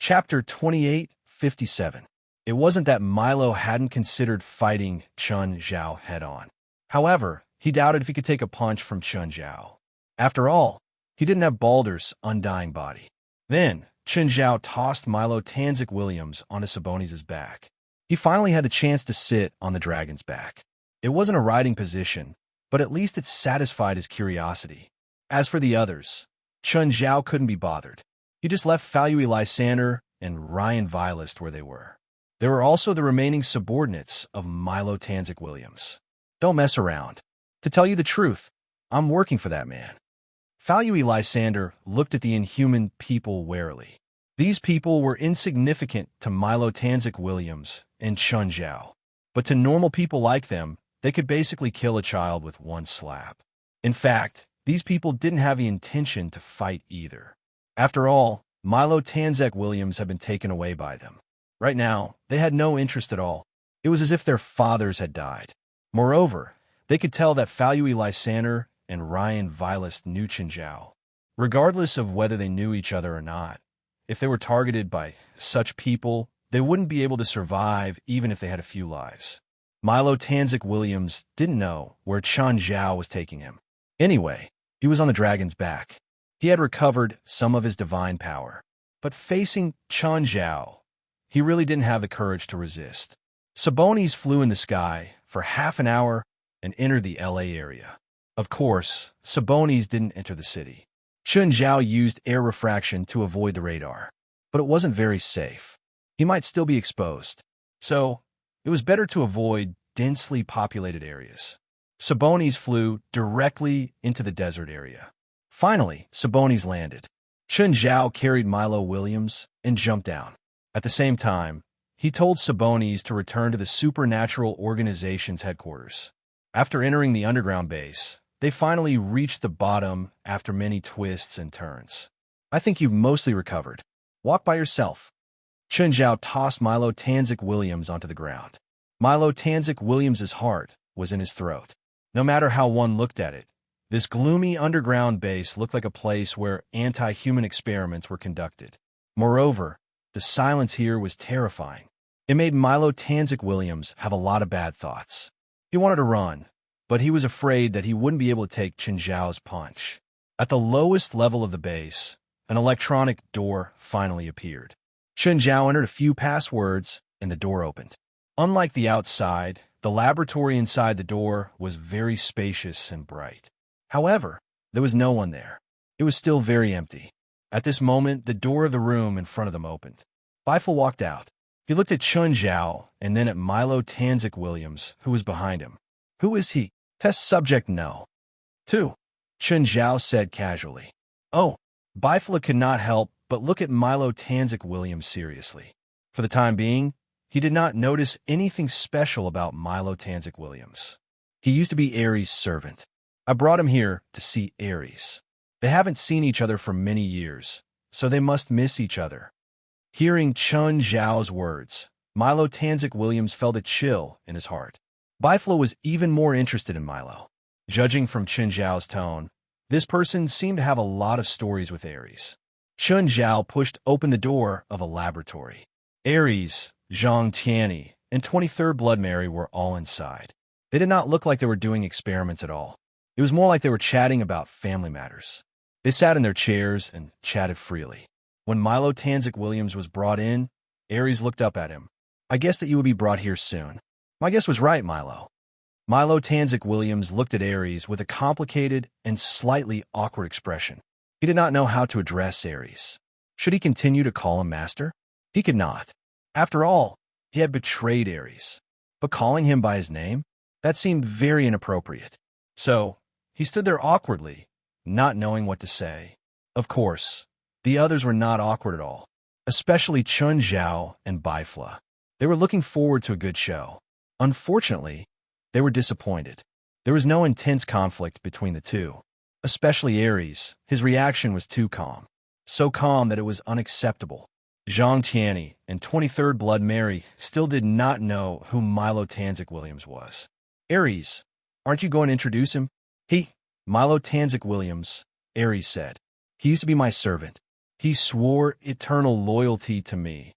Chapter 2857. It wasn't that Milo hadn't considered fighting Chun Zhao head-on. However, he doubted if he could take a punch from Chun Zhao. After all, he didn't have Baldur's undying body. Then, Chun Zhao tossed Milo Tanzik Williams onto Sabonis' back. He finally had the chance to sit on the dragon's back. It wasn't a riding position, but at least it satisfied his curiosity. As for the others, Chun Zhao couldn't be bothered. He just left Falui Lysander and Ryan Vilest where they were. There were also the remaining subordinates of Milo Tanzik Williams. Don't mess around. To tell you the truth, I'm working for that man. Falui Lysander looked at the inhuman people warily. These people were insignificant to Milo Tanzik Williams and Chun Zhao, but to normal people like them, they could basically kill a child with one slap. In fact, these people didn't have the intention to fight either. After all, Milo Tanzik Williams had been taken away by them. Right now, they had no interest at all. It was as if their fathers had died. Moreover, they could tell that Falui Lysander and Ryan Vilest knew Chun Zhao. Regardless of whether they knew each other or not, if they were targeted by such people, they wouldn't be able to survive even if they had a few lives. Milo Tanzik Williams didn't know where Chun Zhao was taking him. Anyway, he was on the dragon's back. He had recovered some of his divine power. But facing Chun Zhao, he really didn't have the courage to resist. Sabonis flew in the sky for half an hour and entered the LA area. Of course, Sabonis didn't enter the city. Chun Zhao used air refraction to avoid the radar, but it wasn't very safe. He might still be exposed, so it was better to avoid densely populated areas. Sabonis flew directly into the desert area. Finally, Sabonis landed. Chun Zhao carried Milo Williams and jumped down. At the same time, he told Sabonis to return to the Supernatural Organization's headquarters. After entering the underground base, they finally reached the bottom after many twists and turns. I think you've mostly recovered. Walk by yourself. Chun Zhao tossed Milo Tanzik Williams onto the ground. Milo Tanzik Williams's heart was in his throat. No matter how one looked at it, this gloomy underground base looked like a place where anti-human experiments were conducted. Moreover, the silence here was terrifying. It made Milo Tanzik Williams have a lot of bad thoughts. He wanted to run, but he was afraid that he wouldn't be able to take Chun Zhao's punch. At the lowest level of the base, an electronic door finally appeared. Chun Zhao entered a few passwords, and the door opened. Unlike the outside, the laboratory inside the door was very spacious and bright. However, there was no one there. It was still very empty. At this moment, the door of the room in front of them opened. Bifel walked out. He looked at Chun Zhao and then at Milo Tanzik Williams, who was behind him. Who is he? Test subject no. 2. Chun Zhao said casually. Oh, Bifel could not help but look at Milo Tanzik Williams seriously. For the time being, he did not notice anything special about Milo Tanzik Williams. He used to be Ares' servant. I brought him here to see Ares. They haven't seen each other for many years, so they must miss each other. Hearing Chun Zhao's words, Milo Tanzik Williams felt a chill in his heart. Bifel was even more interested in Milo. Judging from Chun Zhao's tone, this person seemed to have a lot of stories with Ares. Chun Zhao pushed open the door of a laboratory. Ares, Zhang Tianyi, and 23rd Blood Mary were all inside. They did not look like they were doing experiments at all. It was more like they were chatting about family matters. They sat in their chairs and chatted freely. When Milo Tanzik Williams was brought in, Ares looked up at him. I guessed that you would be brought here soon. My guess was right, Milo. Milo Tanzik Williams looked at Ares with a complicated and slightly awkward expression. He did not know how to address Ares. Should he continue to call him master? He could not. After all, he had betrayed Ares. But calling him by his name? That seemed very inappropriate. So, he stood there awkwardly, not knowing what to say. Of course, the others were not awkward at all, especially Chun Zhao and Bifel. They were looking forward to a good show. Unfortunately, they were disappointed. There was no intense conflict between the two. Especially Ares, his reaction was too calm. So calm that it was unacceptable. Zhang Tianyi and 23rd Blood Mary still did not know who Milo Tanzik Williams was. Ares, aren't you going to introduce him? Milo Tanzik Williams, Ares said. He used to be my servant. He swore eternal loyalty to me,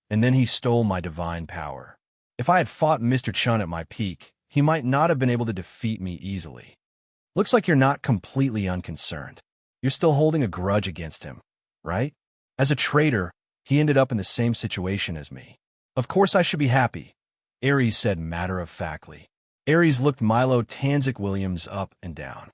and then he stole my divine power. If I had fought Mr. Chun at my peak, he might not have been able to defeat me easily. Looks like you're not completely unconcerned. You're still holding a grudge against him, right? As a traitor, he ended up in the same situation as me. Of course I should be happy, Ares said matter-of-factly. Ares looked Milo Tanzik Williams up and down.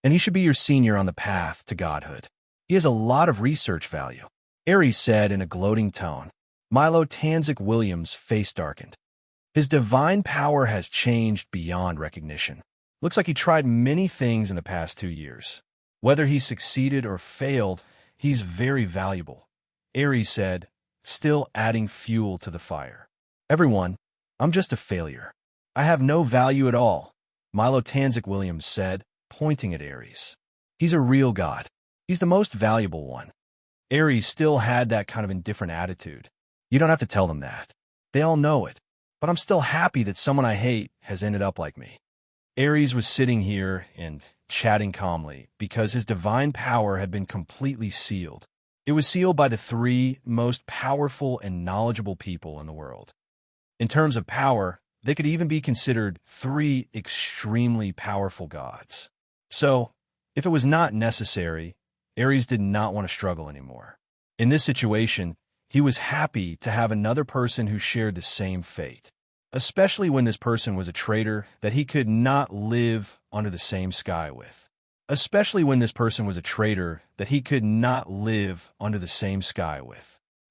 And he should be your senior on the path to godhood. He has a lot of research value, Ares said in a gloating tone. Milo Tanzik Williams' face darkened. His divine power has changed beyond recognition. Looks like he tried many things in the past 2 years. Whether he succeeded or failed, he's very valuable, Ares said, still adding fuel to the fire. Everyone, I'm just a failure. I have no value at all, Milo Tanzik Williams said, pointing at Ares. He's a real god. He's the most valuable one. Ares still had that kind of indifferent attitude. You don't have to tell them that. They all know it. But I'm still happy that someone I hate has ended up like me. Ares was sitting here and chatting calmly because his divine power had been completely sealed. It was sealed by the 3 most powerful and knowledgeable people in the world. In terms of power, they could even be considered 3 extremely powerful gods. So, if it was not necessary, Ares did not want to struggle anymore. In this situation, he was happy to have another person who shared the same fate, especially when this person was a traitor that he could not live under the same sky with.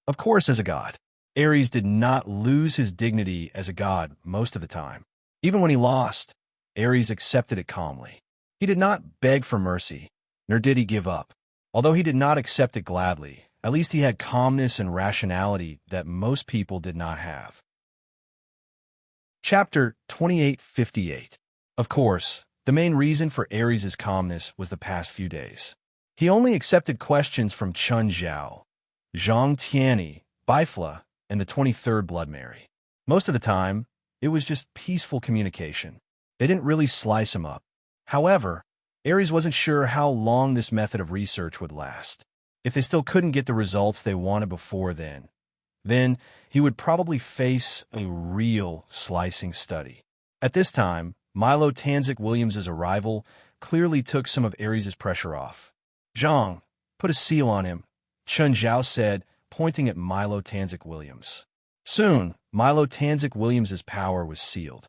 Of course, as a god, Ares did not lose his dignity as a god most of the time. Even when he lost, Ares accepted it calmly. He did not beg for mercy, nor did he give up. Although he did not accept it gladly, at least he had calmness and rationality that most people did not have. Chapter 2858. Of course, the main reason for Ares' calmness was the past few days. He only accepted questions from Chun Zhao, Zhang Tianyi, Bifla, and the 23rd Blood Mary. Most of the time, it was just peaceful communication. They didn't really slice him up. However, Ares wasn't sure how long this method of research would last. If they still couldn't get the results they wanted before then he would probably face a real slicing study. At this time, Milo Tanzik Williams' arrival clearly took some of Ares' pressure off. Zhang, put a seal on him, Chun Zhao said, pointing at Milo Tanzik Williams. Soon, Milo Tanzik Williams' power was sealed.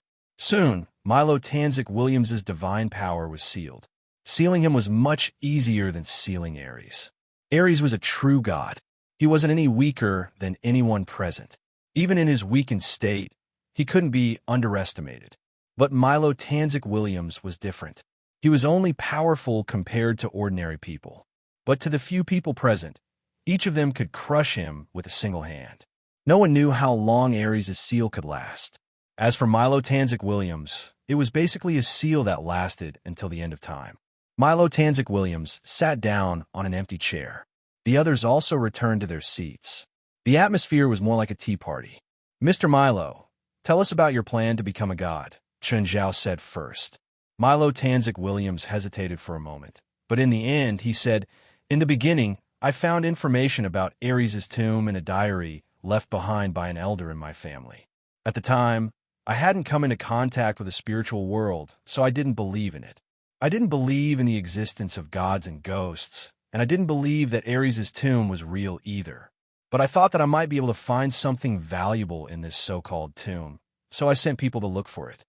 Divine power was sealed. Sealing him was much easier than sealing Ares. Ares was a true god. He wasn't any weaker than anyone present. Even in his weakened state, he couldn't be underestimated. But Milo Tanzik Williams was different. He was only powerful compared to ordinary people. But to the few people present, each of them could crush him with a single hand. No one knew how long Ares' seal could last. As for Milo Tanzik Williams, it was basically a seal that lasted until the end of time. Milo Tanzik Williams sat down on an empty chair. The others also returned to their seats. The atmosphere was more like a tea party. Mr. Milo, tell us about your plan to become a god, Chun Zhao said first. Milo Tanzik Williams hesitated for a moment, but in the end he said, in the beginning, I found information about Ares' tomb in a diary left behind by an elder in my family. At the time, I hadn't come into contact with the spiritual world, so I didn't believe in it. I didn't believe in the existence of gods and ghosts, and I didn't believe that Ares' tomb was real either. But I thought that I might be able to find something valuable in this so-called tomb, so I sent people to look for it.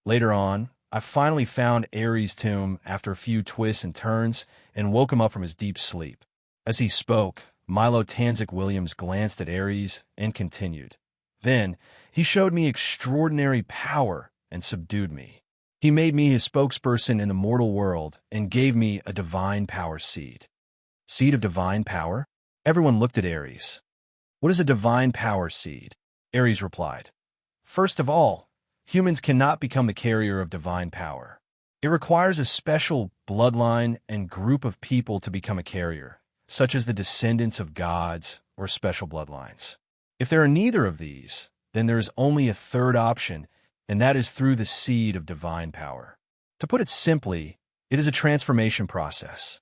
Later on, I finally found Ares' tomb after a few twists and turns and woke him up from his deep sleep. As he spoke, Milo Tanzik Williams glanced at Ares and continued. Then, he showed me extraordinary power and subdued me. He made me his spokesperson in the mortal world and gave me a divine power seed. Seed of divine power? Everyone looked at Ares. What is a divine power seed? Ares replied. First of all, humans cannot become the carrier of divine power. It requires a special bloodline and group of people to become a carrier, such as the descendants of gods or special bloodlines. If there are neither of these, then there is only a third option, and that is through the seed of divine power. To put it simply, it is a transformation process.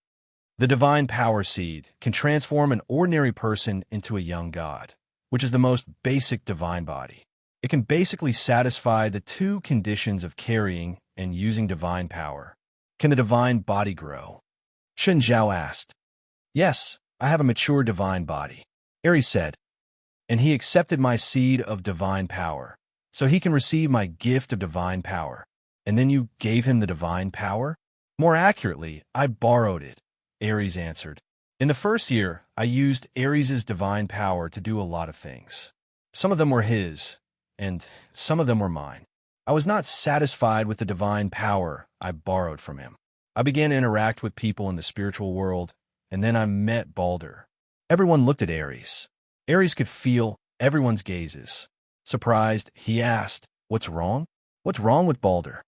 The divine power seed can transform an ordinary person into a young god, which is the most basic divine body. It can basically satisfy the two conditions of carrying and using divine power. Can the divine body grow? Chen Zhao asked. Yes, I have a mature divine body, Aries said, and he accepted my seed of divine power, so he can receive my gift of divine power. And then you gave him the divine power? More accurately, I borrowed it, Aries answered. In the first year, I used Aries' divine power to do a lot of things. Some of them were his, and some of them were mine. I was not satisfied with the divine power I borrowed from him. I began to interact with people in the spiritual world, and then I met Balder. Everyone looked at Aries. Aries could feel everyone's gazes. Surprised, he asked, "What's wrong? What's wrong with Balder?"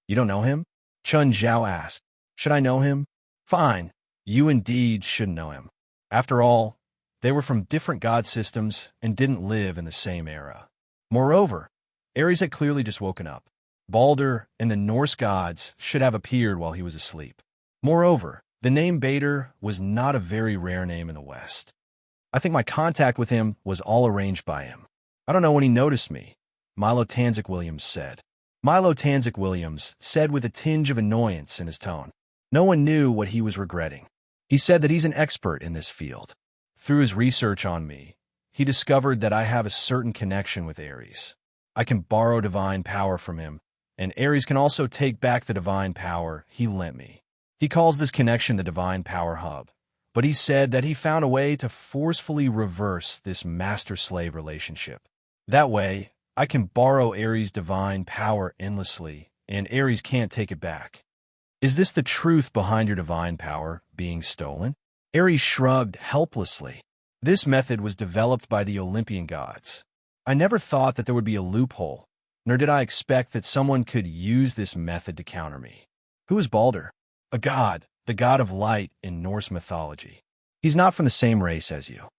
"You don't know him?" Chun Zhao asked. "Should I know him?" "Fine. You indeed should know him. After all, they were from different god systems and didn't live in the same era." Moreover, Aries had clearly just woken up. Balder and the Norse gods should have appeared while he was asleep. Moreover, the name Bader was not a very rare name in the West. I think my contact with him was all arranged by him. I don't know when he noticed me, Milo Tanzik Williams said. Milo Tanzik Williams said with a tinge of annoyance in his tone. No one knew what he was regretting. He said that he's an expert in this field. Through his research on me, he discovered that I have a certain connection with Aries. I can borrow divine power from him, and Aries can also take back the divine power he lent me. He calls this connection the Divine Power Hub, but he said that he found a way to forcefully reverse this master-slave relationship. That way, I can borrow Aries' divine power endlessly, and Aries can't take it back. Is this the truth behind your divine power being stolen? Aries shrugged helplessly. This method was developed by the Olympian gods. I never thought that there would be a loophole, nor did I expect that someone could use this method to counter me. Who is Balder? A god, the god of light in Norse mythology. He's not from the same race as you,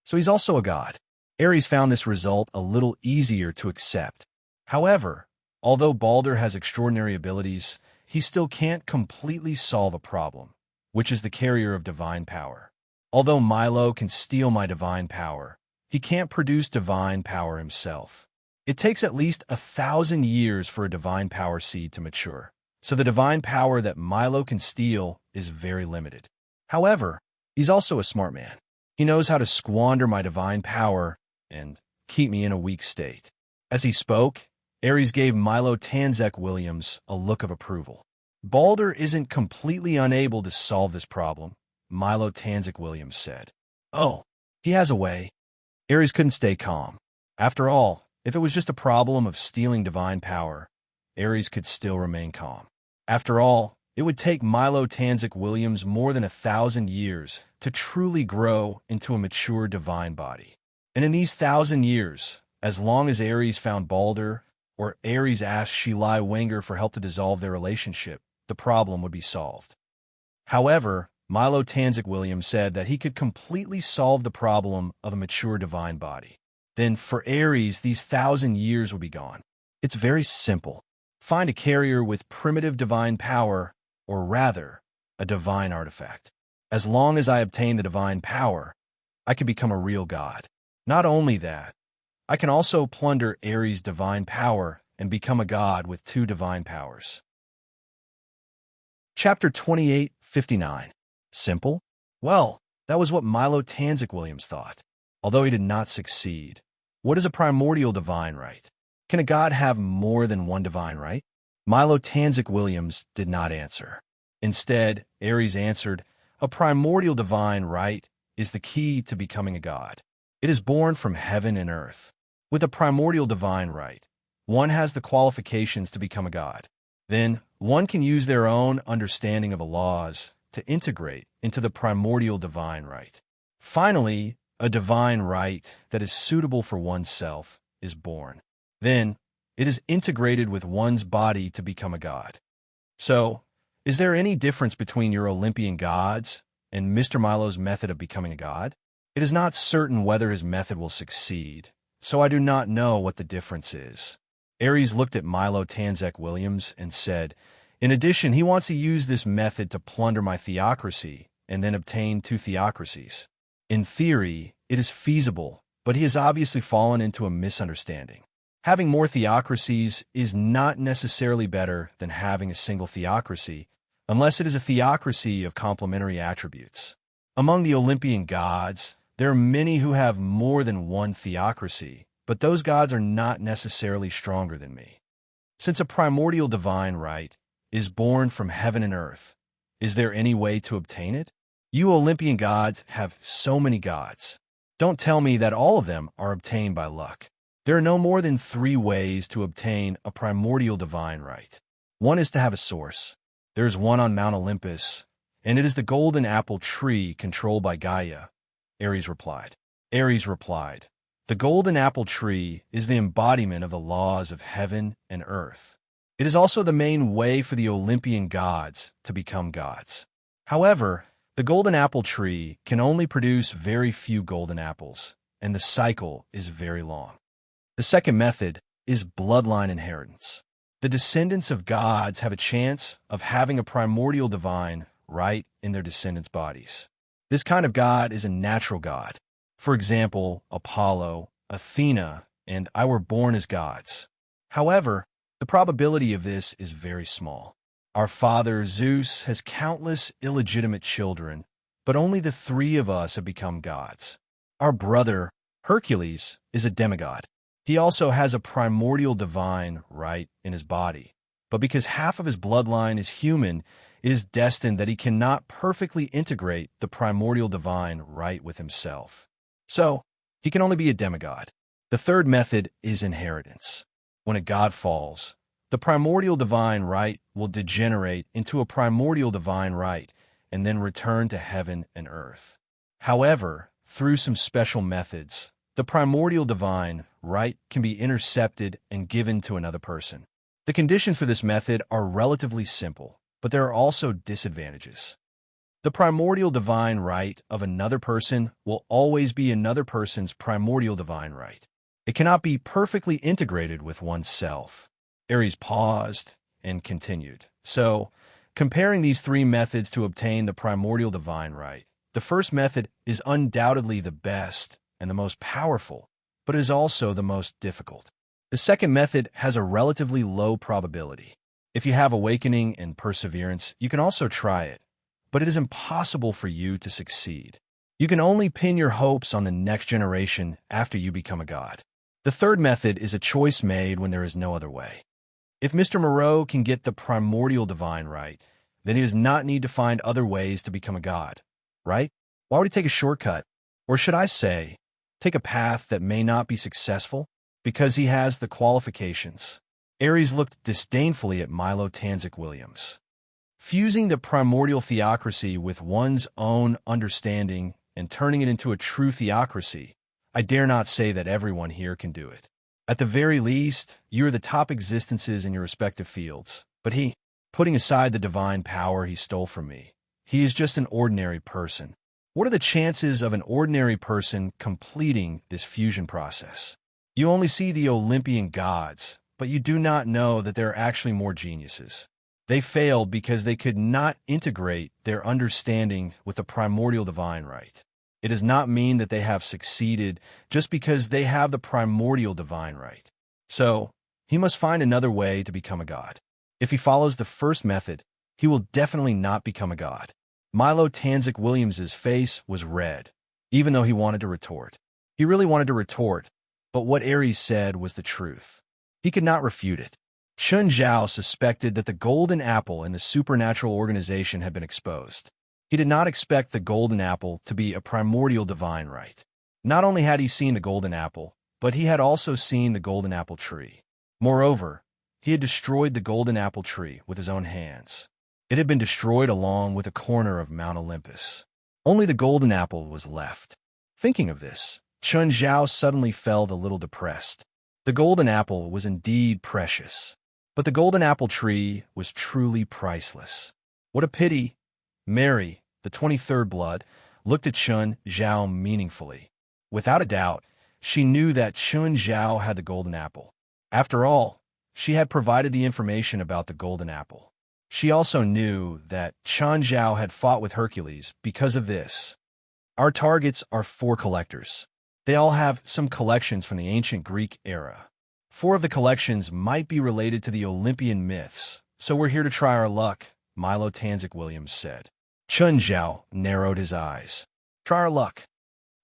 so he's also a god. Aries found this result a little easier to accept. However, although Balder has extraordinary abilities, he still can't completely solve a problem, which is the carrier of divine power. Although Milo can steal my divine power, he can't produce divine power himself. It takes at least 1,000 years for a divine power seed to mature, so the divine power that Milo can steal is very limited. However, he's also a smart man. He knows how to squander my divine power and keep me in a weak state. As he spoke, Aries gave Milo Tanzik Williams a look of approval. Balder isn't completely unable to solve this problem, Milo Tanzik Williams said. Oh, he has a way. Aries couldn't stay calm. After all, if it was just a problem of stealing divine power, Aries could still remain calm. After all, it would take Milo Tanzik Williams more than 1,000 years to truly grow into a mature divine body. And in these 1,000 years, as long as Aries found Balder, or Aries asked Shilai Wenger for help to dissolve their relationship, the problem would be solved. However, Milo Tanzik Williams said that he could completely solve the problem of a mature divine body. Then, for Aries, these 1,000 years would be gone. It's very simple. Find a carrier with primitive divine power, or rather, a divine artifact. As long as I obtain the divine power, I can become a real god. Not only that, I can also plunder Aries' divine power and become a god with 2 divine powers. Chapter 28:59. Simple? Well, that was what Milo Tanzik Williams thought, although he did not succeed. What is a primordial divine right? Can a god have more than one divine right? Milo Tanzik Williams did not answer. Instead, Aries answered, a primordial divine right is the key to becoming a god. It is born from heaven and earth. With a primordial divine right, one has the qualifications to become a god. Then, one can use their own understanding of the laws to integrate into the primordial divine right. Finally, a divine right that is suitable for oneself is born. Then, it is integrated with one's body to become a god. So, is there any difference between your Olympian gods and Mr. Milo's method of becoming a god? It is not certain whether his method will succeed, so I do not know what the difference is. Aries looked at Milo Tanzik Williams and said, in addition, he wants to use this method to plunder my theocracy and then obtain two theocracies. In theory, it is feasible, but he has obviously fallen into a misunderstanding. Having more theocracies is not necessarily better than having a single theocracy, unless it is a theocracy of complementary attributes. Among the Olympian gods, there are many who have more than one theocracy, but those gods are not necessarily stronger than me. Since a primordial divine right is born from heaven and earth, is there any way to obtain it? You Olympian gods have so many gods. Don't tell me that all of them are obtained by luck. There are no more than 3 ways to obtain a primordial divine right. One is to have a source. There is one on Mount Olympus, and it is the golden apple tree controlled by Gaia. Ares replied. The golden apple tree is the embodiment of the laws of heaven and earth. It is also the main way for the Olympian gods to become gods. However, the golden apple tree can only produce very few golden apples, and the cycle is very long. The second method is bloodline inheritance. The descendants of gods have a chance of having a primordial divine right in their descendants' bodies. This kind of god is a natural god. For example, Apollo, Athena, and I were born as gods. However, the probability of this is very small. Our father, Zeus, has countless illegitimate children, but only the 3 of us have become gods. Our brother, Hercules, is a demigod. He also has a primordial divine right in his body, but because half of his bloodline is human, it is destined that he cannot perfectly integrate the primordial divine right with himself. So, he can only be a demigod. The third method is inheritance. When a god falls, the primordial divine right will degenerate into a primordial divine right and then return to heaven and earth. However, through some special methods, the primordial divine right can be intercepted and given to another person. The conditions for this method are relatively simple, but there are also disadvantages. The primordial divine right of another person will always be another person's primordial divine right. It cannot be perfectly integrated with oneself. Ares paused and continued. So, comparing these 3 methods to obtain the primordial divine right, the first method is undoubtedly the best and the most powerful, but is also the most difficult. The second method has a relatively low probability. If you have awakening and perseverance, you can also try it, but it is impossible for you to succeed. You can only pin your hopes on the next generation after you become a god. The third method is a choice made when there is no other way. If Mr. Moreau can get the primordial divine right, then he does not need to find other ways to become a god, right? Why would he take a shortcut? Or should I say, take a path that may not be successful? Because he has the qualifications. Ares looked disdainfully at Milo Tanzik Williams. Fusing the primordial theocracy with one's own understanding and turning it into a true theocracy, I dare not say that everyone here can do it. At the very least, you are the top existences in your respective fields. But he, putting aside the divine power he stole from me, he is just an ordinary person. What are the chances of an ordinary person completing this fusion process? You only see the Olympian gods, but you do not know that there are actually more geniuses. They failed because they could not integrate their understanding with the primordial divine right. It does not mean that they have succeeded just because they have the primordial divine right. So, he must find another way to become a god. If he follows the first method, he will definitely not become a god. Milo Tanzik Williams's face was red, even though he wanted to retort. He really wanted to retort, but what Ares said was the truth. He could not refute it. Chun Zhao suspected that the golden apple in the supernatural organization had been exposed. He did not expect the golden apple to be a primordial divine right. Not only had he seen the golden apple, but he had also seen the golden apple tree. Moreover, he had destroyed the golden apple tree with his own hands. It had been destroyed along with a corner of Mount Olympus. Only the golden apple was left. Thinking of this, Chun Zhao suddenly felt a little depressed. The golden apple was indeed precious, but the golden apple tree was truly priceless. What a pity! Mary, the 23rd blood, looked at Chun Zhao meaningfully. Without a doubt, she knew that Chun Zhao had the golden apple. After all, she had provided the information about the golden apple. She also knew that Chen Zhao had fought with Hercules because of this. Our targets are 4 collectors. They all have some collections from the ancient Greek era. 4 of the collections might be related to the Olympian myths, so we're here to try our luck, Milo Tanzik Williams said. Chen Zhao narrowed his eyes. Try our luck.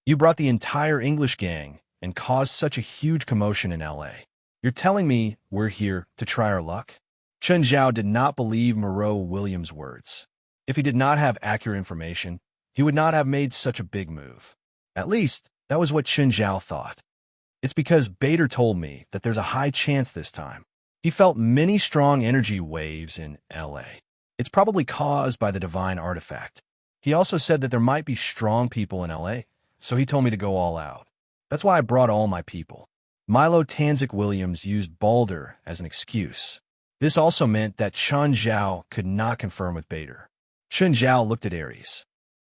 You brought the entire English gang and caused such a huge commotion in L.A. You're telling me we're here to try our luck? Chen Zhao did not believe Moreau Williams' words. If he did not have accurate information, he would not have made such a big move. At least, that was what Chen Zhao thought. It's because Bader told me that there's a high chance this time. He felt many strong energy waves in L.A. It's probably caused by the divine artifact. He also said that there might be strong people in L.A., so he told me to go all out. That's why I brought all my people. Milo Tanzik Williams used Balder as an excuse. This also meant that Chen Zhao could not confirm with Bader. Chen Zhao looked at Ares.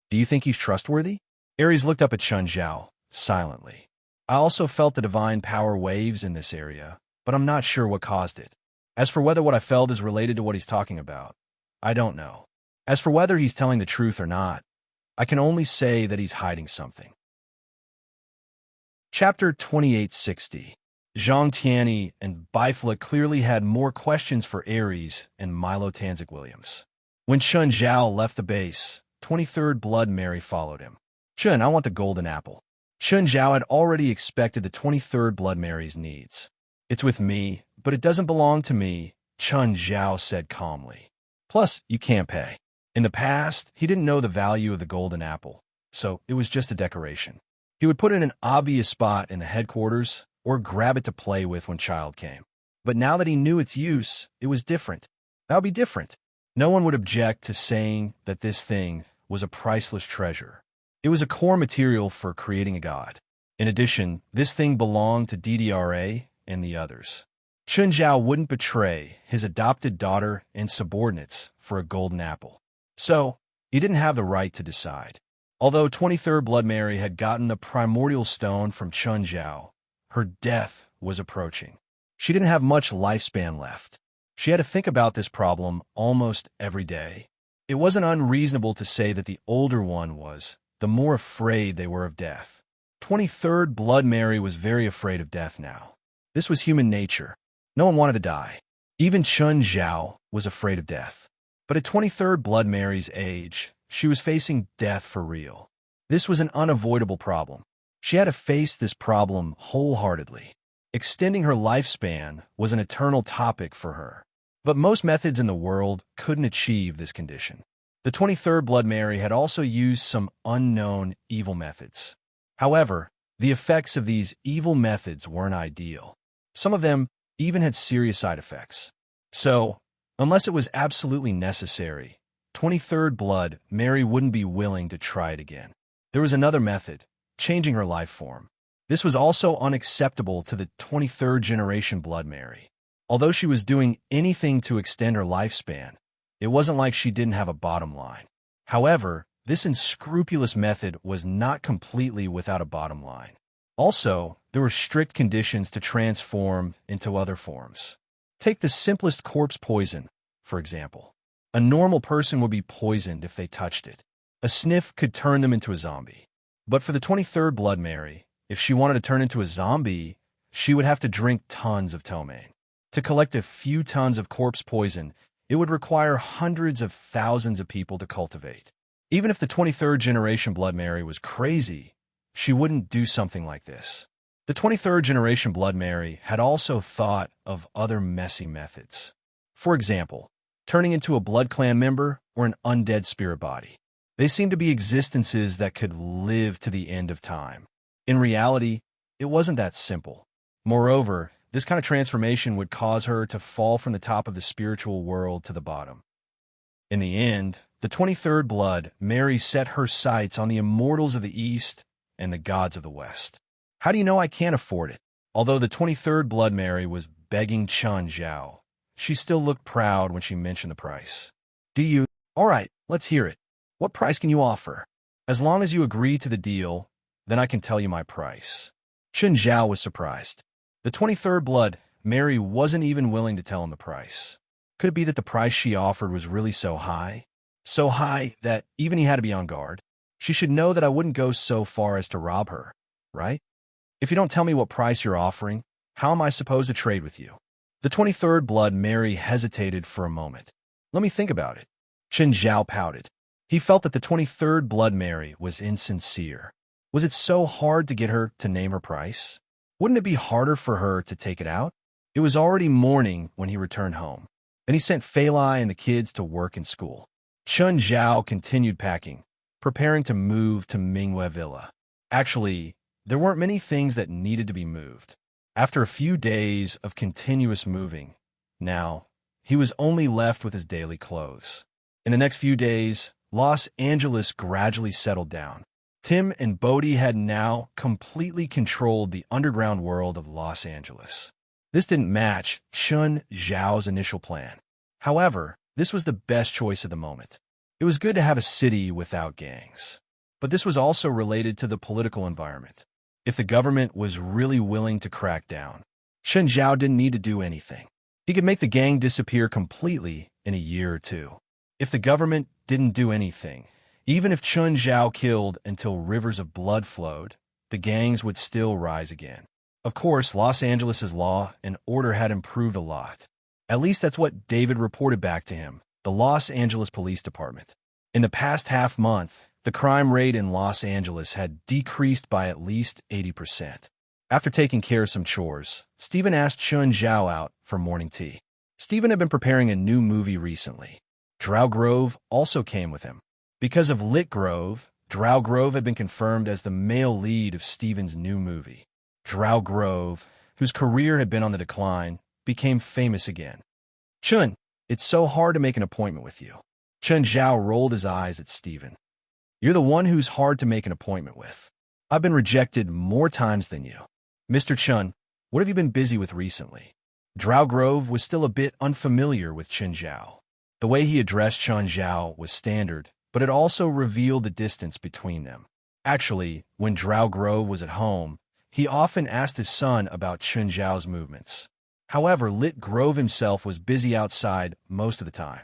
Do you think he's trustworthy? Ares looked up at Chen Zhao, silently. I also felt the divine power waves in this area, but I'm not sure what caused it. As for whether what I felt is related to what he's talking about, I don't know. As for whether he's telling the truth or not, I can only say that he's hiding something. Chapter 2860. Zhang Tianyi and Bifla clearly had more questions for Ares and Milo Tanzik Williams. When Chen Zhao left the base, 23rd Blood Mary followed him. Chen, I want the golden apple. Chen Zhao had already expected the 23rd Blood Mary's needs. It's with me, but it doesn't belong to me, Chen Zhao said calmly. Plus, you can't pay. In the past, he didn't know the value of the golden apple, so it was just a decoration. He would put it in an obvious spot in the headquarters or grab it to play with when child came. But now that he knew its use, it was different. That would be different. No one would object to saying that this thing was a priceless treasure. It was a core material for creating a god. In addition, this thing belonged to DDRA and the others. Chen Zhao wouldn't betray his adopted daughter and subordinates for a golden apple. So, he didn't have the right to decide. Although 23rd Blood Mary had gotten the primordial stone from Chen Zhao, her death was approaching. She didn't have much lifespan left. She had to think about this problem almost every day. It wasn't unreasonable to say that the older one was, the more afraid they were of death. 23rd Blood Mary was very afraid of death now. This was human nature. No one wanted to die. Even Chen Zhao was afraid of death. But at 23rd Blood Mary's age, she was facing death for real. This was an unavoidable problem. She had to face this problem wholeheartedly. Extending her lifespan was an eternal topic for her. But most methods in the world couldn't achieve this condition. The 23rd Blood Mary had also used some unknown evil methods. However, the effects of these evil methods weren't ideal. Some of them even had serious side effects. So, unless it was absolutely necessary, 23rd Blood Mary wouldn't be willing to try it again. There was another method, changing her life form. This was also unacceptable to the 23rd generation Blood Mary. Although she was doing anything to extend her lifespan, it wasn't like she didn't have a bottom line. However, this unscrupulous method was not completely without a bottom line. Also, there were strict conditions to transform into other forms. Take the simplest corpse poison, for example. A normal person would be poisoned if they touched it. A sniff could turn them into a zombie. But for the 23rd Blood Mary, if she wanted to turn into a zombie, she would have to drink tons of ptomaine. To collect a few tons of corpse poison, it would require hundreds of thousands of people to cultivate. Even if the 23rd generation Blood Mary was crazy, she wouldn't do something like this. The 23rd generation Blood Mary had also thought of other messy methods. For example, turning into a Blood Clan member or an undead spirit body. They seemed to be existences that could live to the end of time. In reality, it wasn't that simple. Moreover, this kind of transformation would cause her to fall from the top of the spiritual world to the bottom. In the end, the 23rd Blood Mary set her sights on the immortals of the East and the gods of the West. How do you know I can't afford it? Although the 23rd Blood Mary was begging Chen Zhao, she still looked proud when she mentioned the price. Do you? All right, let's hear it. What price can you offer? As long as you agree to the deal, then I can tell you my price. Chen Zhao was surprised. The 23rd Blood Mary wasn't even willing to tell him the price. Could it be that the price she offered was really so high? So high that even he had to be on guard? She should know that I wouldn't go so far as to rob her, right? If you don't tell me what price you're offering, how am I supposed to trade with you? The 23rd Blood Mary hesitated for a moment. Let me think about it. Chen Zhao pouted. He felt that the 23rd Blood Mary was insincere. Was it so hard to get her to name her price? Wouldn't it be harder for her to take it out? It was already morning when he returned home, and he sent Fei Lai and the kids to work and school. Chen Zhao continued packing, preparing to move to Mingyue Villa. Actually, there weren't many things that needed to be moved. After a few days of continuous moving, now, he was only left with his daily clothes. In the next few days, Los Angeles gradually settled down. Tim and Bodhi had now completely controlled the underground world of Los Angeles. This didn't match Chen Zhao's initial plan. However, this was the best choice at the moment. It was good to have a city without gangs. But this was also related to the political environment. If the government was really willing to crack down, Chen Zhao didn't need to do anything. He could make the gang disappear completely in a year or two. If the government didn't do anything, even if Chen Zhao killed until rivers of blood flowed, the gangs would still rise again. Of course, Los Angeles' law and order had improved a lot. At least that's what David reported back to him, the Los Angeles Police Department. In the past half-month, the crime rate in Los Angeles had decreased by at least 80%. After taking care of some chores, Stephen asked Chen Zhao out for morning tea. Stephen had been preparing a new movie recently. Drow Grove also came with him. Because of Lit Grove, Drow Grove had been confirmed as the male lead of Stephen's new movie. Drow Grove, whose career had been on the decline, became famous again. Chun, it's so hard to make an appointment with you. Chen Zhao rolled his eyes at Stephen. You're the one who's hard to make an appointment with. I've been rejected more times than you. Mr. Chun, what have you been busy with recently? Drow Grove was still a bit unfamiliar with Chen Zhao. The way he addressed Chen Zhao was standard, but it also revealed the distance between them. Actually, when Drow Grove was at home, he often asked his son about Chen Zhao's movements. However, Lit Grove himself was busy outside most of the time.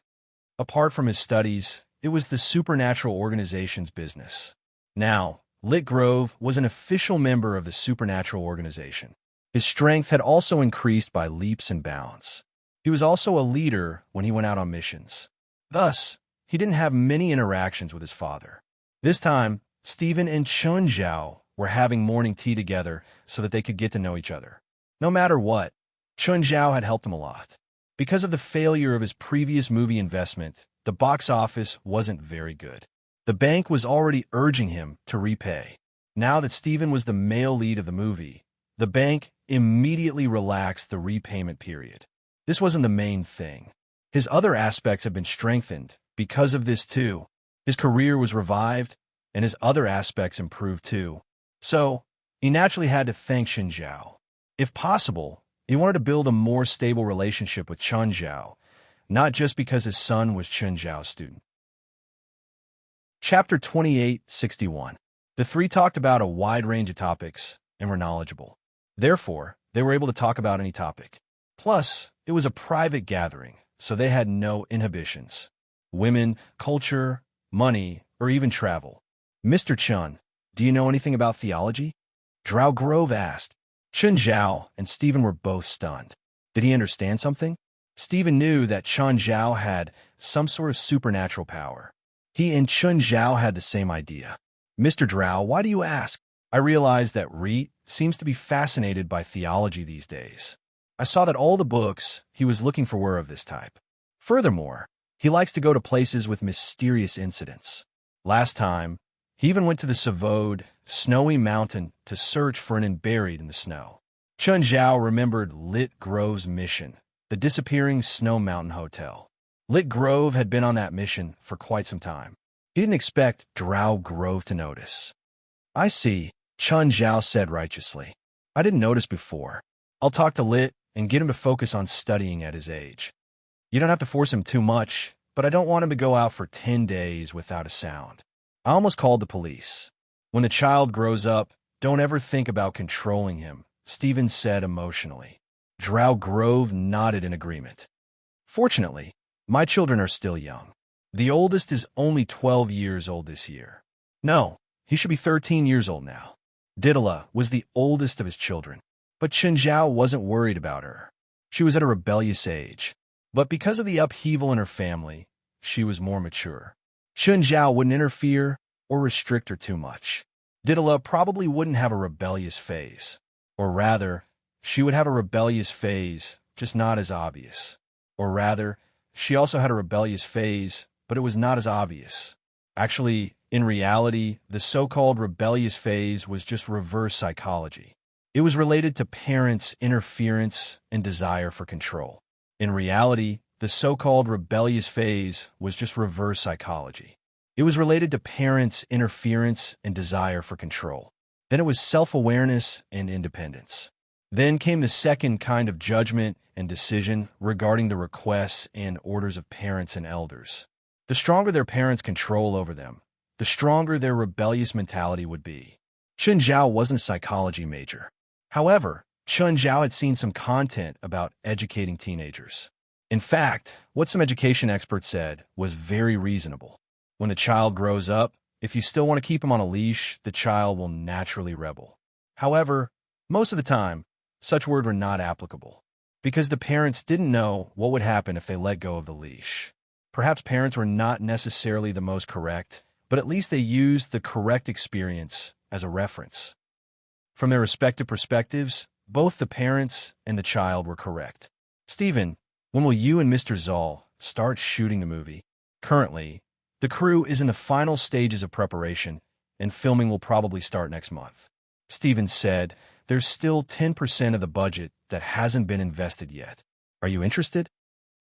Apart from his studies, it was the supernatural organization's business. Now, Lit Grove was an official member of the supernatural organization. His strength had also increased by leaps and bounds. He was also a leader when he went out on missions. Thus, he didn't have many interactions with his father. This time, Stephen and Chen Zhao were having morning tea together so that they could get to know each other. No matter what, Chen Zhao had helped him a lot. Because of the failure of his previous movie investment, the box office wasn't very good. The bank was already urging him to repay. Now that Stephen was the male lead of the movie, the bank immediately relaxed the repayment period. This wasn't the main thing. His other aspects had been strengthened. Because of this too, his career was revived, and his other aspects improved too. So, he naturally had to thank Chen Zhao. If possible, he wanted to build a more stable relationship with Chen Zhao, not just because his son was Chen Zhao's student. Chapter 2861. The three talked about a wide range of topics and were knowledgeable. Therefore, they were able to talk about any topic. Plus, it was a private gathering, so they had no inhibitions. Women, culture, money, or even travel. Mr. Chun, do you know anything about theology? Drow Grove asked. Chen Zhao and Stephen were both stunned. Did he understand something? Stephen knew that Chen Zhao had some sort of supernatural power. He and Chen Zhao had the same idea. Mr. Drow, why do you ask? I realize that Reet seems to be fascinated by theology these days. I saw that all the books he was looking for were of this type. Furthermore, he likes to go to places with mysterious incidents. Last time, he even went to the Savode, snowy mountain to search for an inn buried in the snow. Chen Zhao remembered Lit Grove's mission, the disappearing Snow Mountain Hotel. Lit Grove had been on that mission for quite some time. He didn't expect Drow Grove to notice. I see, Chen Zhao said righteously. I didn't notice before. I'll talk to Lit and get him to focus on studying at his age. You don't have to force him too much, but I don't want him to go out for 10 days without a sound. I almost called the police. When the child grows up, don't ever think about controlling him, Stephen said emotionally. Drow Grove nodded in agreement. Fortunately, my children are still young. The oldest is only 12 years old this year. No, he should be 13 years old now. Didala was the oldest of his children, but Chenjiao wasn't worried about her. She was at a rebellious age, but because of the upheaval in her family, she was more mature. Chenjiao wouldn't interfere or restrict her too much. Didala probably wouldn't have a rebellious phase. Or rather, she would have a rebellious phase, just not as obvious. Or rather, she also had a rebellious phase, but it was not as obvious. Actually, in reality, the so-called rebellious phase was just reverse psychology. It was related to parents' interference and desire for control. In reality, the so-called rebellious phase was just reverse psychology. It was related to parents' interference and desire for control. Then it was self-awareness and independence. Then came the second kind of judgment and decision regarding the requests and orders of parents and elders. The stronger their parents' control over them, the stronger their rebellious mentality would be. Chen Zhao wasn't a psychology major. However, Chen Zhao had seen some content about educating teenagers. In fact, what some education experts said was very reasonable. When the child grows up, if you still want to keep him on a leash, the child will naturally rebel. However, most of the time, such words were not applicable, because the parents didn't know what would happen if they let go of the leash. Perhaps parents were not necessarily the most correct, but at least they used the correct experience as a reference. From their respective perspectives, both the parents and the child were correct. Stephen, when will you and Mr. Zoll start shooting the movie? Currently, the crew is in the final stages of preparation, and filming will probably start next month. Stephen said, there's still 10% of the budget that hasn't been invested yet. Are you interested?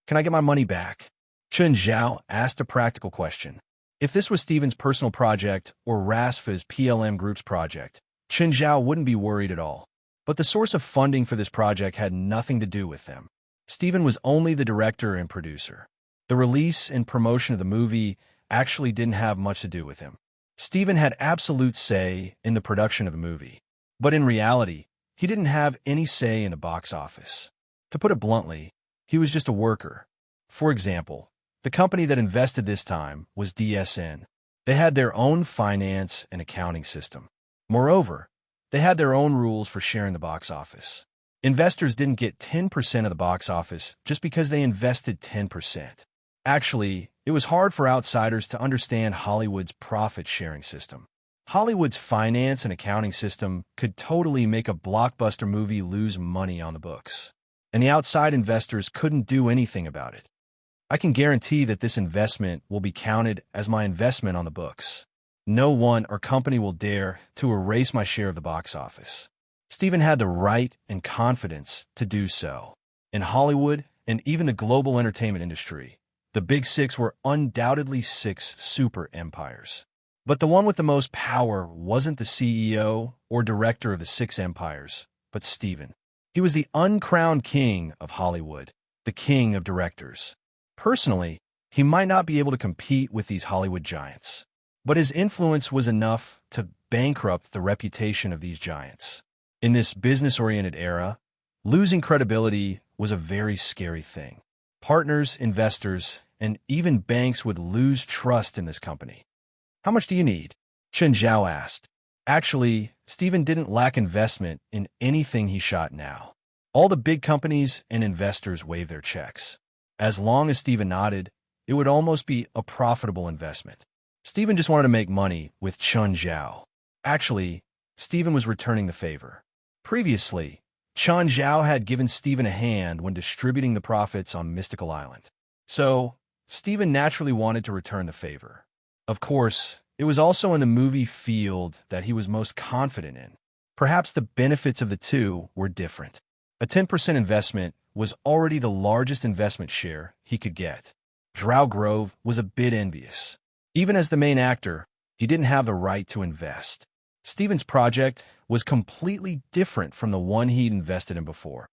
Can I get my money back? Chen Zhao asked a practical question. If this was Stephen's personal project or RASFA's PLM Group's project, Chen Zhao wouldn't be worried at all. But the source of funding for this project had nothing to do with them. Stephen was only the director and producer. The release and promotion of the movie actually didn't have much to do with him. Stephen had absolute say in the production of the movie. But in reality, he didn't have any say in the box office. To put it bluntly, he was just a worker. For example, the company that invested this time was DSN. They had their own finance and accounting system. Moreover, they had their own rules for sharing the box office. Investors didn't get 10% of the box office just because they invested 10%. Actually, it was hard for outsiders to understand Hollywood's profit-sharing system. Hollywood's finance and accounting system could totally make a blockbuster movie lose money on the books, and the outside investors couldn't do anything about it. I can guarantee that this investment will be counted as my investment on the books. No one or company will dare to erase my share of the box office. Stephen had the right and confidence to do so. In Hollywood and even the global entertainment industry, the Big Six were undoubtedly six super empires. But the one with the most power wasn't the CEO or director of the six empires, but Stephen. He was the uncrowned king of Hollywood, the king of directors. Personally, he might not be able to compete with these Hollywood giants, but his influence was enough to bankrupt the reputation of these giants. In this business-oriented era, losing credibility was a very scary thing. Partners, investors, and even banks would lose trust in this company. How much do you need? Chen Zhao asked. Actually, Stephen didn't lack investment in anything he shot now. All the big companies and investors waived their checks. As long as Stephen nodded, it would almost be a profitable investment. Stephen just wanted to make money with Chen Zhao. Actually, Stephen was returning the favor. Previously, Chen Zhao had given Stephen a hand when distributing the profits on Mystical Island. So, Stephen naturally wanted to return the favor. Of course, it was also in the movie field that he was most confident in. Perhaps the benefits of the two were different. A 10% investment was already the largest investment share he could get. Drow Grove was a bit envious. Even as the main actor, he didn't have the right to invest. Stephen's project was completely different from the one he'd invested in before.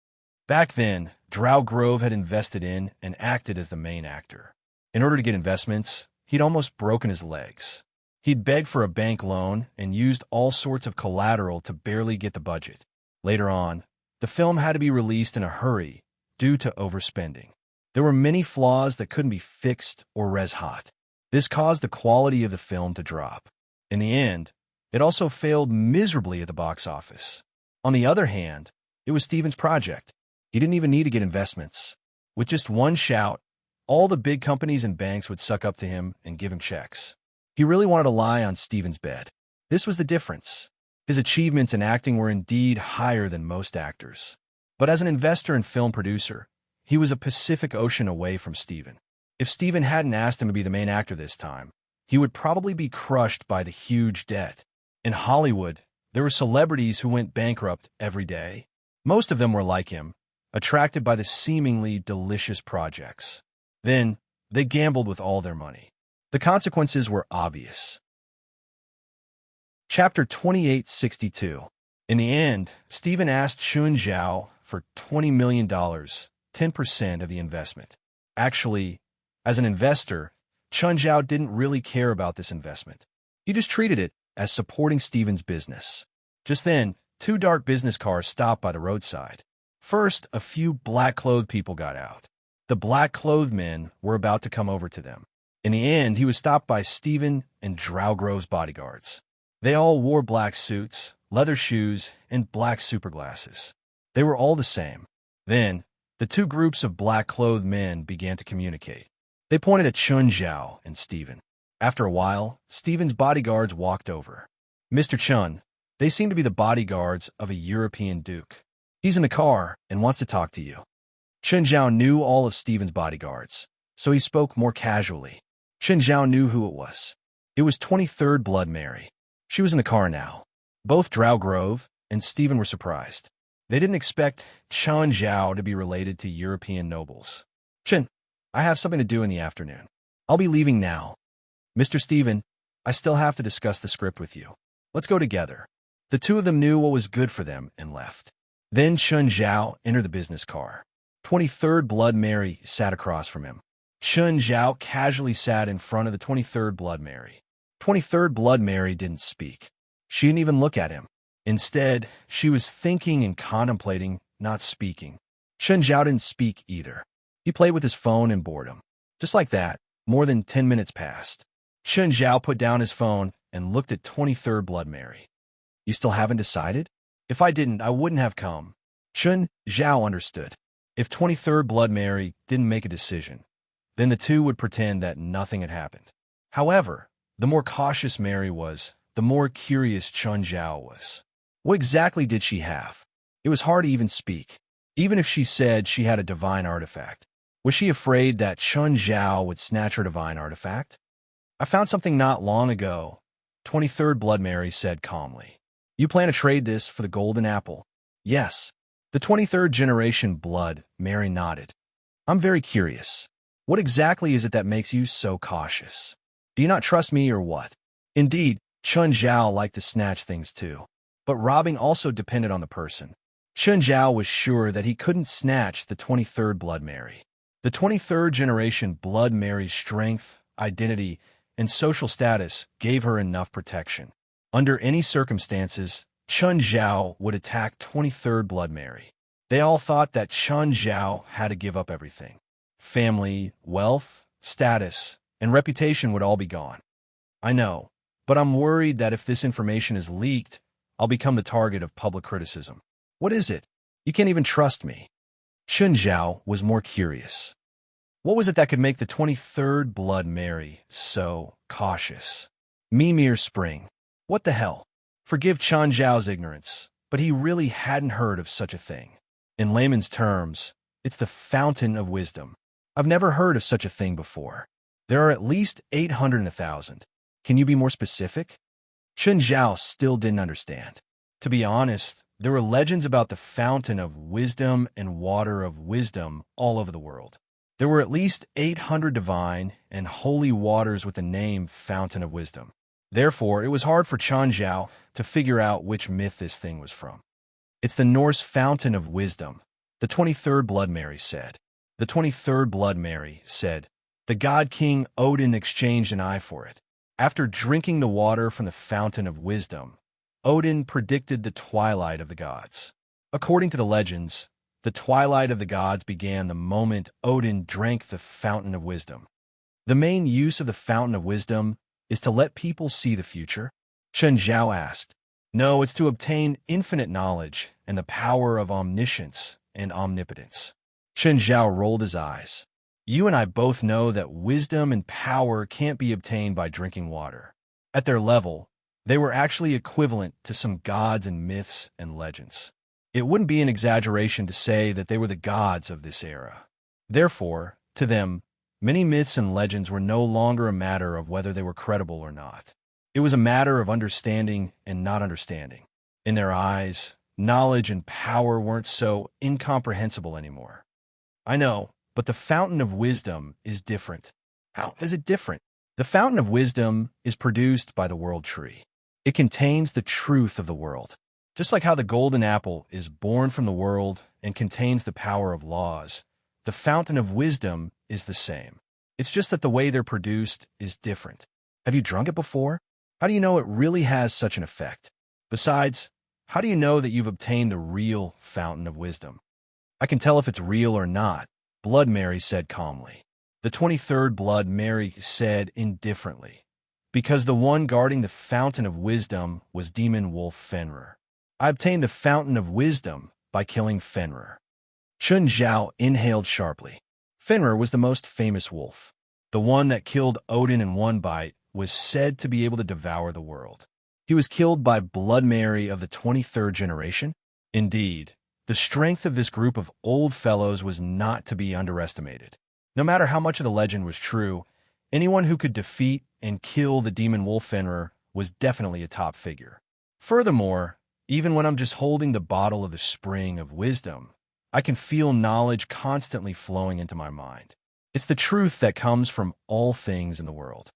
Back then, Drow Grove had invested in and acted as the main actor. In order to get investments, he'd almost broken his legs. He'd begged for a bank loan and used all sorts of collateral to barely get the budget. Later on, the film had to be released in a hurry due to overspending. There were many flaws that couldn't be fixed or res-hot. This caused the quality of the film to drop. In the end, it also failed miserably at the box office. On the other hand, it was Steven's project. He didn't even need to get investments. With just one shout, all the big companies and banks would suck up to him and give him checks. He really wanted to lie on Steven's bed. This was the difference. His achievements in acting were indeed higher than most actors. But as an investor and film producer, he was a Pacific Ocean away from Steven. If Steven hadn't asked him to be the main actor this time, he would probably be crushed by the huge debt. In Hollywood, there were celebrities who went bankrupt every day. Most of them were like him, attracted by the seemingly delicious projects. Then, they gambled with all their money. The consequences were obvious. Chapter 2862. In the end, Steven asked Chun Zhao for $20 million, 10% of the investment. Actually, as an investor, Chun Zhao didn't really care about this investment. He just treated it as supporting Steven's business. Just then, two dark business cars stopped by the roadside. First, a few black-clothed people got out. The black-clothed men were about to come over to them. In the end, he was stopped by Steven and Drowgrove's bodyguards. They all wore black suits, leather shoes, and black superglasses. They were all the same. Then, the two groups of black-clothed men began to communicate. They pointed at Chun Zhao and Steven. After a while, Steven's bodyguards walked over. Mr. Chun, they seem to be the bodyguards of a European duke. He's in the car and wants to talk to you. Chun Zhao knew all of Steven's bodyguards, so he spoke more casually. Chun Zhao knew who it was. It was 23rd Blood Mary. She was in the car now. Both Drowgrove and Steven were surprised. They didn't expect Chun Zhao to be related to European nobles. Chun, I have something to do in the afternoon. I'll be leaving now. Mr. Steven, I still have to discuss the script with you. Let's go together. The two of them knew what was good for them and left. Then Chun Zhao entered the business car. 23rd Blood Mary sat across from him. Chun Zhao casually sat in front of the 23rd Blood Mary. 23rd Blood Mary didn't speak. She didn't even look at him. Instead, she was thinking and contemplating, not speaking. Chun Zhao didn't speak either. He played with his phone in boredom. Just like that, more than 10 minutes passed. Chun Zhao put down his phone and looked at 23rd Blood Mary. You still haven't decided? If I didn't, I wouldn't have come. Chun Zhao understood. If 23rd Blood Mary didn't make a decision, then the two would pretend that nothing had happened. However, the more cautious Mary was, the more curious Chun Zhao was. What exactly did she have? It was hard to even speak. Even if she said she had a divine artifact, was she afraid that Chun Zhao would snatch her divine artifact? I found something not long ago, 23rd Blood Mary said calmly. You plan to trade this for the golden apple? Yes. The 23rd generation Blood Mary nodded. I'm very curious. What exactly is it that makes you so cautious? Do you not trust me or what? Indeed, Chun Zhao liked to snatch things too. But robbing also depended on the person. Chun Zhao was sure that he couldn't snatch the 23rd Blood Mary. The 23rd generation Blood Mary's strength, identity, and social status gave her enough protection. Under any circumstances, Chun Zhao would attack 23rd Blood Mary. They all thought that Chun Zhao had to give up everything. Family, wealth, status, and reputation would all be gone. I know, but I'm worried that if this information is leaked, I'll become the target of public criticism. What is it? You can't even trust me. Chun Zhao was more curious. What was it that could make the 23rd Blood Mary so cautious? Mimir Spring. What the hell? Forgive Chun Zhao's ignorance, but he really hadn't heard of such a thing. In layman's terms, it's the fountain of wisdom. I've never heard of such a thing before. There are at least 800 in 1,000. Can you be more specific? Chun Zhao still didn't understand. To be honest, there were legends about the fountain of wisdom and water of wisdom all over the world. There were at least 800 divine and holy waters with the name Fountain of Wisdom. Therefore, it was hard for Chun Zhao to figure out which myth this thing was from. It's the Norse Fountain of Wisdom, the 23rd Blood Mary said. The 23rd Blood Mary said, the god king Odin exchanged an eye for it. After drinking the water from the Fountain of Wisdom, Odin predicted the twilight of the gods. According to the legends, The twilight of the gods began the moment Odin drank the Fountain of Wisdom. The main use of the Fountain of Wisdom is to let people see the future? Chen Zhao asked. No, it's to obtain infinite knowledge and the power of omniscience and omnipotence. Chen Zhao rolled his eyes. You and I both know that wisdom and power can't be obtained by drinking water. At their level, they were actually equivalent to some gods and myths and legends. It wouldn't be an exaggeration to say that they were the gods of this era. Therefore, to them, many myths and legends were no longer a matter of whether they were credible or not. It was a matter of understanding and not understanding. In their eyes, knowledge and power weren't so incomprehensible anymore. I know, but the Fountain of Wisdom is different. How is it different? The Fountain of Wisdom is produced by the World Tree. It contains the truth of the world. Just like how the golden apple is born from the world and contains the power of laws, the Fountain of Wisdom is the same. It's just that the way they're produced is different. Have you drunk it before? How do you know it really has such an effect? Besides, how do you know that you've obtained the real Fountain of Wisdom? I can tell if it's real or not, Blood Mary said calmly. The 23rd Blood Mary said indifferently, because the one guarding the Fountain of Wisdom was Demon Wolf Fenrir. I obtained the Fountain of Wisdom by killing Fenrir. Chun Zhao inhaled sharply. Fenrir was the most famous wolf. The one that killed Odin in one bite was said to be able to devour the world. He was killed by Blood Mary of the 23rd generation. Indeed, the strength of this group of old fellows was not to be underestimated. No matter how much of the legend was true, anyone who could defeat and kill the demon wolf Fenrir was definitely a top figure. Furthermore, even when I'm just holding the bottle of the spring of wisdom, I can feel knowledge constantly flowing into my mind. It's the truth that comes from all things in the world.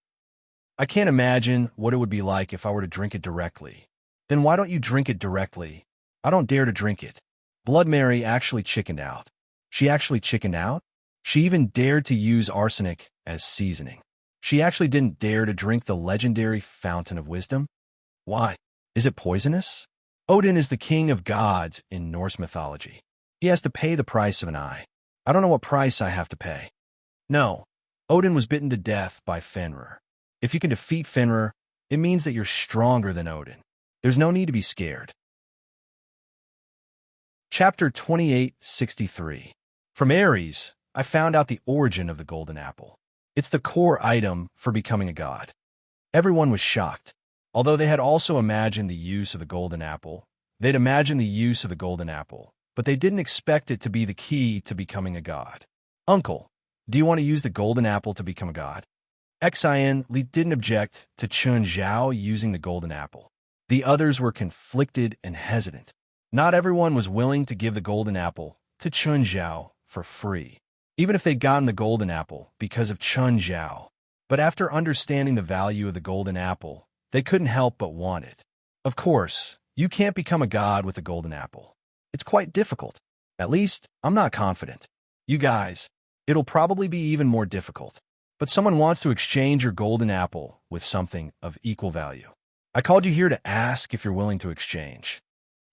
I can't imagine what it would be like if I were to drink it directly. Then why don't you drink it directly? I don't dare to drink it. Blood Mary actually chickened out. She actually chickened out? She even dared to use arsenic as seasoning. She actually didn't dare to drink the legendary Fountain of Wisdom? Why? Is it poisonous? Odin is the king of gods in Norse mythology. He has to pay the price of an eye. I don't know what price I have to pay. No, Odin was bitten to death by Fenrir. If you can defeat Fenrir, it means that you're stronger than Odin. There's no need to be scared. Chapter 2863. From Ares, I found out the origin of the golden apple. It's the core item for becoming a god. Everyone was shocked. Although they had also imagined the use of the golden apple, but they didn't expect it to be the key to becoming a god. Uncle, do you want to use the golden apple to become a god? Xin Li didn't object to Chun Zhao using the golden apple. The others were conflicted and hesitant. Not everyone was willing to give the golden apple to Chun Zhao for free, even if they'd gotten the golden apple because of Chun Zhao. But after understanding the value of the golden apple, they couldn't help but want it. Of course, you can't become a god with the golden apple. It's quite difficult. At least, I'm not confident. You guys, it'll probably be even more difficult. But someone wants to exchange your golden apple with something of equal value. I called you here to ask if you're willing to exchange.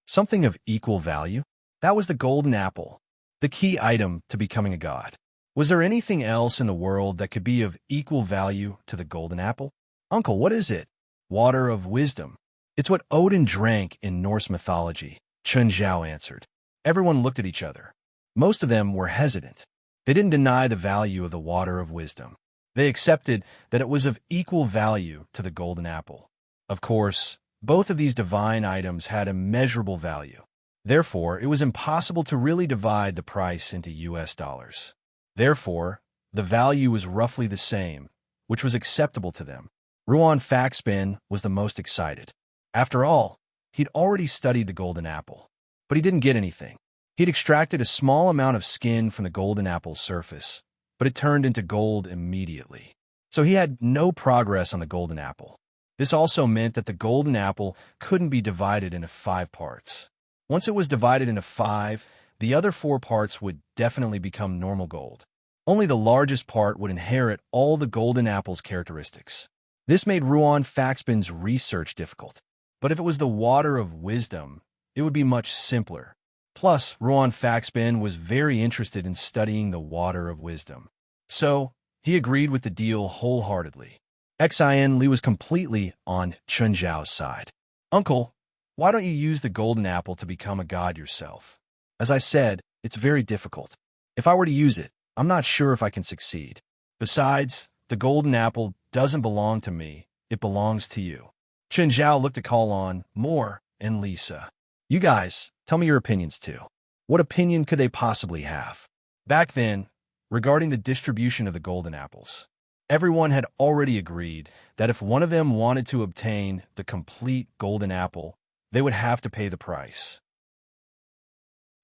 Something of equal value? That was the golden apple, the key item to becoming a god. Was there anything else in the world that could be of equal value to the golden apple? Uncle, what is it? Water of wisdom. It's what Odin drank in Norse mythology, Chun Zhao answered. Everyone looked at each other. Most of them were hesitant. They didn't deny the value of the water of wisdom. They accepted that it was of equal value to the golden apple. Of course, both of these divine items had immeasurable value. Therefore, it was impossible to really divide the price into US dollars. Therefore, the value was roughly the same, which was acceptable to them. Ruan Faxbin was the most excited. After all, he'd already studied the golden apple. But he didn't get anything. He'd extracted a small amount of skin from the golden apple's surface, but it turned into gold immediately. So he had no progress on the golden apple. This also meant that the golden apple couldn't be divided into 5 parts. Once it was divided into 5, the other 4 parts would definitely become normal gold. Only the largest part would inherit all the golden apple's characteristics. This made Ruan Faxbin's research difficult. But if it was the water of wisdom, it would be much simpler. Plus, Ruan Faxbin was very interested in studying the water of wisdom. So, he agreed with the deal wholeheartedly. Xin Li was completely on Chun Zhao's side. Uncle, why don't you use the golden apple to become a god yourself? As I said, it's very difficult. If I were to use it, I'm not sure if I can succeed. Besides, the golden apple doesn't belong to me, it belongs to you. Chun Zhao looked to call on Moore and Lisa. You guys, tell me your opinions too. What opinion could they possibly have? Back then, regarding the distribution of the golden apples, everyone had already agreed that if one of them wanted to obtain the complete golden apple, they would have to pay the price.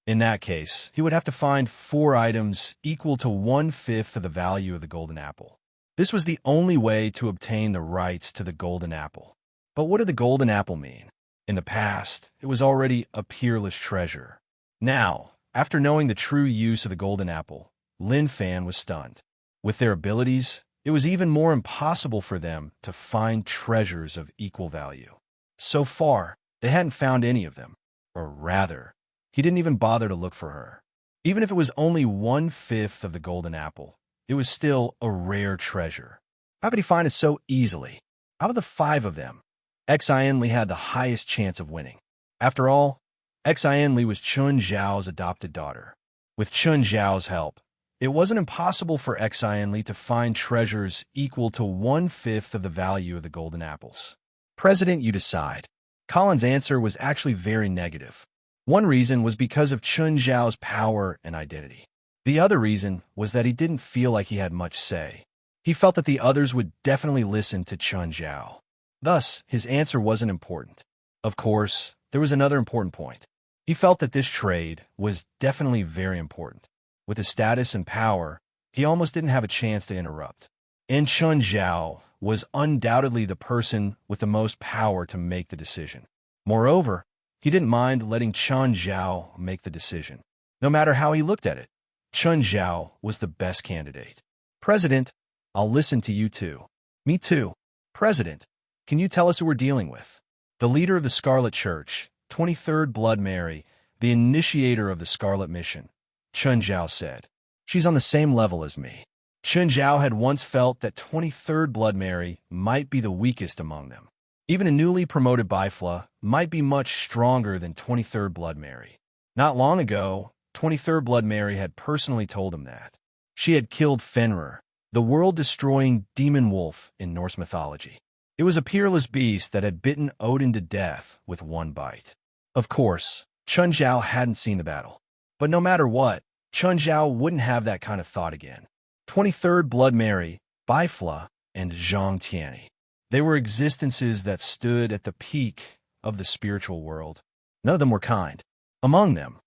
In that case, he would have to find 4 items equal to 1/5 of the value of the golden apple. This was the only way to obtain the rights to the golden apple. But what did the golden apple mean? In the past, it was already a peerless treasure. Now, after knowing the true use of the golden apple, Lin Fan was stunned. With their abilities, it was even more impossible for them to find treasures of equal value. So far, they hadn't found any of them. Or rather, he didn't even bother to look for her. Even if it was only 1/5 of the golden apple, it was still a rare treasure. How could he find it so easily? Out of the 5 of them, Xin Li had the highest chance of winning. After all, Xin Li was Chun Zhao's adopted daughter. With Chun Zhao's help, it wasn't impossible for Xin Li to find treasures equal to 1/5 of the value of the golden apples. President, you decide. Colin's answer was actually very negative. One reason was because of Chun Zhao's power and identity. The other reason was that he didn't feel like he had much say. He felt that the others would definitely listen to Chun Zhao. Thus, his answer wasn't important. Of course, there was another important point. He felt that this trade was definitely very important. With his status and power, he almost didn't have a chance to interrupt. And Chun Zhao was undoubtedly the person with the most power to make the decision. Moreover, he didn't mind letting Chun Zhao make the decision. No matter how he looked at it, Chun Zhao was the best candidate. President, I'll listen to you too. Me too. President, can you tell us who we're dealing with? The leader of the Scarlet Church, 23rd Blood Mary, the initiator of the Scarlet Mission, Chun Zhao said. She's on the same level as me. Chun Zhao had once felt that 23rd Blood Mary might be the weakest among them. Even a newly promoted Bifla might be much stronger than 23rd Blood Mary. Not long ago, 23rd Blood Mary had personally told him that. She had killed Fenrir, the world-destroying demon wolf in Norse mythology. It was a peerless beast that had bitten Odin to death with one bite. Of course, Chun Zhao hadn't seen the battle. But no matter what, Chun Zhao wouldn't have that kind of thought again. 23rd Blood Mary, Bifla, and Zhang Tianyi. They were existences that stood at the peak of the spiritual world. None of them were kind. Among them,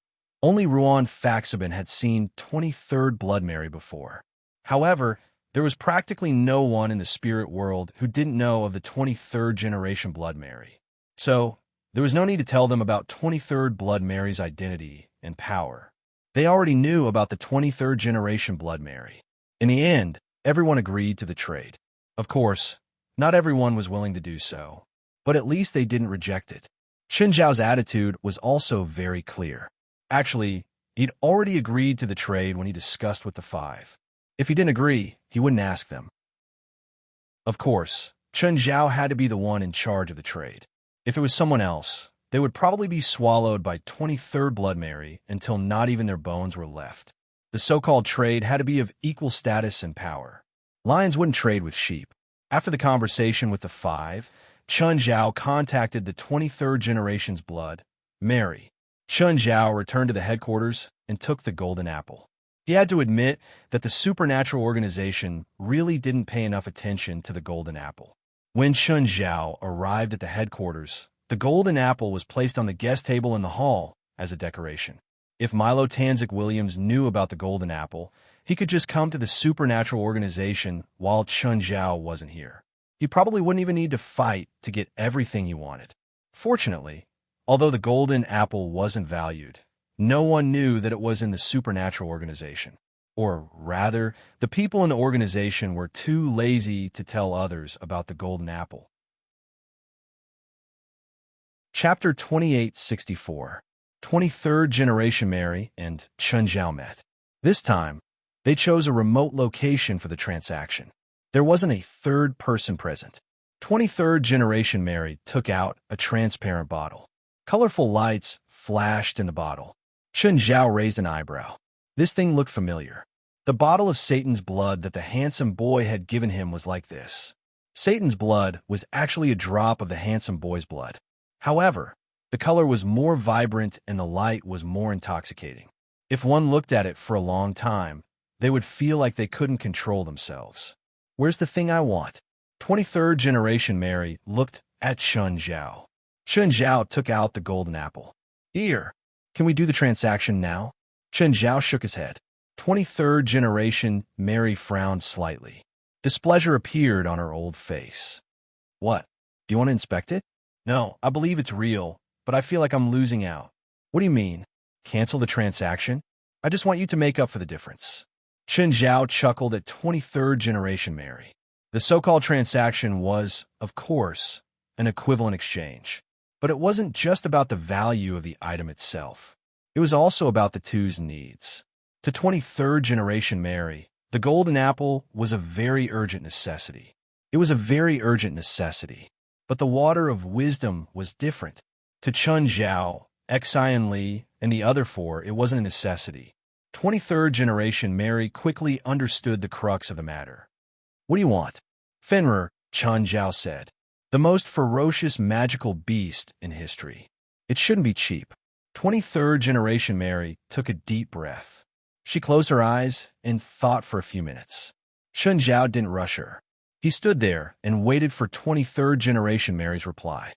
only Ruan Faxabin had seen 23rd Blood Mary before. However, there was practically no one in the spirit world who didn't know of the 23rd generation Blood Mary. So, there was no need to tell them about 23rd Blood Mary's identity and power. They already knew about the 23rd generation Blood Mary. In the end, everyone agreed to the trade. Of course, not everyone was willing to do so, but at least they didn't reject it. Chun Zhao's attitude was also very clear. Actually, he'd already agreed to the trade when he discussed with the 5. If he didn't agree, he wouldn't ask them. Of course, Chun Zhao had to be the one in charge of the trade. If it was someone else, they would probably be swallowed by 23rd Blood Mary until not even their bones were left. The so-called trade had to be of equal status and power. Lions wouldn't trade with sheep. After the conversation with the 5, Chun Zhao contacted the 23rd generation's blood, Mary. Chun Zhao returned to the headquarters and took the golden apple. He had to admit that the supernatural organization really didn't pay enough attention to the golden apple. When Chun Zhao arrived at the headquarters, the golden apple was placed on the guest table in the hall as a decoration. If Milo Tanzik Williams knew about the golden apple, he could just come to the supernatural organization while Chun Zhao wasn't here. He probably wouldn't even need to fight to get everything he wanted. Fortunately, although the golden apple wasn't valued, no one knew that it was in the supernatural organization. Or rather, the people in the organization were too lazy to tell others about the golden apple. Chapter 2864. 23rd generation Mary and Chun Zhao met. This time, they chose a remote location for the transaction. There wasn't a third person present. 23rd generation Mary took out a transparent bottle. Colorful lights flashed in the bottle. Chun Zhao raised an eyebrow. This thing looked familiar. The bottle of Satan's blood that the handsome boy had given him was like this. Satan's blood was actually a drop of the handsome boy's blood. However, the color was more vibrant and the light was more intoxicating. If one looked at it for a long time, they would feel like they couldn't control themselves. Where's the thing I want? 23rd generation Mary looked at Chun Zhao. Chun Zhao took out the golden apple. Here, can we do the transaction now? Chun Zhao shook his head. 23rd generation Mary frowned slightly. Displeasure appeared on her old face. What? Do you want to inspect it? No, I believe it's real, but I feel like I'm losing out. What do you mean? Cancel the transaction? I just want you to make up for the difference. Chun Zhao chuckled at 23rd generation Mary. The so-called transaction was, of course, an equivalent exchange. But it wasn't just about the value of the item itself. It was also about the two's needs. To 23rd generation Mary, the golden apple was a very urgent necessity. It was a very urgent necessity. But the water of wisdom was different. To Chun Zhao, Xian Li, and the other four, it wasn't a necessity. 23rd generation Mary quickly understood the crux of the matter. What do you want? Fenrir, Chun Zhao said. The most ferocious magical beast in history. It shouldn't be cheap. 23rd generation Mary took a deep breath. She closed her eyes and thought for a few minutes. Chun Zhao didn't rush her. He stood there and waited for 23rd generation Mary's reply.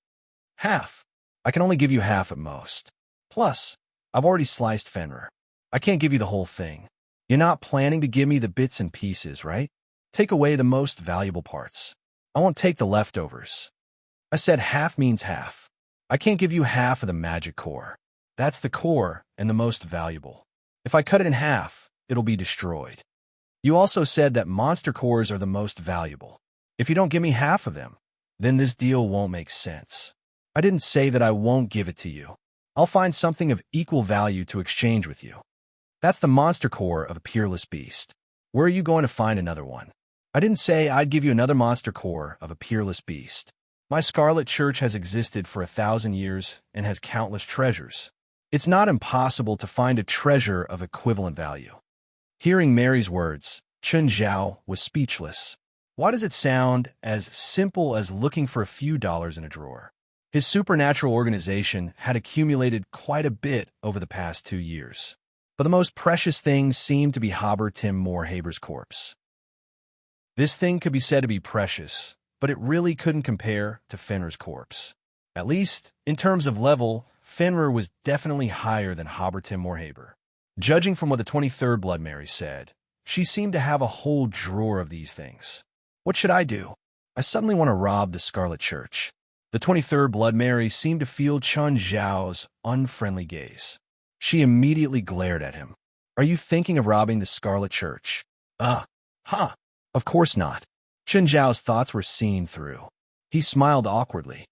Half. I can only give you half at most. Plus, I've already sliced Fenrir. I can't give you the whole thing. You're not planning to give me the bits and pieces, right? Take away the most valuable parts. I won't take the leftovers. I said half means half. I can't give you half of the magic core. That's the core and the most valuable. If I cut it in half, it'll be destroyed. You also said that monster cores are the most valuable. If you don't give me half of them, then this deal won't make sense. I didn't say that I won't give it to you. I'll find something of equal value to exchange with you. That's the monster core of a peerless beast. Where are you going to find another one? I didn't say I'd give you another monster core of a peerless beast. My Scarlet Church has existed for 1,000 years and has countless treasures. It's not impossible to find a treasure of equivalent value. Hearing Mary's words, Chun Zhao was speechless. Why does it sound as simple as looking for a few dollars in a drawer? His supernatural organization had accumulated quite a bit over the past 2 years. But the most precious things seemed to be Haber Tim Moorhaber's corpse. This thing could be said to be precious, but it really couldn't compare to Fenrir's corpse. At least, in terms of level, Fenrir was definitely higher than Haber Tim Moorhaber. Judging from what the 23rd Blood Mary said, she seemed to have a whole drawer of these things. What should I do? I suddenly want to rob the Scarlet Church. The 23rd Blood Mary seemed to feel Chun Zhao's unfriendly gaze. She immediately glared at him. Are you thinking of robbing the Scarlet Church? Of course not. Chun Zhao's thoughts were seen through. He smiled awkwardly.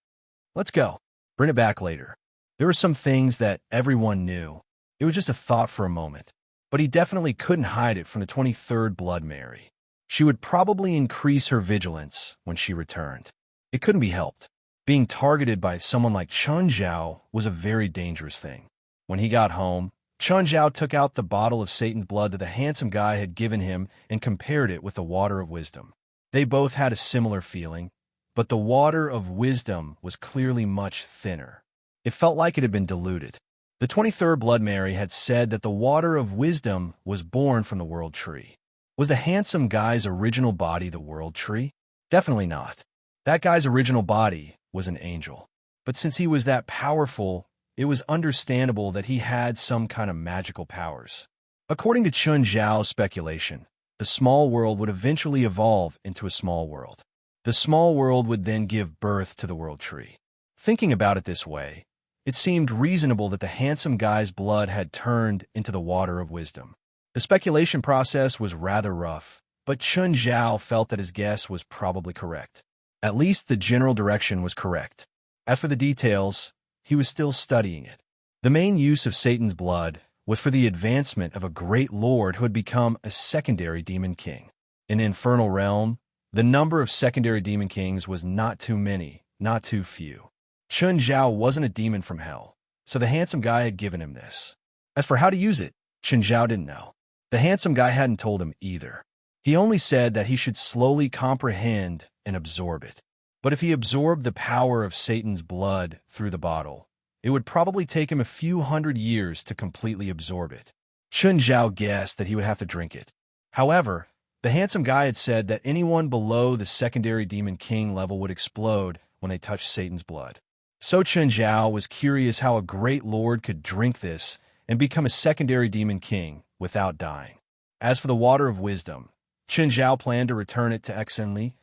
Let's go. Bring it back later. There were some things that everyone knew. It was just a thought for a moment. But he definitely couldn't hide it from the 23rd Blood Mary. She would probably increase her vigilance when she returned. It couldn't be helped. Being targeted by someone like Chun Zhao was a very dangerous thing. When he got home, Chun Zhao took out the bottle of Satan's blood that the handsome guy had given him and compared it with the water of wisdom. They both had a similar feeling, but the water of wisdom was clearly much thinner. It felt like it had been diluted. The 23rd Blood Mary had said that the water of wisdom was born from the World Tree. Was the handsome guy's original body the World Tree? Definitely not. That guy's original body was an angel. But since he was that powerful, it was understandable that he had some kind of magical powers. According to Chun Zhao's speculation, the small world would eventually evolve into a small world. The small world would then give birth to the World Tree. Thinking about it this way, it seemed reasonable that the handsome guy's blood had turned into the water of wisdom. The speculation process was rather rough, but Chun Zhao felt that his guess was probably correct. At least the general direction was correct. As for the details, he was still studying it. The main use of Satan's blood was for the advancement of a great lord who had become a secondary demon king. In the infernal realm, the number of secondary demon kings was not too many, not too few. Chun Zhao wasn't a demon from hell, so the handsome guy had given him this. As for how to use it, Chun Zhao didn't know. The handsome guy hadn't told him either. He only said that he should slowly comprehend and absorb it. But if he absorbed the power of Satan's blood through the bottle, it would probably take him a few hundred years to completely absorb it. Chun Zhao guessed that he would have to drink it. However, the handsome guy had said that anyone below the secondary demon king level would explode when they touched Satan's blood. So Chun Zhao was curious how a great lord could drink this and become a secondary demon king without dying. As for the water of wisdom, Chun Zhao planned to return it to Exenli,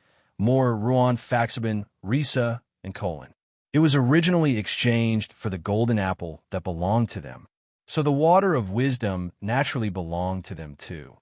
Mor, Ruan, Faxaban, Risa, and Colin. It was originally exchanged for the golden apple that belonged to them, so the water of wisdom naturally belonged to them too.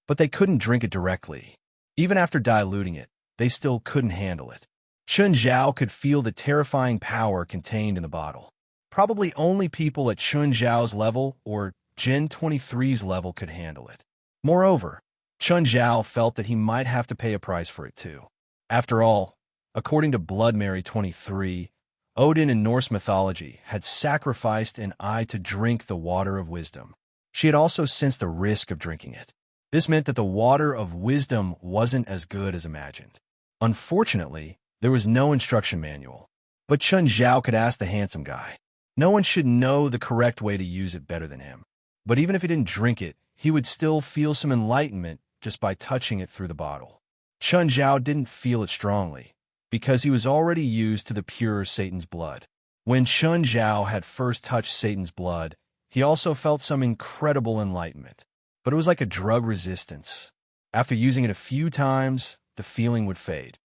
But they couldn't drink it directly. Even after diluting it, they still couldn't handle it. Chun Zhao could feel the terrifying power contained in the bottle. Probably only people at Chun Zhao's level or Gen 23's level could handle it. Moreover, Chun Zhao felt that he might have to pay a price for it too. After all, according to Blood Mary 23, Odin in Norse mythology had sacrificed an eye to drink the water of wisdom. She had also sensed the risk of drinking it. This meant that the water of wisdom wasn't as good as imagined. Unfortunately, there was no instruction manual. But Chun Zhao could ask the handsome guy. No one should know the correct way to use it better than him. But even if he didn't drink it, he would still feel some enlightenment just by touching it through the bottle. Chun Zhao didn't feel it strongly, because he was already used to the pure Satan's blood. When Chun Zhao had first touched Satan's blood, he also felt some incredible enlightenment. But it was like a drug resistance. After using it a few times, the feeling would fade.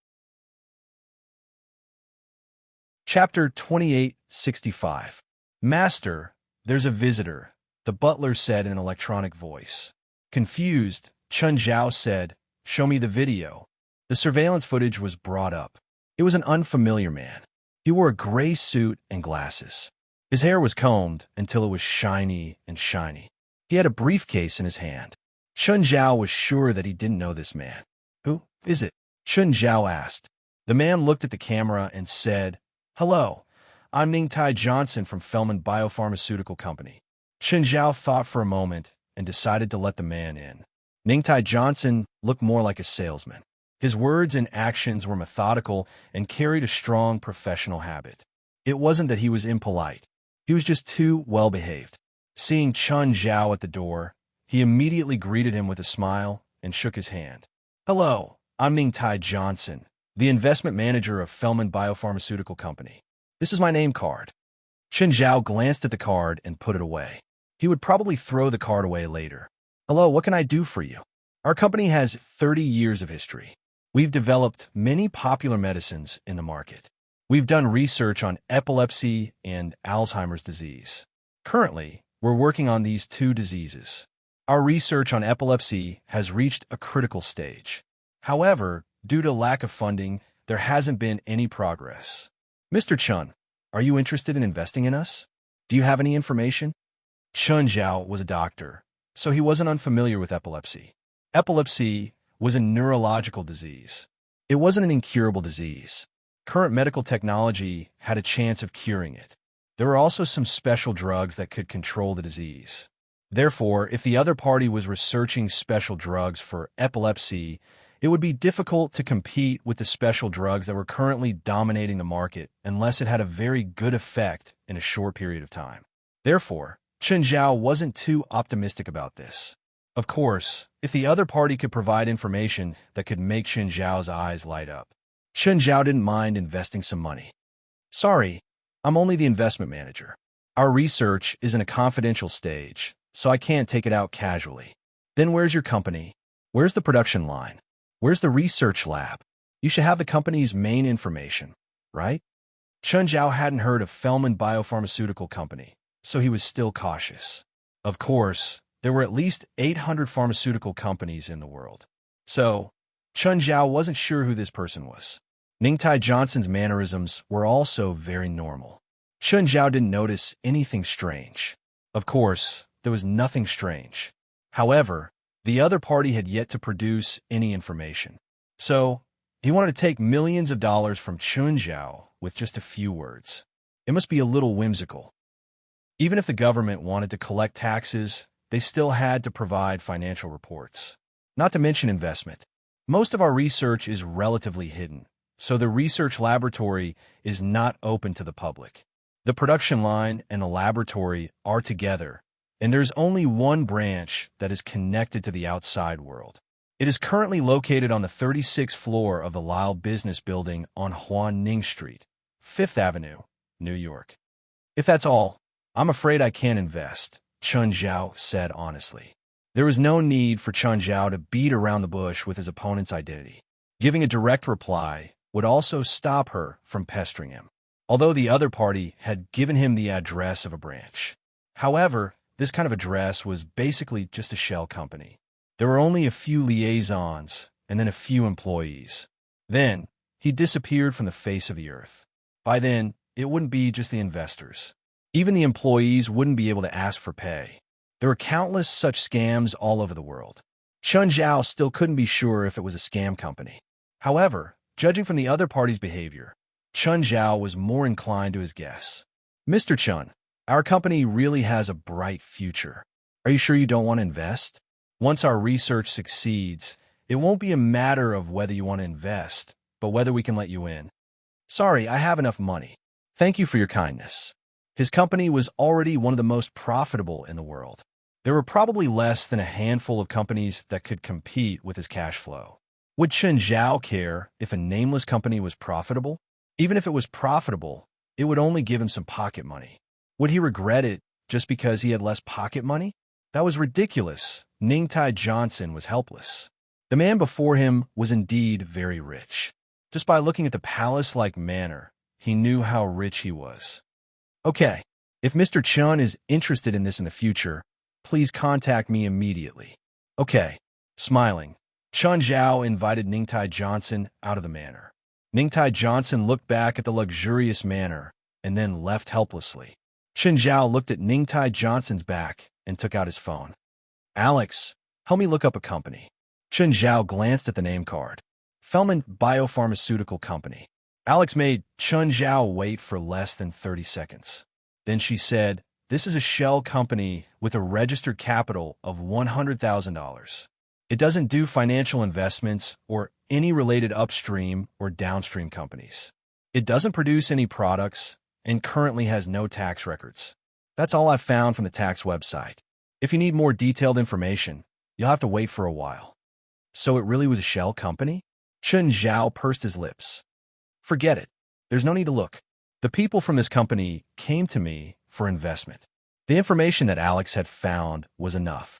Chapter 2865. Master, there's a visitor, the butler said in an electronic voice. Confused, Chun Zhao said, "Show me the video." The surveillance footage was brought up. It was an unfamiliar man. He wore a gray suit and glasses. His hair was combed until it was shiny and shiny. He had a briefcase in his hand. Chun Zhao was sure that he didn't know this man. "Who is it?" Chun Zhao asked. The man looked at the camera and said, "Hello, I'm Ningtai Johnson from Fellman Biopharmaceutical Company." Chun Zhao thought for a moment and decided to let the man in. Ningtai Johnson looked more like a salesman. His words and actions were methodical and carried a strong professional habit. It wasn't that he was impolite. He was just too well-behaved. Seeing Chun Zhao at the door, he immediately greeted him with a smile and shook his hand. "Hello, I'm Ningtai Johnson, the investment manager of Fellman Biopharmaceutical Company. This is my name card." Chun Zhao glanced at the card and put it away. He would probably throw the card away later. "Hello, what can I do for you?" "Our company has 30 years of history. We've developed many popular medicines in the market. We've done research on epilepsy and Alzheimer's disease. Currently, we're working on these two diseases. Our research on epilepsy has reached a critical stage. However, due to lack of funding, there hasn't been any progress. Mr. Chun, are you interested in investing in us? Do you have any information?" Chun Zhao was a doctor, so he wasn't unfamiliar with epilepsy. Epilepsy was a neurological disease. It wasn't an incurable disease. Current medical technology had a chance of curing it. There were also some special drugs that could control the disease. Therefore, if the other party was researching special drugs for epilepsy, it would be difficult to compete with the special drugs that were currently dominating the market unless it had a very good effect in a short period of time. Therefore, Chun Zhao wasn't too optimistic about this. Of course, if the other party could provide information that could make Chun Zhao's eyes light up, Chun Zhao didn't mind investing some money. "Sorry, I'm only the investment manager. Our research is in a confidential stage, so I can't take it out casually." "Then where's your company? Where's the production line? Where's the research lab? You should have the company's main information, right?" Chun Zhao hadn't heard of Fellman Biopharmaceutical Company, so he was still cautious. Of course, there were at least 800 pharmaceutical companies in the world. So, Chun Zhao wasn't sure who this person was. Ningtai Johnson's mannerisms were also very normal. Chun Zhao didn't notice anything strange. Of course, there was nothing strange. However, the other party had yet to produce any information. So, he wanted to take millions of dollars from Chun Zhao with just a few words. It must be a little whimsical. Even if the government wanted to collect taxes, they still had to provide financial reports. Not to mention investment. Most of our research is relatively hidden, so the research laboratory is not open to the public. The production line and the laboratory are together, and there's only one branch that is connected to the outside world. It is currently located on the 36th floor of the Lyle Business Building on Huan Ning Street, 5th Avenue, New York. If that's all, I'm afraid I can't invest, Chun Zhao said honestly. There was no need for Chun Zhao to beat around the bush with his opponent's identity. Giving a direct reply would also stop her from pestering him, although the other party had given him the address of a branch. However, this kind of address was basically just a shell company. There were only a few liaisons and then a few employees. Then, he disappeared from the face of the earth. By then, it wouldn't be just the investors. Even the employees wouldn't be able to ask for pay. There were countless such scams all over the world. Chun Zhao still couldn't be sure if it was a scam company. However, judging from the other party's behavior, Chun Zhao was more inclined to his guess. Mr. Chun, our company really has a bright future. Are you sure you don't want to invest? Once our research succeeds, it won't be a matter of whether you want to invest, but whether we can let you in. Sorry, I have enough money. Thank you for your kindness. His company was already one of the most profitable in the world. There were probably less than a handful of companies that could compete with his cash flow. Would Chun Zhao care if a nameless company was profitable? Even if it was profitable, it would only give him some pocket money. Would he regret it just because he had less pocket money? That was ridiculous. Ningtai Johnson was helpless. The man before him was indeed very rich. Just by looking at the palace-like manor, he knew how rich he was. Okay, if Mr. Chun is interested in this in the future, please contact me immediately. Okay. Smiling, Chun Zhao invited Ningtai Johnson out of the manor. Ningtai Johnson looked back at the luxurious manor and then left helplessly. Chun Zhao looked at Ningtai Johnson's back and took out his phone. Alex, help me look up a company. Chun Zhao glanced at the name card. Fellman Biopharmaceutical Company. Alex made Chun Zhao wait for less than 30 seconds. Then she said, "This is a shell company with a registered capital of $100,000. It doesn't do financial investments or any related upstream or downstream companies. It doesn't produce any products and currently has no tax records. That's all I've found from the tax website. If you need more detailed information, you'll have to wait for a while." So it really was a shell company? Chun Zhao pursed his lips. Forget it. There's no need to look. The people from this company came to me for investment. The information that Alex had found was enough.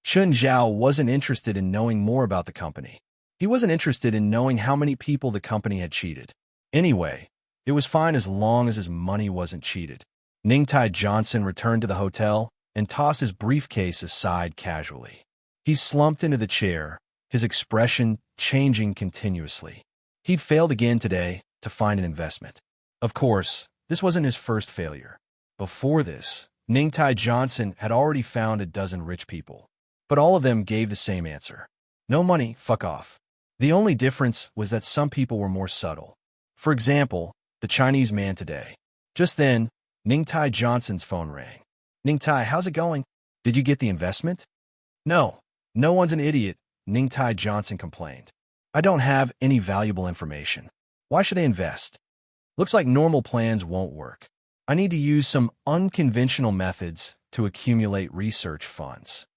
Chun Zhao wasn't interested in knowing more about the company. He wasn't interested in knowing how many people the company had cheated. Anyway, it was fine as long as his money wasn't cheated. Ningtai Johnson returned to the hotel and tossed his briefcase aside casually. He slumped into the chair, his expression changing continuously. He'd failed again today to find an investment. Of course, this wasn't his first failure. Before this, Ningtai Johnson had already found a dozen rich people. But all of them gave the same answer. No money, fuck off. The only difference was that some people were more subtle. For example, the Chinese man today. Just then, Ningtai Johnson's phone rang. "Ningtai, how's it going? Did you get the investment?" "No. No one's an idiot," Ningtai Johnson complained. "I don't have any valuable information. Why should they invest? Looks like normal plans won't work. I need to use some unconventional methods to accumulate research funds."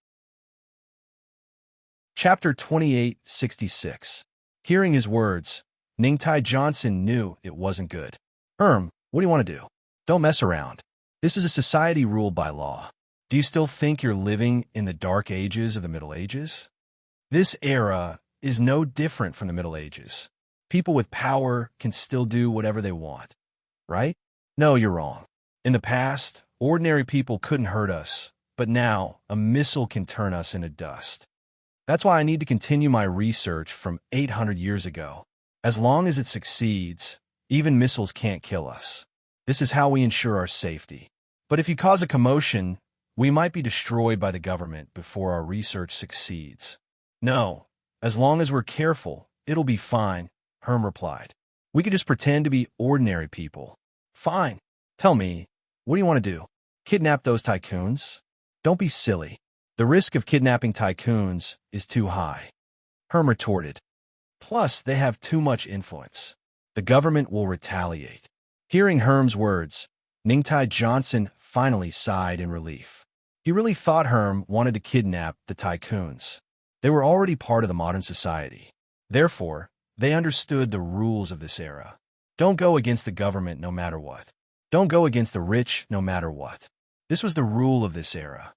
Chapter 2866. Hearing his words, Ningtai Johnson knew it wasn't good. What do you want to do? Don't mess around. This is a society ruled by law. Do you still think you're living in the dark ages of the Middle Ages? This era is no different from the Middle Ages. People with power can still do whatever they want, right? No, you're wrong. In the past, ordinary people couldn't hurt us, but now a missile can turn us into dust. That's why I need to continue my research from 800 years ago. As long as it succeeds, even missiles can't kill us. This is how we ensure our safety. But if you cause a commotion, we might be destroyed by the government before our research succeeds. No, as long as we're careful, it'll be fine, Herm replied. We could just pretend to be ordinary people. Fine. Tell me, what do you want to do? Kidnap those tycoons? Don't be silly. The risk of kidnapping tycoons is too high. Herm retorted. Plus, they have too much influence. The government will retaliate. Hearing Herm's words, Ningtai Johnson finally sighed in relief. He really thought Herm wanted to kidnap the tycoons. They were already part of the modern society. Therefore, they understood the rules of this era. Don't go against the government no matter what. Don't go against the rich no matter what. This was the rule of this era.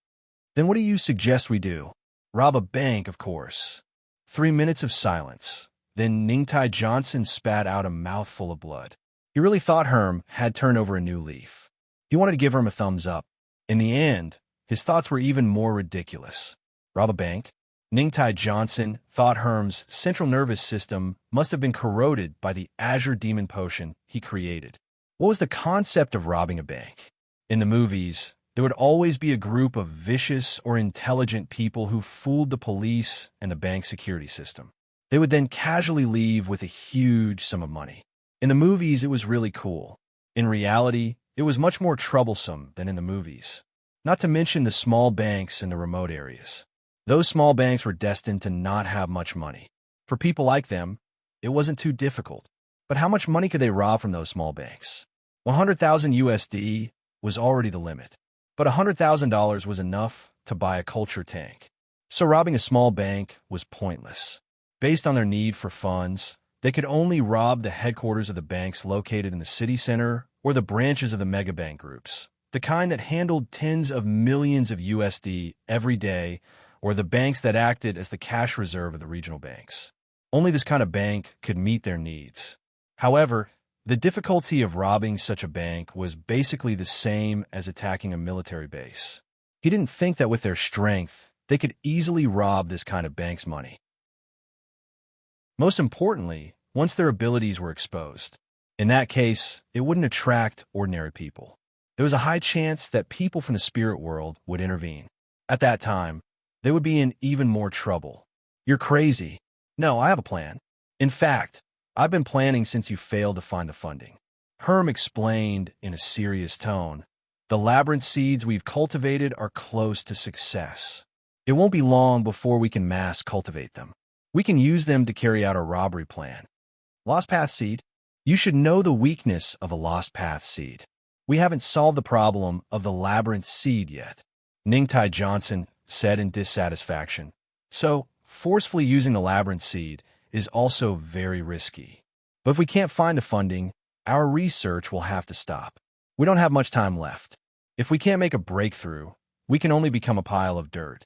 Then what do you suggest we do? Rob a bank, of course. 3 minutes of silence. Then Ningtai Johnson spat out a mouthful of blood. He really thought Herm had turned over a new leaf. He wanted to give Herm a thumbs up. In the end, his thoughts were even more ridiculous. Rob a bank? Ningtai Johnson thought Herm's central nervous system must have been corroded by the Azure Demon Potion he created. What was the concept of robbing a bank? In the movies, there would always be a group of vicious or intelligent people who fooled the police and the bank security system. They would then casually leave with a huge sum of money. In the movies, it was really cool. In reality, it was much more troublesome than in the movies. Not to mention the small banks in the remote areas. Those small banks were destined to not have much money. For people like them, it wasn't too difficult. But how much money could they rob from those small banks? 100,000 USD was already the limit. But $100,000 was enough to buy a culture tank. So robbing a small bank was pointless. Based on their need for funds, they could only rob the headquarters of the banks located in the city center or the branches of the megabank groups, the kind that handled tens of millions of USD every day, or the banks that acted as the cash reserve of the regional banks. Only this kind of bank could meet their needs. However, the difficulty of robbing such a bank was basically the same as attacking a military base. He didn't think that with their strength, they could easily rob this kind of bank's money. Most importantly, once their abilities were exposed. In that case, it wouldn't attract ordinary people. There was a high chance that people from the spirit world would intervene. At that time, they would be in even more trouble. You're crazy. No, I have a plan. In fact, I've been planning since you failed to find the funding. Herm explained in a serious tone. The labyrinth seeds we've cultivated are close to success. It won't be long before we can mass cultivate them. We can use them to carry out our robbery plan. Lost Path Seed? You should know the weakness of a Lost Path Seed. We haven't solved the problem of the labyrinth seed yet, Ningtai Johnson said in dissatisfaction. So, forcefully using the labyrinth seed is also very risky. But if we can't find the funding, our research will have to stop. We don't have much time left. If we can't make a breakthrough, we can only become a pile of dirt.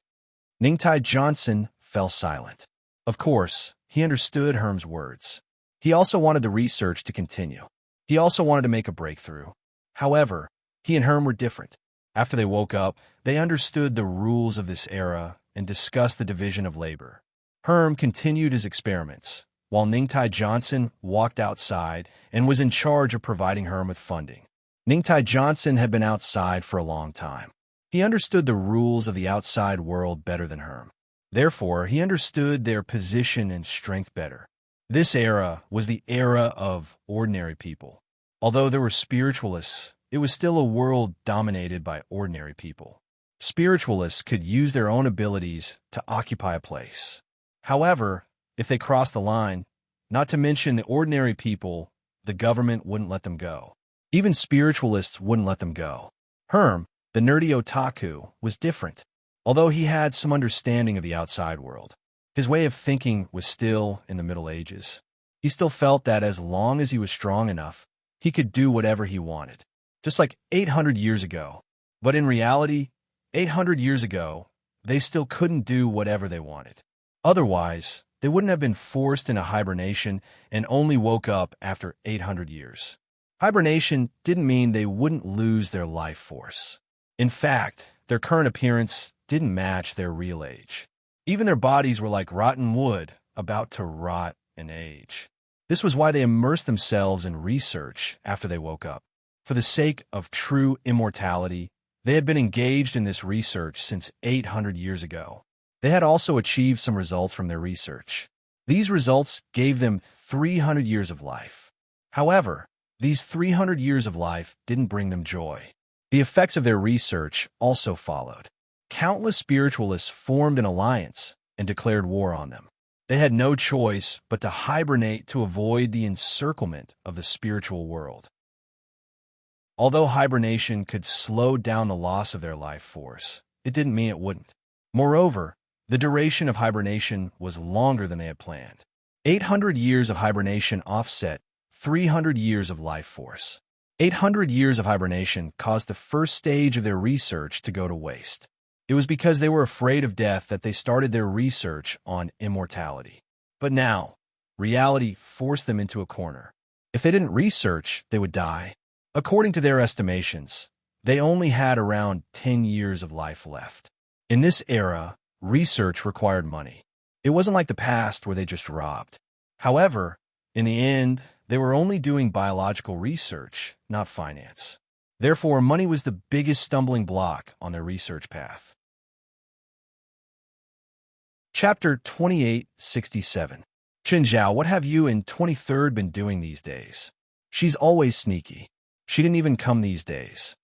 Ningtai Johnson fell silent. Of course, he understood Herm's words. He also wanted the research to continue. He also wanted to make a breakthrough. However, he and Herm were different. After they woke up, they understood the rules of this era and discussed the division of labor. Herm continued his experiments, while Ningtai Johnson walked outside and was in charge of providing Herm with funding. Ningtai Johnson had been outside for a long time. He understood the rules of the outside world better than Herm. Therefore, he understood their position and strength better. This era was the era of ordinary people. Although there were spiritualists, it was still a world dominated by ordinary people. Spiritualists could use their own abilities to occupy a place. However, if they crossed the line, not to mention the ordinary people, the government wouldn't let them go. Even spiritualists wouldn't let them go. Herm, the nerdy otaku, was different. Although he had some understanding of the outside world, his way of thinking was still in the Middle Ages. He still felt that as long as he was strong enough, he could do whatever he wanted, just like 800 years ago. But in reality, 800 years ago, they still couldn't do whatever they wanted. Otherwise, they wouldn't have been forced into hibernation and only woke up after 800 years. Hibernation didn't mean they wouldn't lose their life force. In fact, their current appearance didn't match their real age. Even their bodies were like rotten wood, about to rot and age. This was why they immersed themselves in research after they woke up. For the sake of true immortality, they had been engaged in this research since 800 years ago. They had also achieved some results from their research. These results gave them 300 years of life. However, these 300 years of life didn't bring them joy. The effects of their research also followed. Countless spiritualists formed an alliance and declared war on them. They had no choice but to hibernate to avoid the encirclement of the spiritual world. Although hibernation could slow down the loss of their life force, it didn't mean it wouldn't. Moreover, the duration of hibernation was longer than they had planned. 800 years of hibernation offset 300 years of life force. 800 years of hibernation caused the first stage of their research to go to waste. It was because they were afraid of death that they started their research on immortality. But now, reality forced them into a corner. If they didn't research, they would die. According to their estimations, they only had around 10 years of life left. In this era, research required money. It wasn't like the past where they just robbed. However, in the end, they were only doing biological research, not finance. Therefore, money was the biggest stumbling block on their research path. Chapter 2867. Chen Zhao, what have you and 23rd been doing these days? She's always sneaky. She didn't even come these days.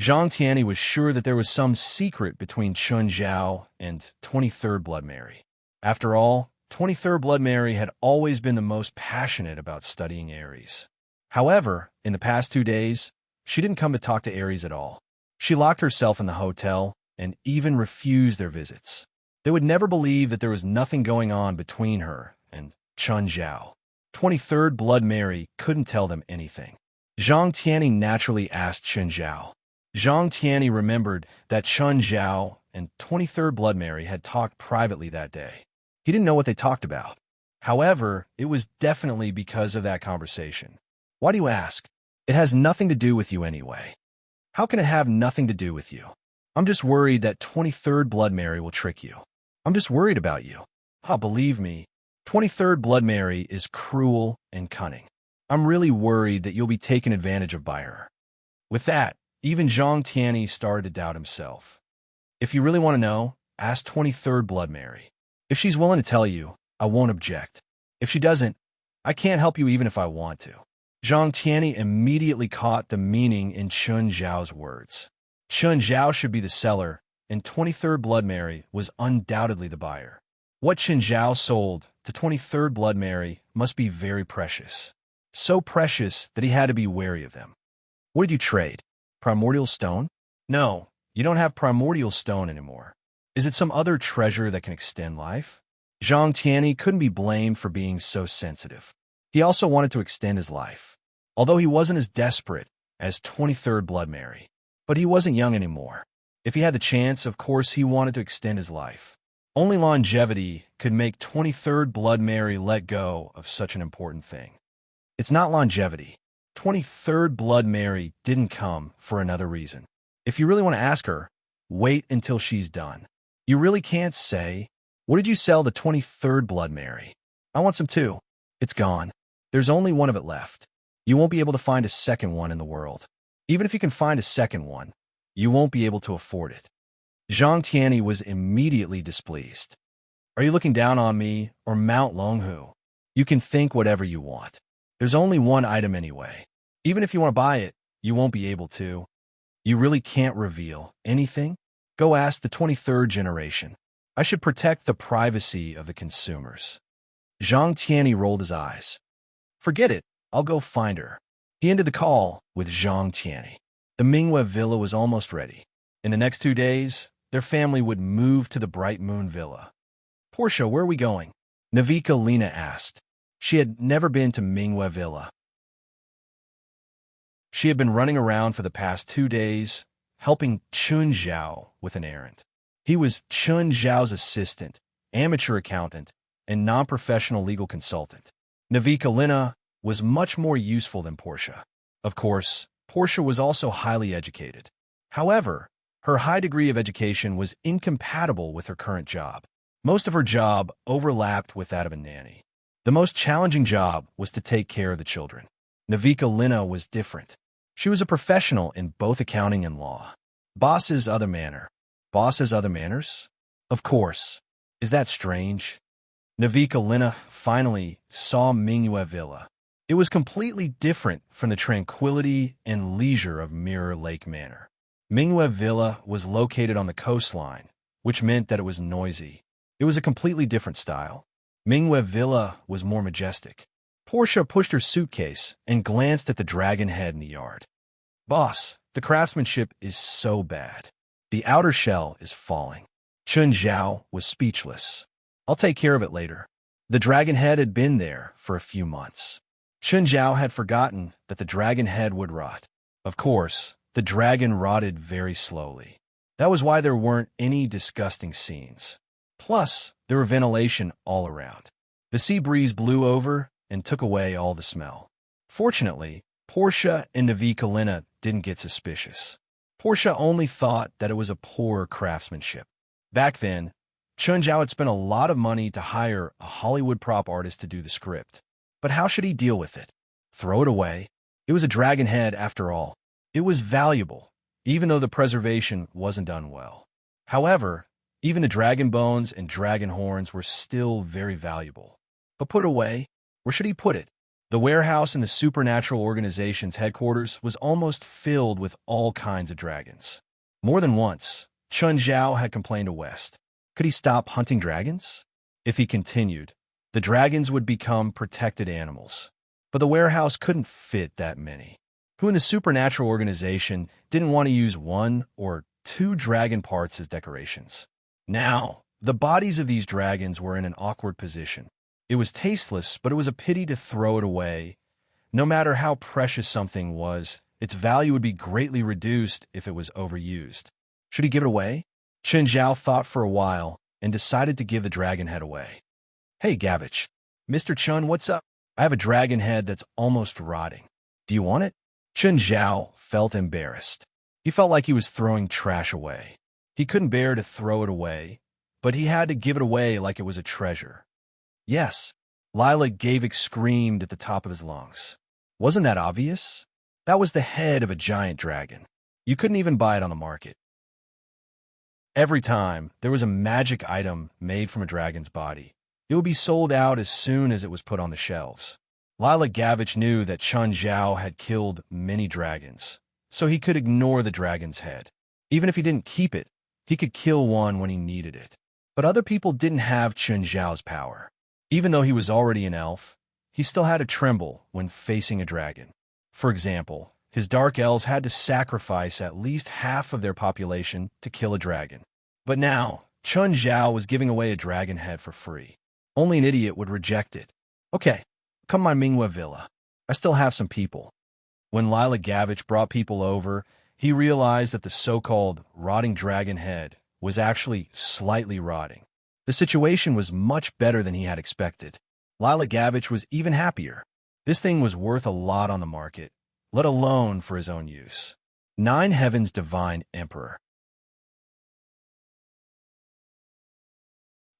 Zhang Tianyi was sure that there was some secret between Chen Zhao and 23rd Blood Mary. After all, 23rd Blood Mary had always been the most passionate about studying Aries. However, in the past 2 days, she didn't come to talk to Aries at all. She locked herself in the hotel and even refused their visits. They would never believe that there was nothing going on between her and Chen Zhao. 23rd Blood Mary couldn't tell them anything. Zhang Tianyi naturally asked Chen Zhao. Zhang Tianyi remembered that Chen Zhao and 23rd Blood Mary had talked privately that day. He didn't know what they talked about. However, it was definitely because of that conversation. Why do you ask? It has nothing to do with you anyway. How can it have nothing to do with you? I'm just worried that 23rd Blood Mary will trick you. I'm just worried about you. Believe me, 23rd Blood Mary is cruel and cunning. I'm really worried that you'll be taken advantage of by her. With that, even Zhang Tianyi started to doubt himself. If you really want to know, ask 23rd Blood Mary. If she's willing to tell you, I won't object. If she doesn't, I can't help you even if I want to. Zhang Tianyi immediately caught the meaning in Chen Zhao's words. Chen Zhao should be the seller, and 23rd Blood Mary was undoubtedly the buyer. What Chen Zhao sold to 23rd Blood Mary must be very precious. So precious that he had to be wary of them. What did you trade? Primordial stone? No, you don't have primordial stone anymore. Is it some other treasure that can extend life? Zhang Tianyi couldn't be blamed for being so sensitive. He also wanted to extend his life, although he wasn't as desperate as 23rd Blood Mary. But he wasn't young anymore. If he had the chance, of course he wanted to extend his life. Only longevity could make 23rd Blood Mary let go of such an important thing. It's not longevity. 23rd Blood Mary didn't come for another reason. If you really want to ask her, wait until she's done. You really can't say, what did you sell the 23rd Blood Mary? I want some too. It's gone. There's only one of it left. You won't be able to find a second one in the world. Even if you can find a second one, you won't be able to afford it. Zhang Tianyi was immediately displeased. Are you looking down on me or Mount Longhu? You can think whatever you want. There's only one item anyway. Even if you want to buy it, you won't be able to. You really can't reveal anything? Go ask the 23rd generation. I should protect the privacy of the consumers. Zhang Tianyi rolled his eyes. Forget it. I'll go find her. He ended the call with Zhang Tianyi. The Mingwe villa was almost ready. In the next 2 days, their family would move to the Bright Moon Villa. Portia, where are we going? Navika Lena asked. She had never been to Mingwe Villa. She had been running around for the past 2 days, helping Chen Zhao with an errand. He was Chen Zhao's assistant, amateur accountant, and non-professional legal consultant. Navika Lena was much more useful than Portia. Of course, Portia was also highly educated. However, her high degree of education was incompatible with her current job. Most of her job overlapped with that of a nanny. The most challenging job was to take care of the children. Navika Lena was different. She was a professional in both accounting and law. Boss's other manner. Boss's other manners? Of course. Is that strange? Navika Lina finally saw Mingyu Villa. It was completely different from the tranquility and leisure of Mirror Lake Manor. Mingyu Villa was located on the coastline, which meant that it was noisy. It was a completely different style. Mingyu Villa was more majestic. Portia pushed her suitcase and glanced at the dragon head in the yard. Boss, the craftsmanship is so bad. The outer shell is falling. Chun Zhao was speechless. I'll take care of it later. The dragon head had been there for a few months. Chun Zhao had forgotten that the dragon head would rot. Of course, the dragon rotted very slowly. That was why there weren't any disgusting scenes. Plus, there were ventilation all around. The sea breeze blew over and took away all the smell. Fortunately, Portia and Navika Lina didn't get suspicious. Portia only thought that it was a poor craftsmanship. Back then, Chun Zhao had spent a lot of money to hire a Hollywood prop artist to do the script. But how should he deal with it? Throw it away? It was a dragon head after all. It was valuable, even though the preservation wasn't done well. However, even the dragon bones and dragon horns were still very valuable. But put away? Where should he put it? The warehouse in the supernatural organization's headquarters was almost filled with all kinds of dragons. More than once, Chun Zhao had complained to West. Could he stop hunting dragons? If he continued, the dragons would become protected animals. But the warehouse couldn't fit that many. Who in the supernatural organization didn't want to use 1 or 2 dragon parts as decorations? Now, the bodies of these dragons were in an awkward position. It was tasteless, but it was a pity to throw it away. No matter how precious something was, its value would be greatly reduced if it was overused. Should he give it away? Chun Zhao thought for a while and decided to give the dragon head away. Hey, Gavich. Mr. Chun, what's up? I have a dragon head that's almost rotting. Do you want it? Chun Zhao felt embarrassed. He felt like he was throwing trash away. He couldn't bear to throw it away, but he had to give it away like it was a treasure. Yes, Lila Gavik screamed at the top of his lungs. Wasn't that obvious? That was the head of a giant dragon. You couldn't even buy it on the market. Every time there was a magic item made from a dragon's body, it would be sold out as soon as it was put on the shelves. Lila Gavich knew that Chun Zhao had killed many dragons, so he could ignore the dragon's head. Even if he didn't keep it, he could kill one when he needed it. But other people didn't have Chun Zhao's power. Even though he was already an elf, he still had to tremble when facing a dragon. For example, his dark elves had to sacrifice at least half of their population to kill a dragon. But now, Chun Zhao was giving away a dragon head for free. Only an idiot would reject it. Okay, come my Mingyu Villa. I still have some people. When Lila Gavich brought people over, he realized that the so-called rotting dragon head was actually slightly rotting. The situation was much better than he had expected. Lila Gavich was even happier. This thing was worth a lot on the market, let alone for his own use. 9 Heaven's Divine Emperor.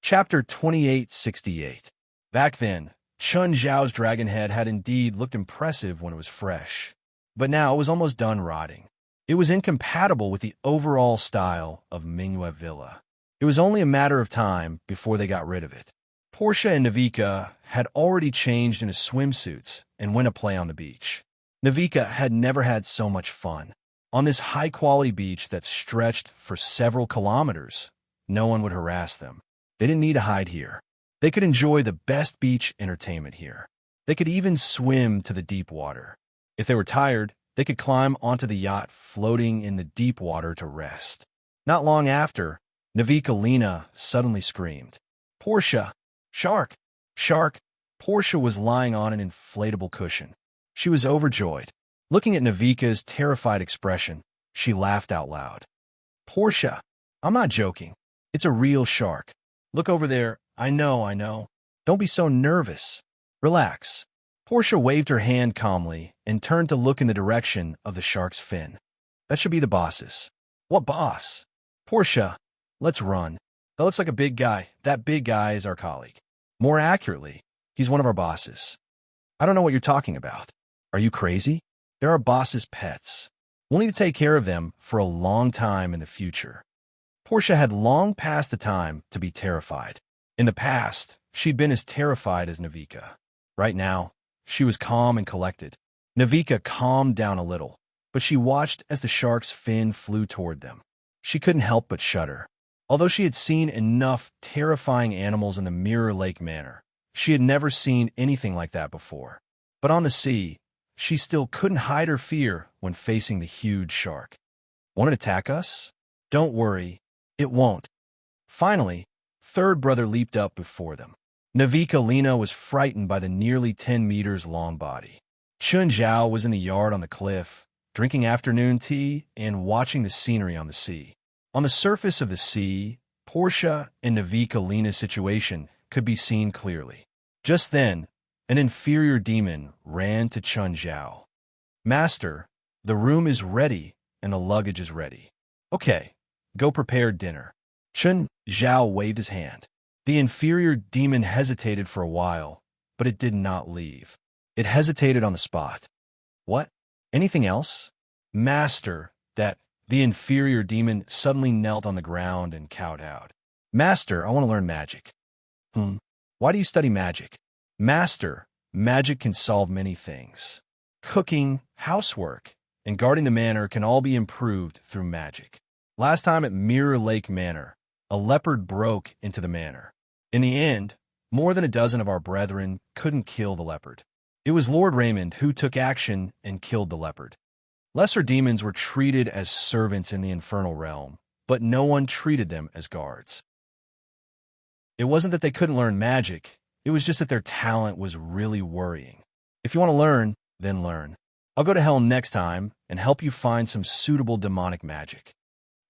Chapter 2868. Back then, Chun Zhao's dragon head had indeed looked impressive when it was fresh. But now it was almost done rotting. It was incompatible with the overall style of Mingyu Villa. It was only a matter of time before they got rid of it. Portia and Navika had already changed into swimsuits and went to play on the beach. Navika had never had so much fun. On this high-quality beach that stretched for several kilometers, no one would harass them. They didn't need to hide here. They could enjoy the best beach entertainment here. They could even swim to the deep water. If they were tired, they could climb onto the yacht floating in the deep water to rest. Not long after, Navika Lina suddenly screamed, "Portia! Shark! Shark!" Portia was lying on an inflatable cushion. She was overjoyed. Looking at Navika's terrified expression, she laughed out loud. "Portia, I'm not joking. It's a real shark. Look over there. I know. Don't be so nervous. Relax." Portia waved her hand calmly and turned to look in the direction of the shark's fin. "That should be the boss's." "What boss?" "Portia, let's run. That looks like a big guy. That big guy is our colleague. More accurately, he's one of our bosses." "I don't know what you're talking about. Are you crazy? They're our boss's pets. We'll need to take care of them for a long time in the future. Portia had long passed the time to be terrified. In the past, she'd been as terrified as Navika. Right now, she was calm and collected. Navika calmed down a little, but she watched as the shark's fin flew toward them. She couldn't help but shudder. Although she had seen enough terrifying animals in the Mirror Lake Manor, she had never seen anything like that before. But on the sea, she still couldn't hide her fear when facing the huge shark. "Want to attack us? Don't worry, it won't." Finally, third brother leaped up before them. Navika Lena was frightened by the nearly 10 meters long body. Chun Zhao was in the yard on the cliff, drinking afternoon tea and watching the scenery on the sea. On the surface of the sea, Portia and Navika Lena's situation could be seen clearly. Just then, an inferior demon ran to Chun Zhao. "Master, the room is ready and the luggage is ready. Okay, go prepare dinner." Chun Zhao waved his hand. The inferior demon hesitated for a while, but it did not leave. It hesitated on the spot. "What? Anything else?" "Master, that..." The inferior demon suddenly knelt on the ground and cowed out. "Master, I want to learn magic." Why do you study magic?" "Master, magic can solve many things. Cooking, housework, and guarding the manor can all be improved through magic. Last time at Mirror Lake Manor, a leopard broke into the manor. In the end, more than a dozen of our brethren couldn't kill the leopard. It was Lord Raymond who took action and killed the leopard. Lesser demons were treated as servants in the infernal realm, but no one treated them as guards. It wasn't that they couldn't learn magic, it was just that their talent was really worrying. If you want to learn, then learn. I'll go to hell next time and help you find some suitable demonic magic."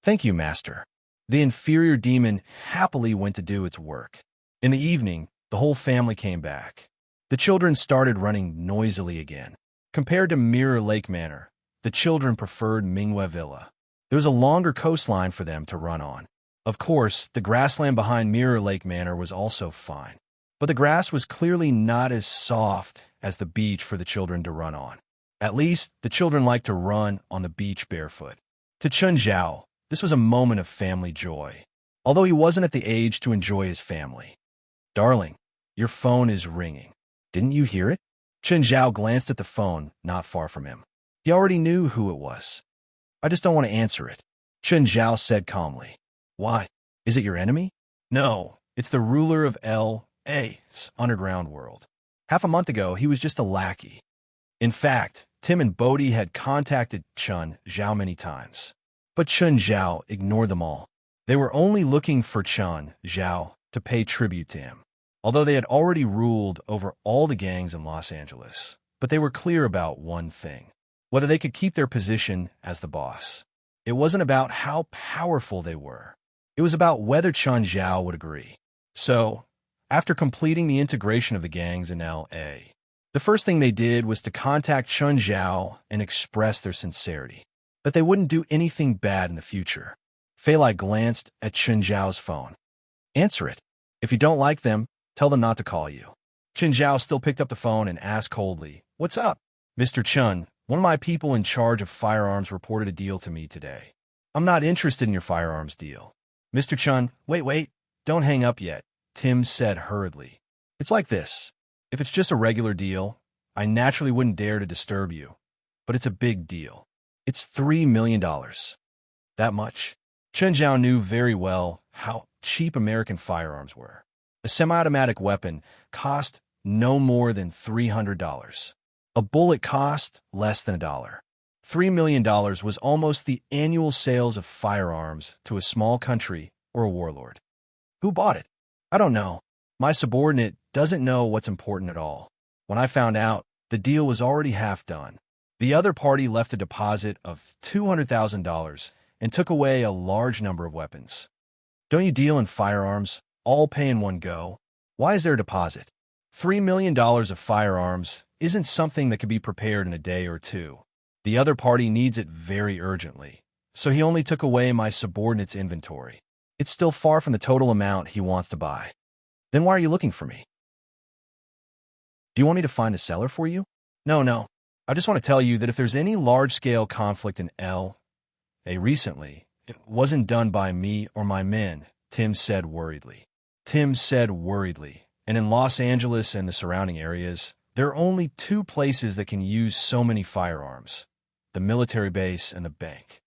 "Thank you, Master." The inferior demon happily went to do its work. In the evening, the whole family came back. The children started running noisily again. Compared to Mirror Lake Manor, the children preferred Mingwe Villa. There was a longer coastline for them to run on. Of course, the grassland behind Mirror Lake Manor was also fine, but the grass was clearly not as soft as the beach for the children to run on. At least, the children liked to run on the beach barefoot. To Chun Zhao, this was a moment of family joy, although he wasn't at the age to enjoy his family. "Darling, your phone is ringing. Didn't you hear it?" Chun Zhao glanced at the phone not far from him. He already knew who it was. "I just don't want to answer it," Chun Zhao said calmly. "Why? Is it your enemy?" "No, it's the ruler of L.A.'s underground world. Half a month ago, he was just a lackey. In fact, Tim and Bodhi had contacted Chun Zhao many times. But Chun Zhao ignored them all. They were only looking for Chun Zhao to pay tribute to him, although they had already ruled over all the gangs in Los Angeles. But they were clear about one thing: whether they could keep their position as the boss. It wasn't about how powerful they were. It was about whether Chun Zhao would agree. So, after completing the integration of the gangs in L.A., the first thing they did was to contact Chun Zhao and express their sincerity, that they wouldn't do anything bad in the future. Fei Lai glanced at Chun Zhao's phone. "Answer it. If you don't like them, tell them not to call you." Chun Zhao still picked up the phone and asked coldly, "What's up?" "Mr. Chun, one of my people in charge of firearms reported a deal to me today. I'm not interested in your firearms deal." "Mr. Chun, wait, don't hang up yet," Tim said hurriedly. "It's like this. If it's just a regular deal, I naturally wouldn't dare to disturb you. But it's a big deal. It's $3 million. That much?" Chun Zhao knew very well how cheap American firearms were. A semi-automatic weapon cost no more than $300. A bullet cost less than $1. $3 million was almost the annual sales of firearms to a small country or a warlord. Who bought it? I don't know. My subordinate doesn't know what's important at all. When I found out, the deal was already half done. The other party left a deposit of $200,000 and took away a large number of weapons. Don't you deal in firearms, all pay in one go? Why is there a deposit? $3 million of firearms isn't something that can be prepared in a day or two. The other party needs it very urgently, so he only took away my subordinate's inventory. It's still far from the total amount he wants to buy. Then why are you looking for me? Do you want me to find a seller for you? No. I just want to tell you that if there's any large-scale conflict in L.A. recently, it wasn't done by me or my men, Tim said worriedly. And in Los Angeles and the surrounding areas, there are only two places that can use so many firearms: the military base and the bank.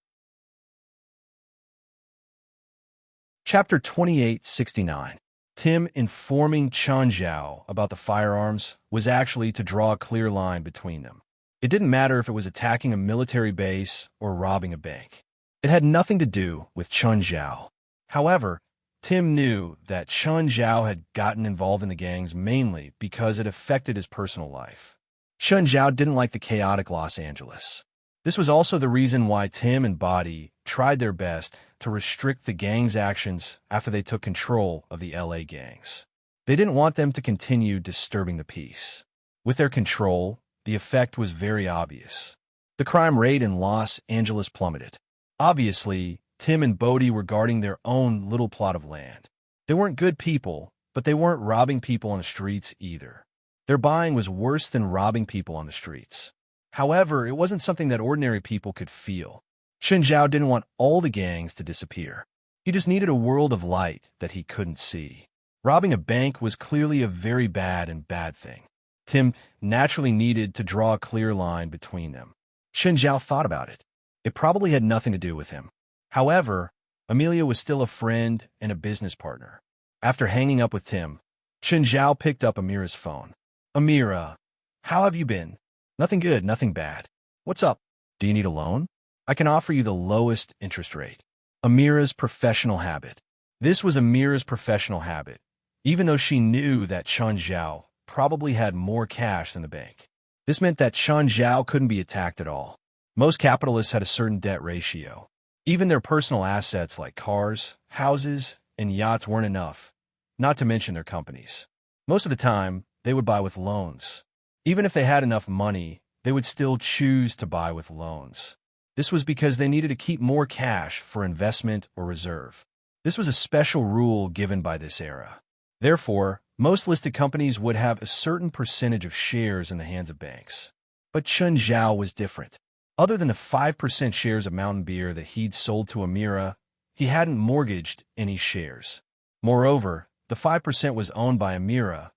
Chapter 2869. Tim informing Chun Zhao about the firearms was actually to draw a clear line between them. It didn't matter if it was attacking a military base or robbing a bank. It had nothing to do with Chun Zhao. However, Tim knew that Chun Zhao had gotten involved in the gangs mainly because it affected his personal life. Chun Zhao didn't like the chaotic Los Angeles. This was also the reason why Tim and Body tried their best to restrict the gang's actions after they took control of the LA gangs. They didn't want them to continue disturbing the peace. With their control, the effect was very obvious. The crime rate in Los Angeles plummeted. Obviously, Tim and Bodie were guarding their own little plot of land. They weren't good people, but they weren't robbing people on the streets either. Their buying was worse than robbing people on the streets. However, it wasn't something that ordinary people could feel. Chun Zhao didn't want all the gangs to disappear. He just needed a world of light that he couldn't see. Robbing a bank was clearly a very bad thing. Tim naturally needed to draw a clear line between them. Chun Zhao thought about it. It probably had nothing to do with him. However, Amelia was still a friend and a business partner. After hanging up with Tim, Chun Zhao picked up Amira's phone. "Amira, how have you been?" "Nothing good, nothing bad." "What's up? Do you need a loan?" "I can offer you the lowest interest rate." Amira's professional habit. This was Amira's professional habit, even though she knew that Chun Zhao probably had more cash than the bank. This meant that Chun Zhao couldn't be attacked at all. Most capitalists had a certain debt ratio. Even their personal assets like cars, houses, and yachts weren't enough, not to mention their companies. Most of the time, they would buy with loans. Even if they had enough money, they would still choose to buy with loans. This was because they needed to keep more cash for investment or reserve. This was a special rule given by this era. Therefore, most listed companies would have a certain percentage of shares in the hands of banks. But Chun Zhao was different. Other than the 5% shares of Mountain Beer that he'd sold to Amira, he hadn't mortgaged any shares. Moreover, the 5% was owned by Amira,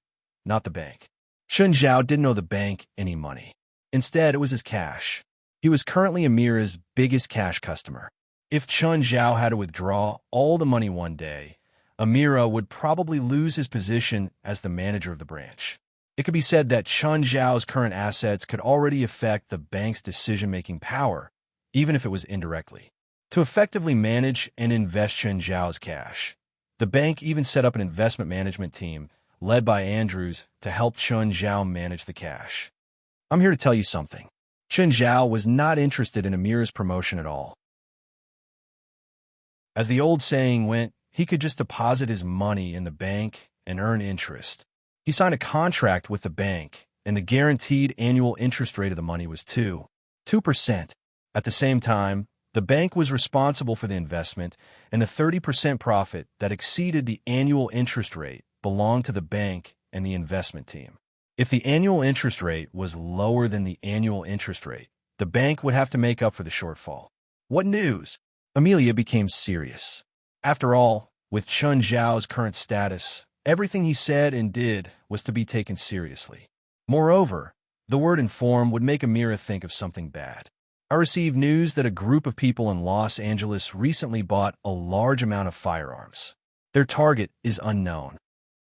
not the bank. Chun Zhao didn't owe the bank any money. Instead, it was his cash. He was currently Amira's biggest cash customer. If Chun Zhao had to withdraw all the money one day, Amira would probably lose his position as the manager of the branch. It could be said that Chun Zhao's current assets could already affect the bank's decision-making power, even if it was indirectly. To effectively manage and invest Chun Zhao's cash, the bank even set up an investment management team led by Andrews to help Chun Zhao manage the cash. I'm here to tell you something. Chun Zhao was not interested in Amira's promotion at all. As the old saying went, he could just deposit his money in the bank and earn interest. He signed a contract with the bank, and the guaranteed annual interest rate of the money was 2%. At the same time, the bank was responsible for the investment, and the 30% profit that exceeded the annual interest rate belonged to the bank and the investment team. If the annual interest rate was lower than the annual interest rate, the bank would have to make up for the shortfall. What news? Amelia became serious. After all, with Chun Zhao's current status, everything he said and did was to be taken seriously. Moreover, the word inform would make Amira think of something bad. I received news that a group of people in Los Angeles recently bought a large amount of firearms. Their target is unknown.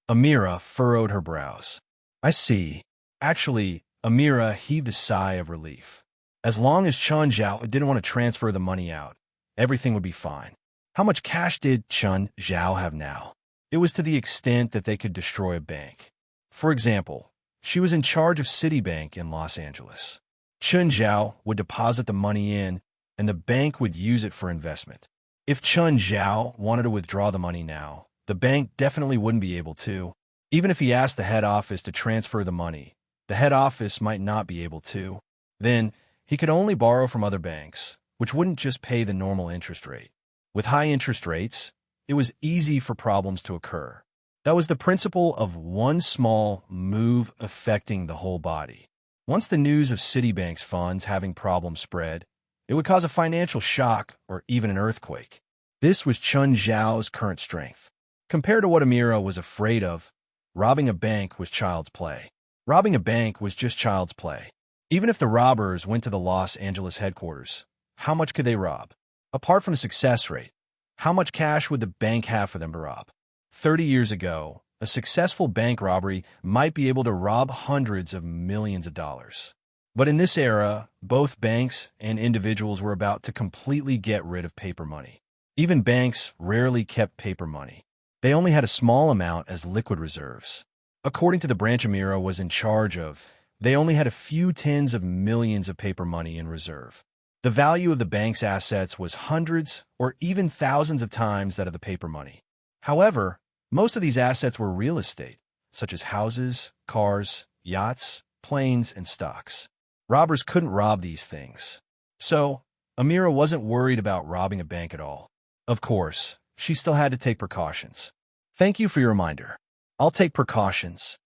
Amira furrowed her brows. I see. Actually, Amira heaved a sigh of relief. As long as Chun Zhao didn't want to transfer the money out, everything would be fine. How much cash did Chun Zhao have now? It was to the extent that they could destroy a bank. For example, she was in charge of Citibank in Los Angeles. Chun Zhao would deposit the money in, and the bank would use it for investment. If Chun Zhao wanted to withdraw the money now, the bank definitely wouldn't be able to. Even if he asked the head office to transfer the money, the head office might not be able to. Then, he could only borrow from other banks, which wouldn't just pay the normal interest rate. With high interest rates, it was easy for problems to occur. That was the principle of one small move affecting the whole body. Once the news of Citibank's funds having problems spread, it would cause a financial shock or even an earthquake. This was Chun Zhao's current strength. Compared to what Amira was afraid of, robbing a bank was child's play. Robbing a bank was just child's play. Even if the robbers went to the Los Angeles headquarters, how much could they rob? Apart from the success rate, how much cash would the bank have for them to rob? 30 years ago, a successful bank robbery might be able to rob hundreds of millions of dollars. But in this era, both banks and individuals were about to completely get rid of paper money. Even banks rarely kept paper money. They only had a small amount as liquid reserves. According to the branch Amira was in charge of, they only had a few tens of millions of paper money in reserve. The value of the bank's assets was hundreds or even thousands of times that of the paper money. However, most of these assets were real estate, such as houses, cars, yachts, planes, and stocks. Robbers couldn't rob these things. So, Amira wasn't worried about robbing a bank at all. Of course, she still had to take precautions. Thank you for your reminder. I'll take precautions.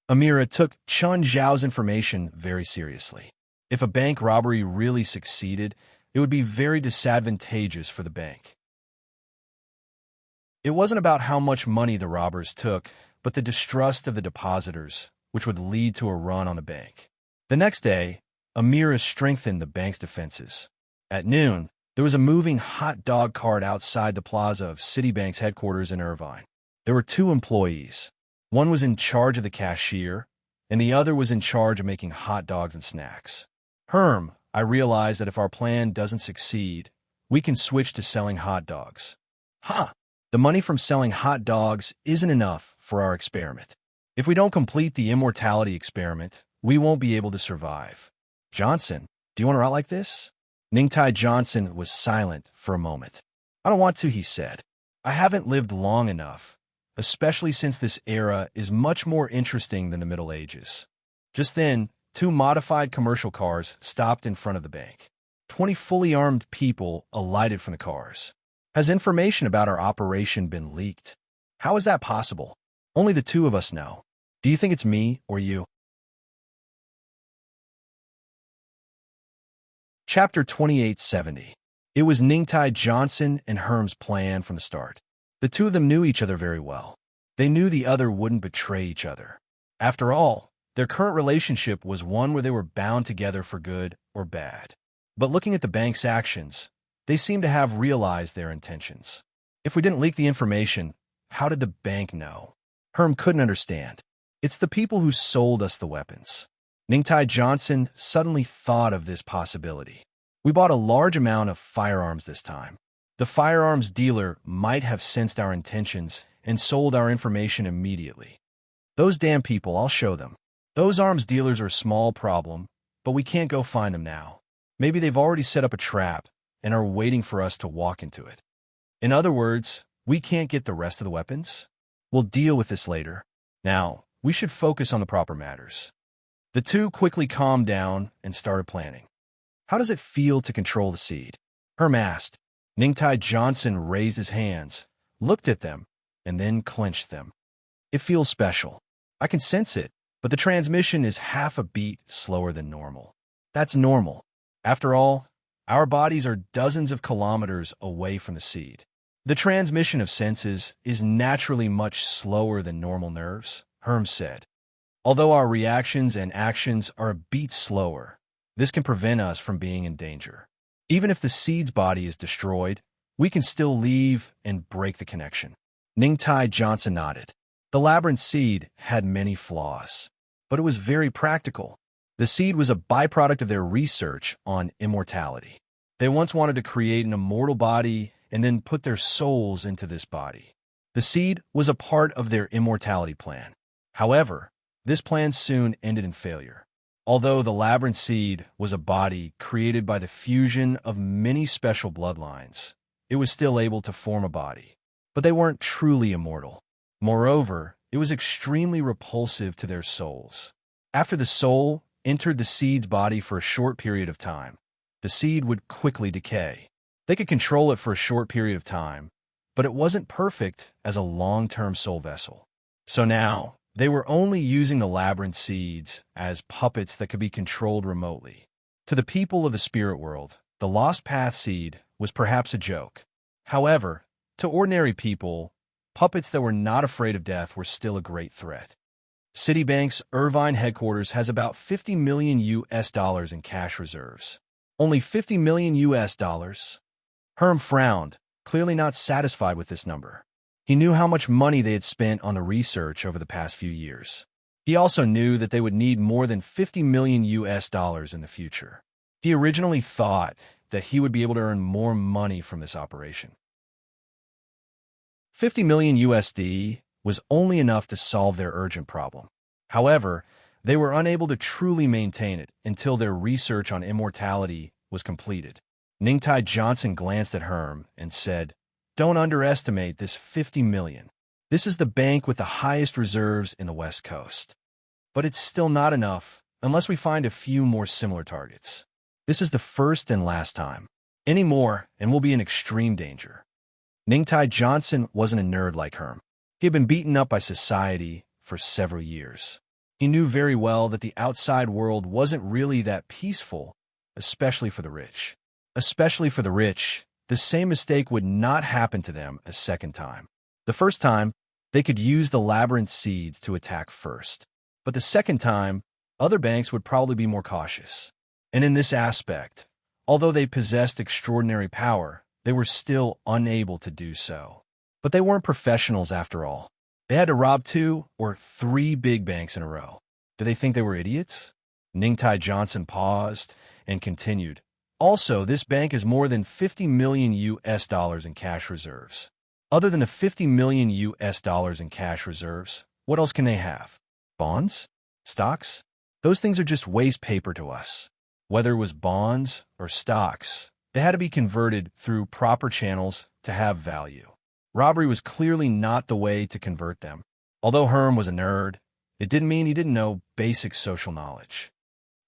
Amira took Chun Zhao's information very seriously. If a bank robbery really succeeded, it would be very disadvantageous for the bank. It wasn't about how much money the robbers took, but the distrust of the depositors, which would lead to a run on the bank. The next day, Amira strengthened the bank's defenses. At noon, there was a moving hot dog cart outside the plaza of Citibank's headquarters in Irvine. There were 2 employees. One was in charge of the cashier, and the other was in charge of making hot dogs and snacks. Herm, I realize that if our plan doesn't succeed, we can switch to selling hot dogs. Ha! The money from selling hot dogs isn't enough for our experiment. If we don't complete the immortality experiment, we won't be able to survive. Johnson, do you want to route like this? Ningtai Johnson was silent for a moment. I don't want to, he said. I haven't lived long enough, especially since this era is much more interesting than the Middle Ages. Just then, 2 modified commercial cars stopped in front of the bank. 20 fully armed people alighted from the cars. Has information about our operation been leaked? How is that possible? Only the 2 of us know. Do you think it's me or you? Chapter 2870. It was Ningtai Johnson and Herm's plan from the start. The 2 of them knew each other very well. They knew the other wouldn't betray each other. After all, their current relationship was one where they were bound together for good or bad. But looking at the bank's actions, they seemed to have realized their intentions. If we didn't leak the information, how did the bank know? Herm couldn't understand. It's the people who sold us the weapons. Ningtai Johnson suddenly thought of this possibility. We bought a large amount of firearms this time. The firearms dealer might have sensed our intentions and sold our information immediately. Those damn people, I'll show them. Those arms dealers are a small problem, but we can't go find them now. Maybe they've already set up a trap and are waiting for us to walk into it. In other words, we can't get the rest of the weapons? We'll deal with this later. Now, we should focus on the proper matters. The 2 quickly calmed down and started planning. How does it feel to control the seed? Herm asked. Ningtai Johnson raised his hands, looked at them, and then clenched them. It feels special. I can sense it, but the transmission is half a beat slower than normal. That's normal. After all, our bodies are dozens of kilometers away from the seed. The transmission of senses is naturally much slower than normal nerves, Herm said. Although our reactions and actions are a beat slower, this can prevent us from being in danger. Even if the seed's body is destroyed, we can still leave and break the connection. Ningtai Johnson nodded. The labyrinth seed had many flaws, but it was very practical. The seed was a byproduct of their research on immortality. They once wanted to create an immortal body and then put their souls into this body. The seed was a part of their immortality plan. However, this plan soon ended in failure. Although the labyrinth seed was a body created by the fusion of many special bloodlines, it was still able to form a body. But they weren't truly immortal. Moreover, it was extremely repulsive to their souls. After the soul entered the seed's body for a short period of time, the seed would quickly decay. They could control it for a short period of time, but it wasn't perfect as a long-term soul vessel. So now, They were only using the labyrinth seeds as puppets that could be controlled remotely. To the people of the spirit world, the lost path seed was perhaps a joke. However, to ordinary people, puppets that were not afraid of death were still a great threat. Citibank's Irvine headquarters has about $50 million in cash reserves. Only $50 million? Herm frowned, clearly not satisfied with this number. He knew how much money they had spent on the research over the past few years. He also knew that they would need more than $50 million in the future. He originally thought that he would be able to earn more money from this operation. 50 million USD was only enough to solve their urgent problem. However, they were unable to truly maintain it until their research on immortality was completed. Ningtai Johnson glanced at Herm and said, "Don't underestimate this 50 million. This is the bank with the highest reserves in the West Coast. But it's still not enough unless we find a few more similar targets. This is the first and last time. Any more, and we'll be in extreme danger." Ningtai Johnson wasn't a nerd like Herm. He had been beaten up by society for several years. He knew very well that the outside world wasn't really that peaceful, especially for the rich. Especially for the rich, the same mistake would not happen to them a second time. The first time, they could use the labyrinth seeds to attack first. But the second time, other banks would probably be more cautious. And in this aspect, although they possessed extraordinary power, they were still unable to do so. But they weren't professionals after all. They had to rob 2 or 3 big banks in a row. Did they think they were idiots? Ningtai Johnson paused and continued. Also, this bank has more than $50 million in cash reserves. Other than the $50 million in cash reserves, what else can they have? Bonds? Stocks? Those things are just waste paper to us. Whether it was bonds or stocks, they had to be converted through proper channels to have value. Robbery was clearly not the way to convert them. Although Herm was a nerd, it didn't mean he didn't know basic social knowledge.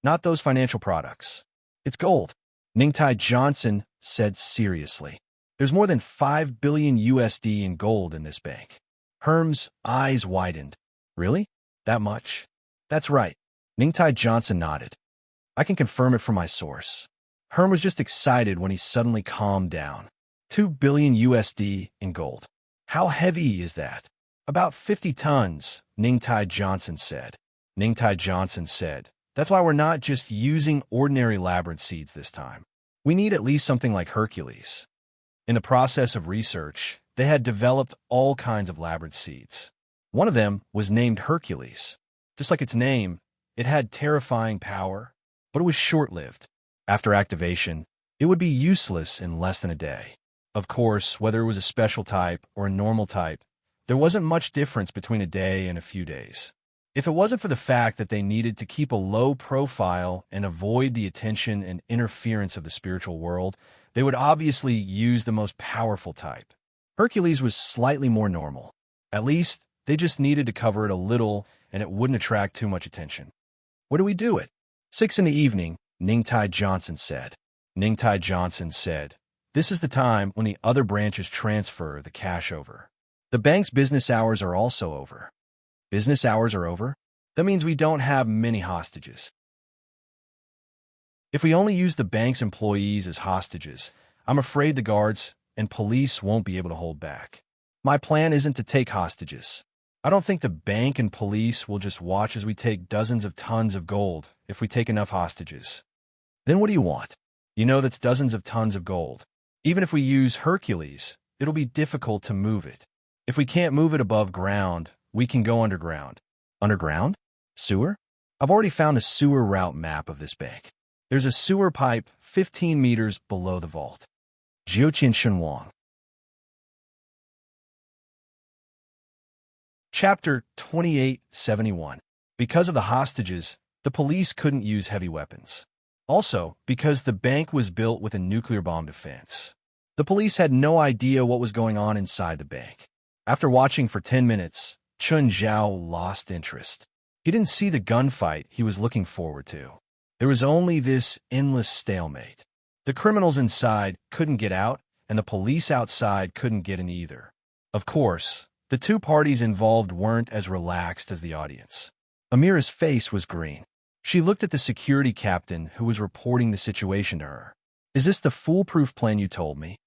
Not those financial products. It's gold, Ningtai Johnson said seriously. There's more than 5 billion USD in gold in this bank. Herm's eyes widened. Really? That much? That's right. Ningtai Johnson nodded. I can confirm it from my source. Herm was just excited when he suddenly calmed down. 2 billion USD in gold. How heavy is that? About 50 tons, Ningtai Johnson said. Ningtai Johnson said, that's why we're not just using ordinary labyrinth seeds this time. We need at least something like Hercules. In the process of research, they had developed all kinds of labyrinth seeds. One of them was named Hercules. Just like its name, it had terrifying power, but it was short-lived. After activation, it would be useless in less than a day. Of course, whether it was a special type or a normal type, there wasn't much difference between a day and a few days. If it wasn't for the fact that they needed to keep a low profile and avoid the attention and interference of the spiritual world, they would obviously use the most powerful type. Hercules was slightly more normal. At least, they just needed to cover it a little and it wouldn't attract too much attention. Where do we do it? 6 in the evening, Ningtai Johnson said. Ningtai Johnson said, this is the time when the other branches transfer the cash over. The bank's business hours are also over. Business hours are over? That means we don't have many hostages. If we only use the bank's employees as hostages, I'm afraid the guards and police won't be able to hold back. My plan isn't to take hostages. I don't think the bank and police will just watch as we take dozens of tons of gold if we take enough hostages. Then what do you want? You know that's dozens of tons of gold. Even if we use Hercules, it'll be difficult to move it. If we can't move it above ground, we can go underground. Underground? Sewer? I've already found the sewer route map of this bank. There's a sewer pipe 15 meters below the vault. Jiuqian Shenwang. Chapter 2871. Because of the hostages, the police couldn't use heavy weapons. Also, because the bank was built with a nuclear bomb defense. The police had no idea what was going on inside the bank. After watching for 10 minutes, Chun Zhao lost interest. He didn't see the gunfight he was looking forward to. There was only this endless stalemate. The criminals inside couldn't get out, and the police outside couldn't get in either. Of course, The two parties involved weren't as relaxed as the audience. Amira's face was green. She looked at the security captain who was reporting the situation to her. "Is this the foolproof plan you told me?"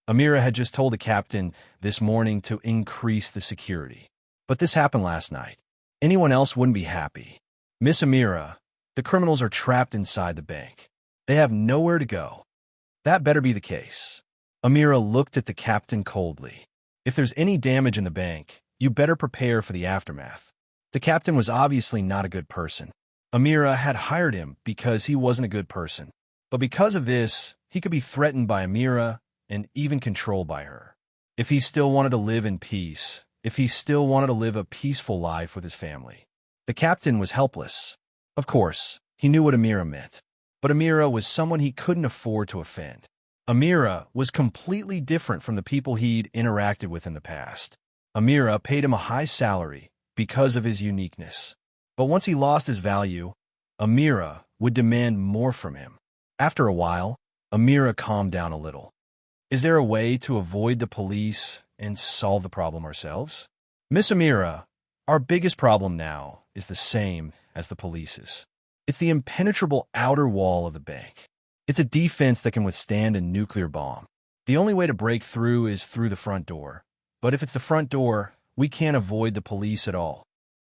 Amira had just told the captain this morning to increase the security. But this happened last night. Anyone else wouldn't be happy. "Miss Amira, the criminals are trapped inside the bank. They have nowhere to go." "That better be the case." Amira looked at the captain coldly. "If there's any damage in the bank, you better prepare for the aftermath." The captain was obviously not a good person. Amira had hired him because he wasn't a good person. But because of this, he could be threatened by Amira and even controlled by her. If he still wanted to live in peace, if he still wanted to live a peaceful life with his family, the captain was helpless. Of course, he knew what Amira meant. But Amira was someone he couldn't afford to offend. Amira was completely different from the people he'd interacted with in the past. Amira paid him a high salary because of his uniqueness. But once he lost his value, Amira would demand more from him. After a while, Amira calmed down a little. "Is there a way to avoid the police and solve the problem ourselves?" "Miss Amira, our biggest problem now is the same as the police's. It's the impenetrable outer wall of the bank. It's a defense that can withstand a nuclear bomb. The only way to break through is through the front door. But if it's the front door, we can't avoid the police at all."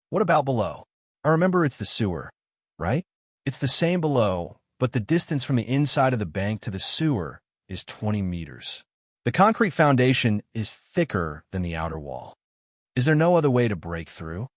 "What about below?" "I remember it's the sewer, right?" "It's the same below, but the distance from the inside of the bank to the sewer is 20 meters. The concrete foundation is thicker than the outer wall. Is there no other way to break through?"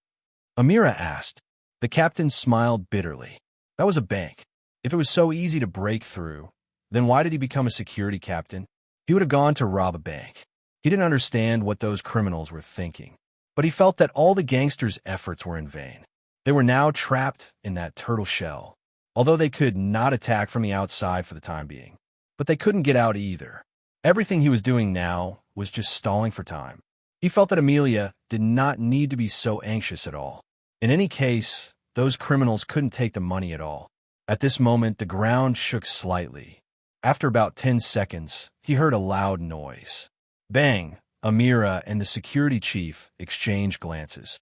Amira asked. The captain smiled bitterly. That was a bank. If it was so easy to break through, then why did he become a security captain? He would have gone to rob a bank. He didn't understand what those criminals were thinking. But he felt that all the gangsters' efforts were in vain. They were now trapped in that turtle shell, although they could not attack from the outside for the time being. But they couldn't get out either. Everything he was doing now was just stalling for time. He felt that Amelia did not need to be so anxious at all. In any case, those criminals couldn't take the money at all. At this moment, the ground shook slightly. After about 10 seconds, he heard a loud noise. Bang! Amira and the security chief exchanged glances.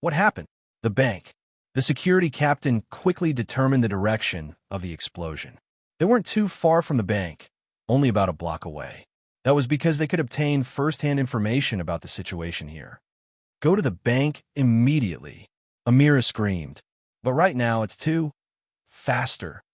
What happened? The bank. The security captain quickly determined the direction of the explosion. They weren't too far from the bank, only about a block away. That was because they could obtain first-hand information about the situation here. "Go to the bank immediately," Amira screamed. "But right now it's too faster."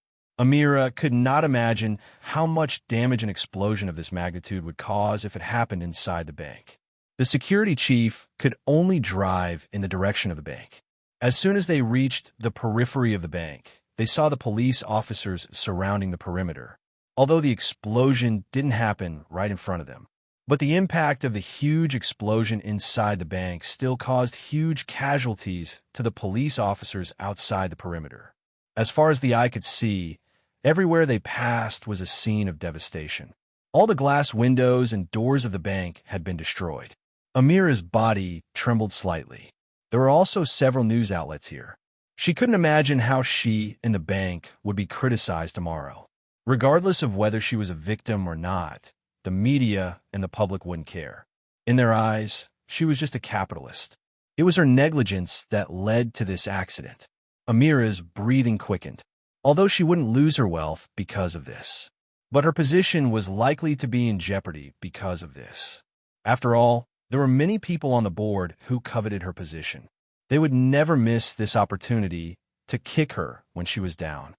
Amira could not imagine how much damage an explosion of this magnitude would cause if it happened inside the bank. The security chief could only drive in the direction of the bank. As soon as they reached the periphery of the bank, they saw the police officers surrounding the perimeter, although the explosion didn't happen right in front of them. But the impact of the huge explosion inside the bank still caused huge casualties to the police officers outside the perimeter. As far as the eye could see, everywhere they passed was a scene of devastation. All the glass windows and doors of the bank had been destroyed. Amira's body trembled slightly. There were also several news outlets here. She couldn't imagine how she and the bank would be criticized tomorrow. Regardless of whether she was a victim or not, the media and the public wouldn't care. In their eyes, she was just a capitalist. It was her negligence that led to this accident. Amira's breathing quickened, although she wouldn't lose her wealth because of this. But her position was likely to be in jeopardy because of this. After all, there were many people on the board who coveted her position. They would never miss this opportunity to kick her when she was down.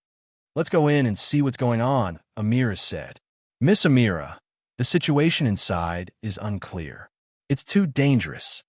"Let's go in and see what's going on," Amira said. "Miss Amira, the situation inside is unclear. It's too dangerous."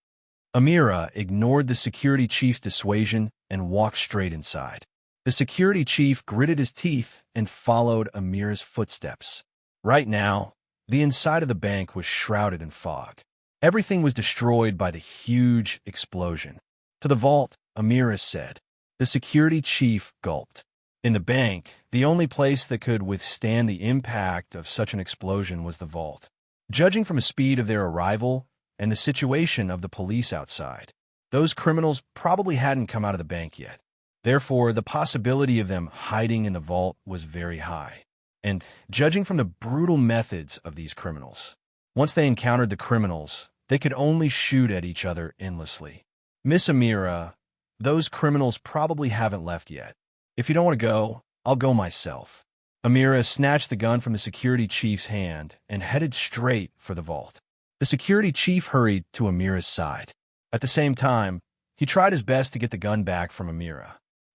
Amira ignored the security chief's dissuasion and walked straight inside. The security chief gritted his teeth and followed Amira's footsteps. Right now, the inside of the bank was shrouded in fog. Everything was destroyed by the huge explosion. "To the vault," Amira said. The security chief gulped. In the bank, the only place that could withstand the impact of such an explosion was the vault. Judging from the speed of their arrival and the situation of the police outside, those criminals probably hadn't come out of the bank yet. Therefore, the possibility of them hiding in the vault was very high. And judging from the brutal methods of these criminals, Once they encountered the criminals, they could only shoot at each other endlessly. Miss Amira, those criminals probably haven't left yet. If you don't want to go, I'll go myself. Amira snatched the gun from the security chief's hand and headed straight for the vault. The security chief hurried to Amira's side. At the same time, he tried his best to get the gun back from Amira.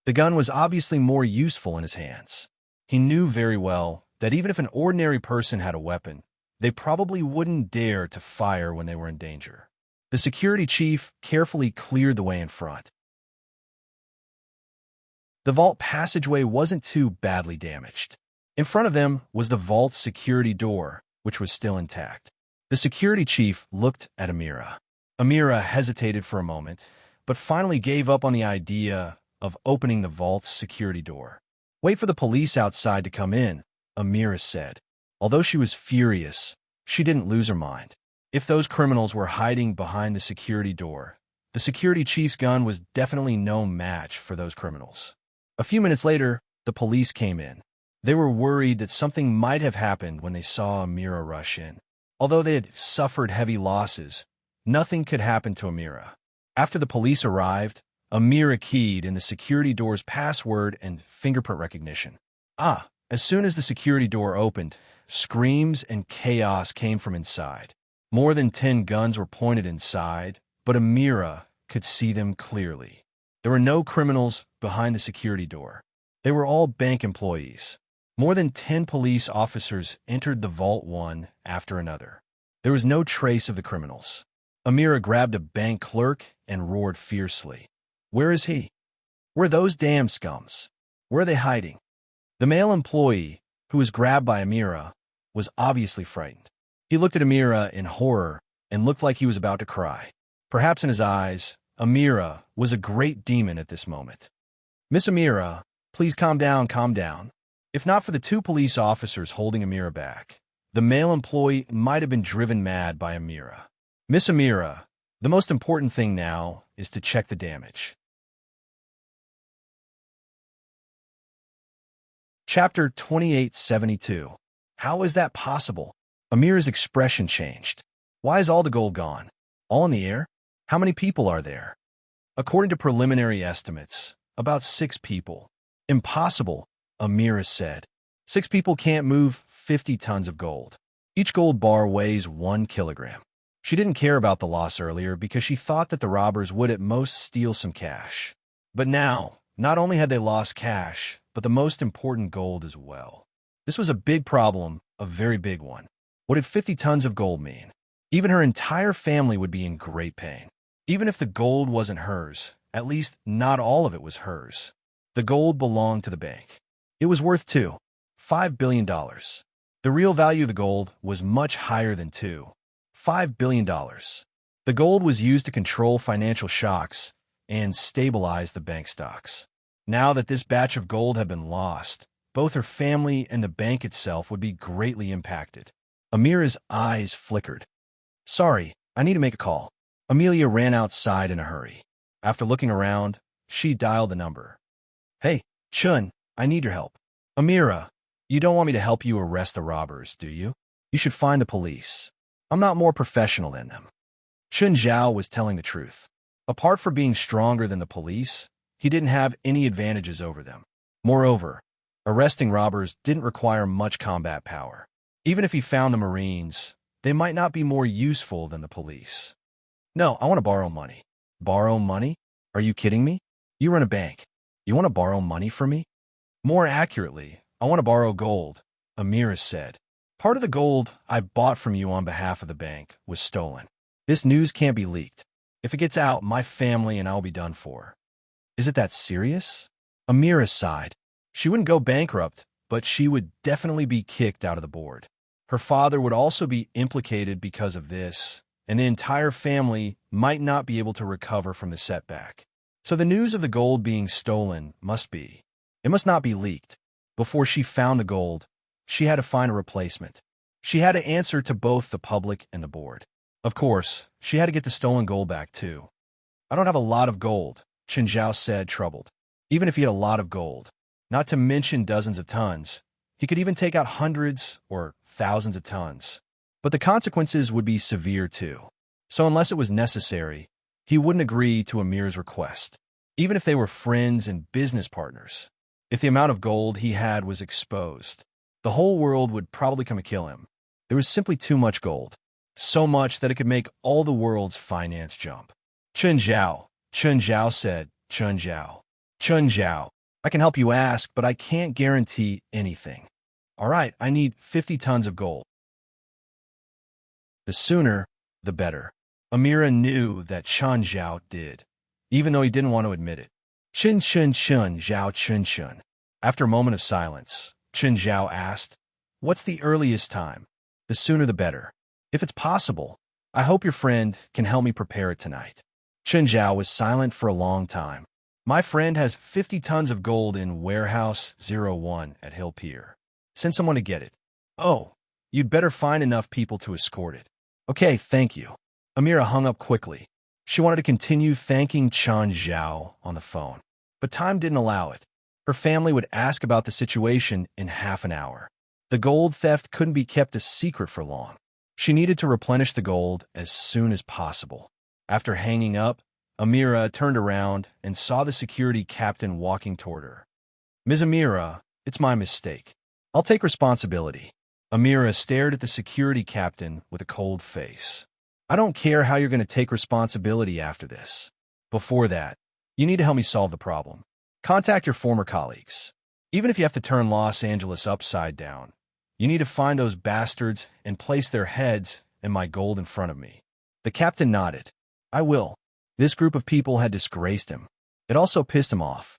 The gun was obviously more useful in his hands. He knew very well that even if an ordinary person had a weapon, they probably wouldn't dare to fire when they were in danger. The security chief carefully cleared the way in front. The vault passageway wasn't too badly damaged. In front of them was the vault's security door, which was still intact. The security chief looked at Amira. Amira hesitated for a moment, but finally gave up on the idea of opening the vault's security door. "Wait for the police outside to come in," Amira said. Although she was furious, she didn't lose her mind. If those criminals were hiding behind the security door, the security chief's gun was definitely no match for those criminals. A few minutes later, the police came in. They were worried that something might have happened when they saw Amira rush in. Although they had suffered heavy losses, nothing could happen to Amira. After the police arrived, Amira keyed in the security door's password and fingerprint recognition. As soon as the security door opened, screams and chaos came from inside. More than 10 guns were pointed inside, but Amira could see them clearly. There were no criminals behind the security door. They were all bank employees. More than 10 police officers entered the vault one after another. There was no trace of the criminals. Amira grabbed a bank clerk and roared fiercely. "Where is he? Where are those damn scums? Where are they hiding?" The male employee, who was grabbed by Amira, was obviously frightened. He looked at Amira in horror and looked like he was about to cry. Perhaps in his eyes, Amira was a great demon at this moment. "Miss Amira, please calm down, calm down." If not for the 2 police officers holding Amira back, the male employee might have been driven mad by Amira. "Miss Amira, the most important thing now is to check the damage." Chapter 2872. How is that possible? Amira's expression changed. "Why is all the gold gone? All in the air? How many people are there?" "According to preliminary estimates, about 6 people. "Impossible," Amira said. 6 people can't move 50 tons of gold. Each gold bar weighs 1 kilogram. She didn't care about the loss earlier because she thought that the robbers would at most steal some cash. But now, not only had they lost cash, but the most important gold as well. This was a big problem, a very big one. What did 50 tons of gold mean? Even her entire family would be in great pain. Even if the gold wasn't hers, at least not all of it was hers. The gold belonged to the bank. It was worth $5 billion. The real value of the gold was much higher than $5 billion. The gold was used to control financial shocks and stabilize the bank stocks. Now that this batch of gold had been lost, both her family and the bank itself would be greatly impacted. Amira's eyes flickered. "Sorry, I need to make a call." Amelia ran outside in a hurry. After looking around, she dialed the number. "Hey, Chun, I need your help." "Amira, you don't want me to help you arrest the robbers, do you? You should find the police. I'm not more professional than them." Chun Zhao was telling the truth. Apart from being stronger than the police, he didn't have any advantages over them. Moreover, arresting robbers didn't require much combat power. Even if he found the Marines, they might not be more useful than the police. "No, I want to borrow money." "Borrow money? Are you kidding me? You run a bank. You want to borrow money from me?" "More accurately, I want to borrow gold," Amira said. "Part of the gold I bought from you on behalf of the bank was stolen. This news can't be leaked. If it gets out, my family and I'll be done for." "Is it that serious?" Amira sighed. She wouldn't go bankrupt, but she would definitely be kicked out of the board. Her father would also be implicated because of this, and the entire family might not be able to recover from the setback. So the news of the gold being stolen must not be leaked. Before she found the gold, she had to find a replacement. She had to answer to both the public and the board. Of course, she had to get the stolen gold back too. "I don't have a lot of gold," Chen Zhao said, troubled. Even if he had a lot of gold, not to mention dozens of tons, he could even take out hundreds or thousands of tons. but the consequences would be severe too. So unless it was necessary, he wouldn't agree to Amir's request, even if they were friends and business partners. If the amount of gold he had was exposed, the whole world would probably come and kill him. There was simply too much gold, so much that it could make all the world's finance jump. Chun Zhao said, Chun Zhao, I can help you ask, but I can't guarantee anything. All right, I need 50 tons of gold. The sooner, the better. Amira knew that Chun Zhao did, even though he didn't want to admit it. Chun Zhao. After a moment of silence, Chun Zhao asked, what's the earliest time? The sooner the better. If it's possible, I hope your friend can help me prepare it tonight. Chun Zhao was silent for a long time. My friend has 50 tons of gold in Warehouse 01 at Hill Pier. Send someone to get it. Oh, you'd better find enough people to escort it. Okay, thank you. Amira hung up quickly. She wanted to continue thanking Chun Zhao on the phone, but time didn't allow it. Her family would ask about the situation in half an hour. The gold theft couldn't be kept a secret for long. She needed to replenish the gold as soon as possible. After hanging up, Amira turned around and saw the security captain walking toward her. Ms. Amira, it's my mistake. I'll take responsibility. Amira stared at the security captain with a cold face. I don't care how you're going to take responsibility after this. Before that, you need to help me solve the problem. Contact your former colleagues. Even if you have to turn Los Angeles upside down, you need to find those bastards and place their heads and my gold in front of me. The captain nodded. I will. This group of people had disgraced him. It also pissed him off.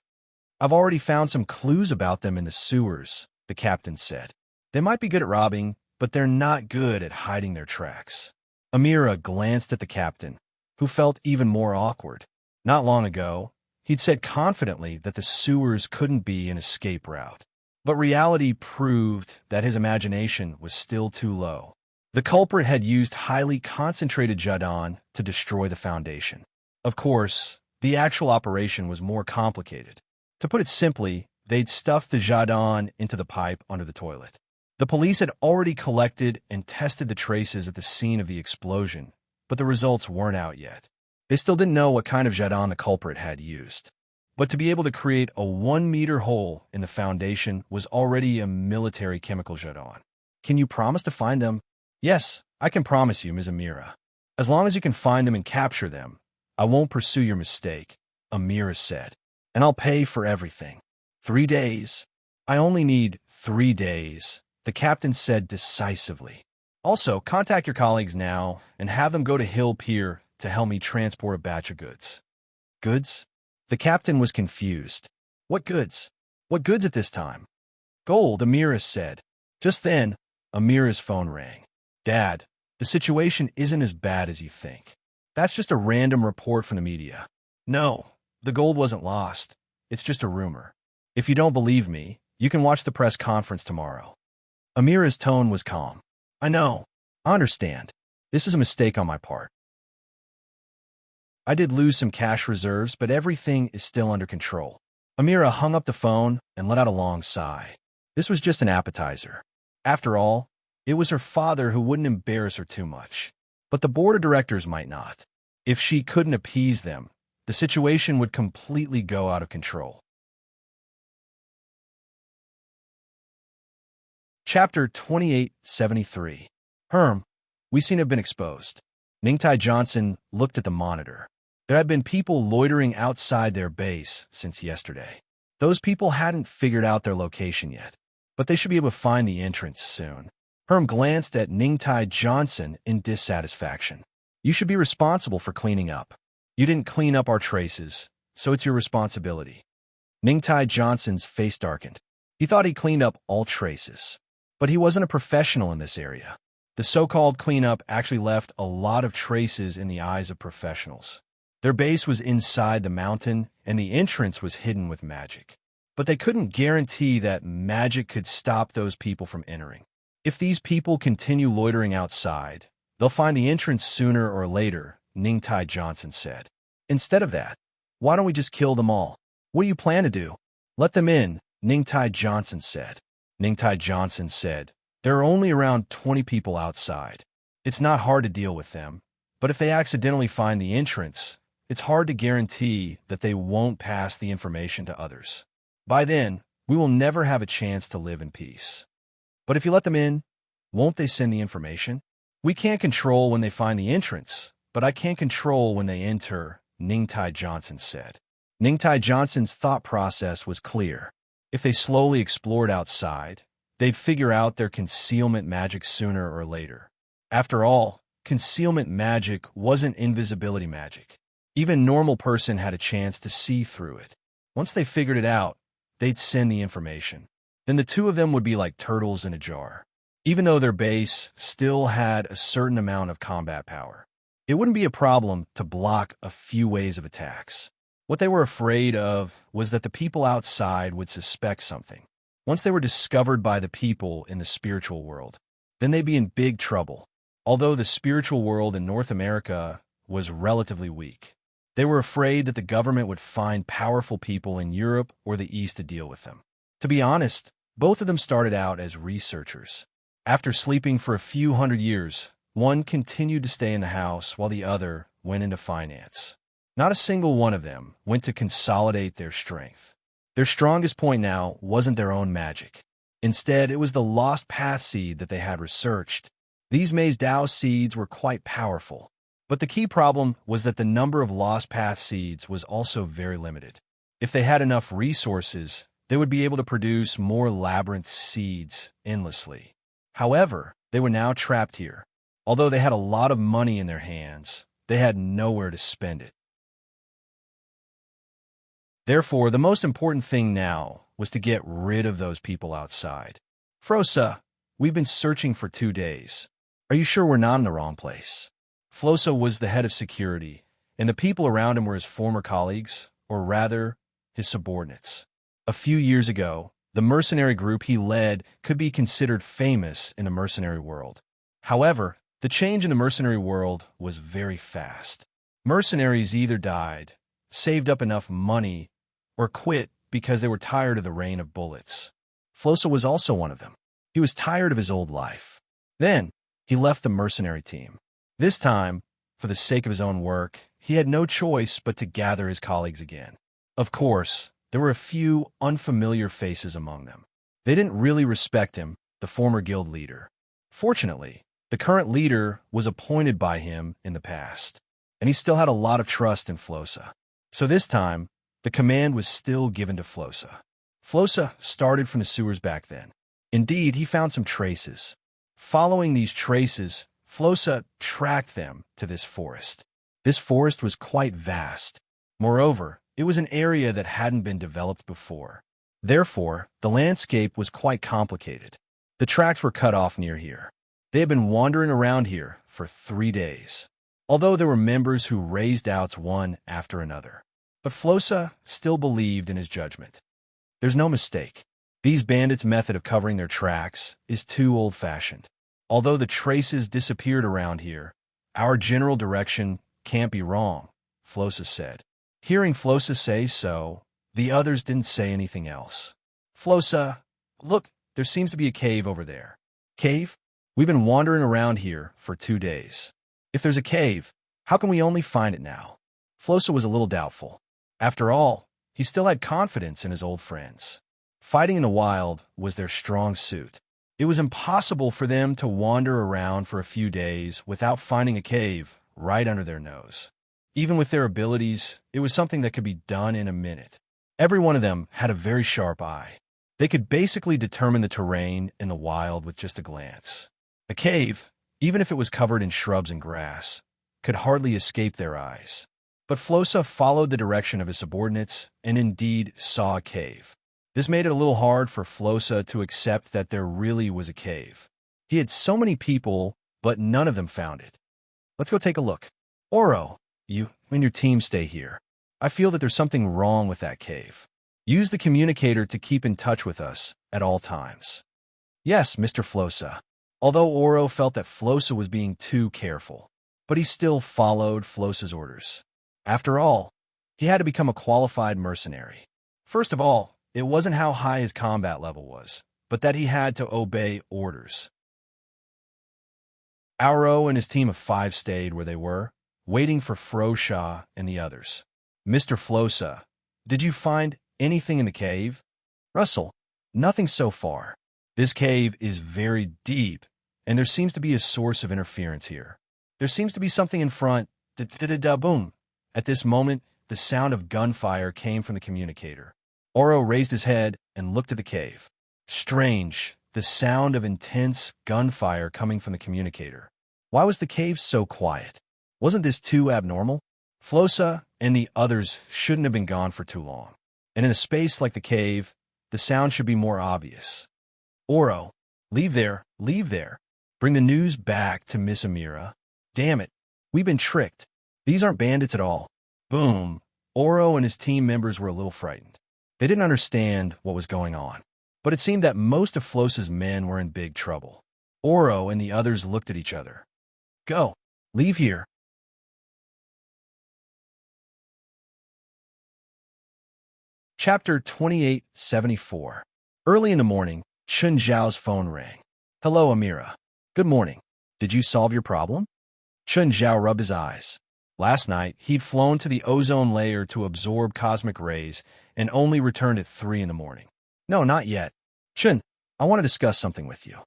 I've already found some clues about them in the sewers, the captain said. They might be good at robbing, but they're not good at hiding their tracks. Amira glanced at the captain, who felt even more awkward. Not long ago, he'd said confidently that the sewers couldn't be an escape route. But reality proved that his imagination was still too low. The culprit had used highly concentrated Jadon to destroy the foundation. Of course, the actual operation was more complicated. To put it simply, they'd stuffed the Jadon into the pipe under the toilet. The police had already collected and tested the traces at the scene of the explosion, but the results weren't out yet. They still didn't know what kind of Jadon the culprit had used. But to be able to create a 1-meter hole in the foundation was already a military chemical Jadon. Can you promise to find them? Yes, I can promise you, Ms. Amira. As long as you can find them and capture them, I won't pursue your mistake, Amira said. And I'll pay for everything. 3 days. I only need 3 days, the captain said decisively. Also, contact your colleagues now and have them go to Hill Pier to help me transport a batch of goods. Goods? The captain was confused. What goods? What goods at this time? Gold, Amira said. Just then, Amira's phone rang. Dad, the situation isn't as bad as you think. That's just a random report from the media. No, the gold wasn't lost. It's just a rumor. If you don't believe me, you can watch the press conference tomorrow. Amira's tone was calm. I know. I understand. This is a mistake on my part. I did lose some cash reserves, but everything is still under control. Amira hung up the phone and let out a long sigh. This was just an appetizer. After all, it was her father who wouldn't embarrass her too much. But the board of directors might not. If she couldn't appease them, the situation would completely go out of control. Chapter 2873. We seem to have been exposed. Ningtai Johnson looked at the monitor. There had been people loitering outside their base since yesterday. Those people hadn't figured out their location yet, but they should be able to find the entrance soon. Herm glanced at Ningtai Johnson in dissatisfaction. You should be responsible for cleaning up. You didn't clean up our traces, so it's your responsibility. Ningtai Johnson's face darkened. He thought he cleaned up all traces, but he wasn't a professional in this area. The so-called cleanup actually left a lot of traces in the eyes of professionals. Their base was inside the mountain, and the entrance was hidden with magic. But they couldn't guarantee that magic could stop those people from entering. If these people continue loitering outside, they'll find the entrance sooner or later, Ningtai Johnson said. Instead of that, why don't we just kill them all? What do you plan to do? Let them in, Ningtai Johnson said. Ningtai Johnson said, there are only around 20 people outside. It's not hard to deal with them, but if they accidentally find the entrance, it's hard to guarantee that they won't pass the information to others. By then, we will never have a chance to live in peace. But if you let them in, won't they send the information? We can't control when they find the entrance, but I can control when they enter, Ningtai Johnson said. Ningtai Johnson's thought process was clear. If they slowly explored outside, they'd figure out their concealment magic sooner or later. After all, concealment magic wasn't invisibility magic. Even normal person had a chance to see through it. Once they figured it out, they'd send the information. Then the two of them would be like turtles in a jar. Even though their base still had a certain amount of combat power, it wouldn't be a problem to block a few waves of attacks. What they were afraid of was that the people outside would suspect something. Once they were discovered by the people in the spiritual world, then they'd be in big trouble. Although the spiritual world in North America was relatively weak, they were afraid that the government would find powerful people in Europe or the East to deal with them. To be honest, both of them started out as researchers. After sleeping for a few hundred years, one continued to stay in the house while the other went into finance. Not a single one of them went to consolidate their strength. Their strongest point now wasn't their own magic. Instead, it was the lost path seed that they had researched. These Maze Dao seeds were quite powerful, but the key problem was that the number of lost path seeds was also very limited. If they had enough resources, they would be able to produce more labyrinth seeds endlessly. However, they were now trapped here. Although they had a lot of money in their hands, they had nowhere to spend it. Therefore, the most important thing now was to get rid of those people outside. Frosa, we've been searching for 2 days. Are you sure we're not in the wrong place? Flosa was the head of security, and the people around him were his former colleagues, or rather, his subordinates. A few years ago, the mercenary group he led could be considered famous in the mercenary world. However, the change in the mercenary world was very fast. Mercenaries either died, saved up enough money, or quit because they were tired of the rain of bullets. Flosa was also one of them. He was tired of his old life. Then, he left the mercenary team. This time, for the sake of his own work, he had no choice but to gather his colleagues again. Of course, there were a few unfamiliar faces among them. They didn't really respect him, the former guild leader. Fortunately, the current leader was appointed by him in the past, and he still had a lot of trust in Flosa. So this time, the command was still given to Flosa. Flosa started from the sewers back then. Indeed, he found some traces. Following these traces, Flosa tracked them to this forest. This forest was quite vast. Moreover, it was an area that hadn't been developed before. Therefore, the landscape was quite complicated. The tracks were cut off near here. They had been wandering around here for 3 days, although there were members who raised doubts one after another. But Flosa still believed in his judgment. There's no mistake. These bandits' method of covering their tracks is too old-fashioned. Although the traces disappeared around here, our general direction can't be wrong, Flosa said. Hearing Flosa say so, the others didn't say anything else. Flosa, look, there seems to be a cave over there. Cave? We've been wandering around here for 2 days. If there's a cave, how can we only find it now? Flosa was a little doubtful. After all, he still had confidence in his old friends. Fighting in the wild was their strong suit. It was impossible for them to wander around for a few days without finding a cave right under their nose. Even with their abilities, it was something that could be done in a minute. Every one of them had a very sharp eye. They could basically determine the terrain in the wild with just a glance. A cave, even if it was covered in shrubs and grass, could hardly escape their eyes. But Flosa followed the direction of his subordinates and indeed saw a cave. This made it a little hard for Flosa to accept that there really was a cave. He had so many people, but none of them found it. Let's go take a look. Oro, you and your team stay here. I feel that there's something wrong with that cave. Use the communicator to keep in touch with us at all times. Yes, Mr. Flosa. Although Oro felt that Flosa was being too careful, but he still followed Flosa's orders. After all, he had to become a qualified mercenary. First of all, it wasn't how high his combat level was, but that he had to obey orders. Auro and his team of 5 stayed where they were, waiting for Frosha and the others. Mr. Flosa, did you find anything in the cave? Russell, nothing so far. This cave is very deep, and there seems to be a source of interference here. There seems to be something in front. Da-da-da-da-boom. At this moment, the sound of gunfire came from the communicator. Oro raised his head and looked at the cave. Strange, the sound of intense gunfire coming from the communicator. Why was the cave so quiet? Wasn't this too abnormal? Flosa and the others shouldn't have been gone for too long. And in a space like the cave, the sound should be more obvious. Oro, leave there, leave there. Bring the news back to Miss Amira. Damn it, we've been tricked. These aren't bandits at all. Boom. Oro and his team members were a little frightened. They didn't understand what was going on, but it seemed that most of Flosa's men were in big trouble. Oro and the others looked at each other. Go. Leave here. Chapter 2874. Early in the morning, Chun Zhao's phone rang. Hello, Amira. Good morning. Did you solve your problem? Chun Zhao rubbed his eyes. Last night, he'd flown to the ozone layer to absorb cosmic rays and only returned at 3 in the morning. No, not yet. Chun, I want to discuss something with you.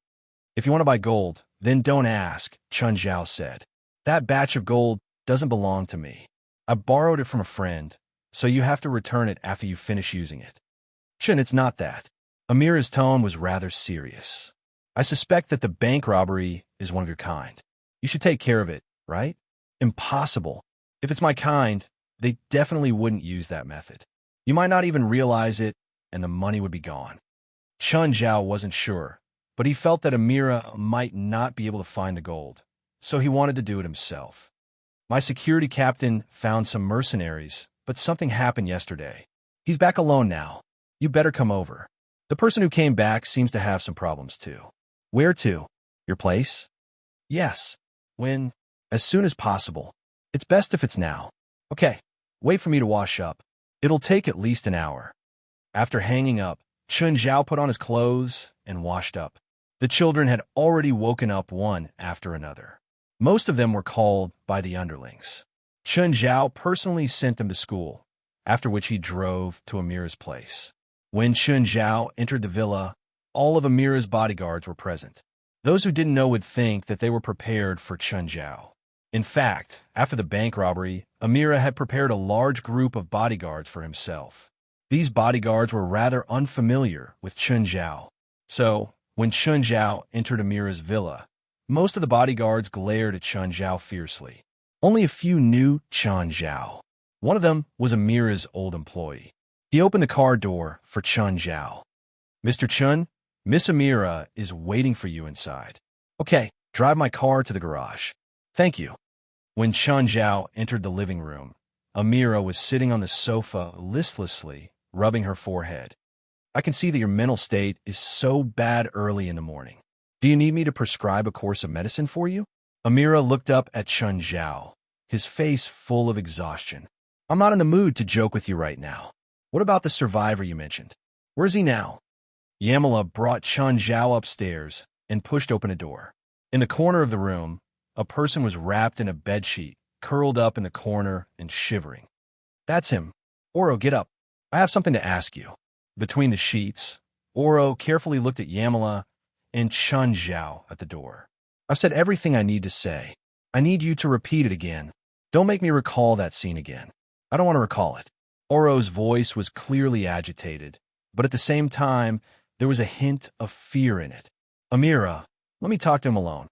If you want to buy gold, then don't ask, Chun Zhao said. That batch of gold doesn't belong to me. I borrowed it from a friend, so you have to return it after you finish using it. Chun, it's not that. Amira's tone was rather serious. I suspect that the bank robbery is one of your kind. You should take care of it, right? Impossible. If it's my kind, they definitely wouldn't use that method. You might not even realize it, and the money would be gone. Chun Zhao wasn't sure, but he felt that Amira might not be able to find the gold, so he wanted to do it himself. My security captain found some mercenaries, but something happened yesterday. He's back alone now. You better come over. The person who came back seems to have some problems too. Where to? Your place? Yes. When? As soon as possible. It's best if it's now. Okay. Wait for me to wash up. It'll take at least an hour. After hanging up, Chun Zhao put on his clothes and washed up. The children had already woken up one after another. Most of them were called by the underlings. Chun Zhao personally sent them to school, after which he drove to Amira's place. When Chun Zhao entered the villa, all of Amira's bodyguards were present. Those who didn't know would think that they were prepared for Chun Zhao. In fact, after the bank robbery, Amira had prepared a large group of bodyguards for himself. These bodyguards were rather unfamiliar with Chun Zhao. So, when Chun Zhao entered Amira's villa, most of the bodyguards glared at Chun Zhao fiercely. Only a few knew Chun Zhao. One of them was Amira's old employee. He opened the car door for Chun Zhao. Mr. Chun, Miss Amira is waiting for you inside. Okay, drive my car to the garage. Thank you. When Chun Zhao entered the living room, Amira was sitting on the sofa listlessly, rubbing her forehead. I can see that your mental state is so bad early in the morning. Do you need me to prescribe a course of medicine for you? Amira looked up at Chun Zhao, his face full of exhaustion. I'm not in the mood to joke with you right now. What about the survivor you mentioned? Where's he now? Yamala brought Chun Zhao upstairs and pushed open a door. In the corner of the room, a person was wrapped in a bedsheet, curled up in the corner and shivering. That's him. Oro, get up. I have something to ask you. Between the sheets, Oro carefully looked at Yamala and Chun Zhao at the door. I've said everything I need to say. I need you to repeat it again. Don't make me recall that scene again. I don't want to recall it. Oro's voice was clearly agitated, but at the same time, there was a hint of fear in it. Amira, let me talk to him alone.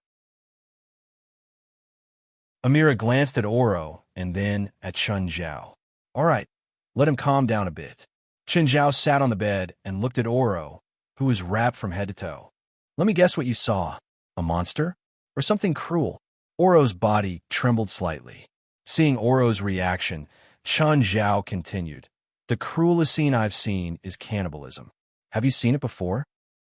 Amira glanced at Oro and then at Chun Zhao. All right, let him calm down a bit. Chun Zhao sat on the bed and looked at Oro, who was wrapped from head to toe. Let me guess what you saw. A monster? Or something cruel? Oro's body trembled slightly. Seeing Oro's reaction, Chun Zhao continued. The cruelest scene I've seen is cannibalism. Have you seen it before?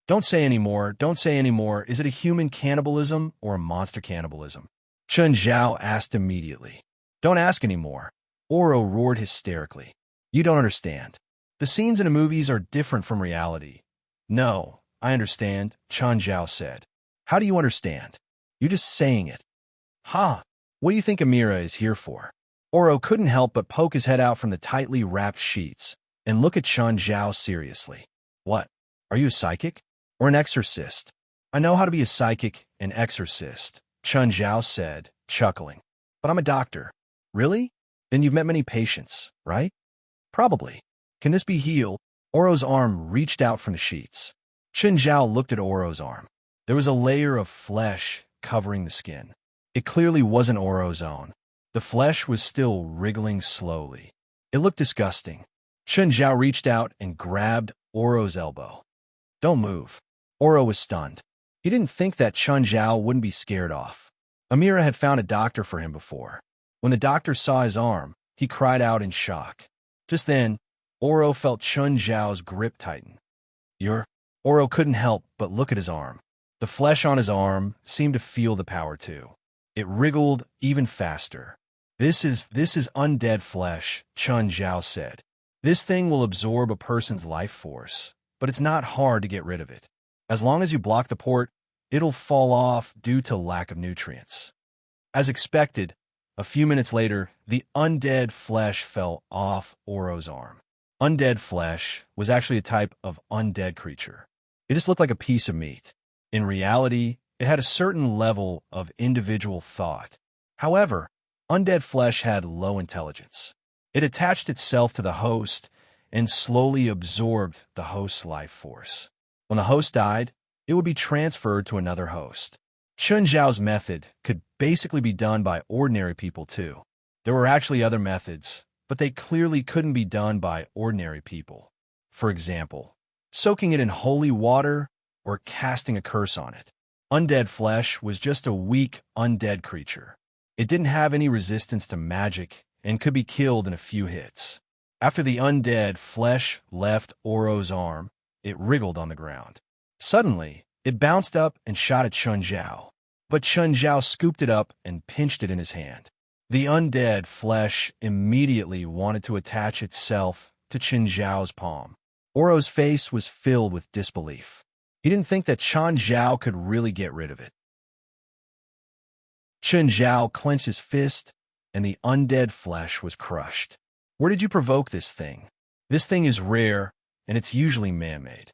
Don't say anymore. Don't say anymore. Is it a human cannibalism or a monster cannibalism? Chun Zhao asked immediately. Don't ask anymore. Oro roared hysterically. You don't understand. The scenes in the movies are different from reality. No, I understand, Chun Zhao said. How do you understand? You're just saying it. Ha! What do you think Amira is here for? Oro couldn't help but poke his head out from the tightly wrapped sheets and look at Chun Zhao seriously. What? Are you a psychic? Or an exorcist? I know how to be a psychic and exorcist, Chun Zhao said, chuckling. But I'm a doctor. Really? Then you've met many patients, right? Probably. Can this be healed? Oro's arm reached out from the sheets. Chun Zhao looked at Oro's arm. There was a layer of flesh covering the skin. It clearly wasn't Oro's own. The flesh was still wriggling slowly. It looked disgusting. Chun Zhao reached out and grabbed Oro's elbow. Don't move. Oro was stunned. He didn't think that Chun Zhao wouldn't be scared off. Amira had found a doctor for him before. When the doctor saw his arm, he cried out in shock. Just then, Oro felt Chun Zhao's grip tighten. Oro couldn't help but look at his arm. The flesh on his arm seemed to feel the power too. It wriggled even faster. This is undead flesh, Chun Zhao said. This thing will absorb a person's life force, but it's not hard to get rid of it. As long as you block the port, it'll fall off due to lack of nutrients. As expected, a few minutes later, the undead flesh fell off Oro's arm. Undead flesh was actually a type of undead creature. It just looked like a piece of meat. In reality, it had a certain level of individual thought. However, undead flesh had low intelligence. It attached itself to the host and slowly absorbed the host's life force. When the host died, it would be transferred to another host. Chun Zhao's method could basically be done by ordinary people too. There were actually other methods, but they clearly couldn't be done by ordinary people. For example, soaking it in holy water or casting a curse on it. Undead flesh was just a weak, undead creature. It didn't have any resistance to magic and could be killed in a few hits. After the undead flesh left Oro's arm, it wriggled on the ground. Suddenly, it bounced up and shot at Chun Zhao, but Chun Zhao scooped it up and pinched it in his hand. The undead flesh immediately wanted to attach itself to Chun Zhao's palm. Oro's face was filled with disbelief. He didn't think that Chun Zhao could really get rid of it. Chun Zhao clenched his fist, and the undead flesh was crushed. Where did you provoke this thing? This thing is rare, and it's usually man-made.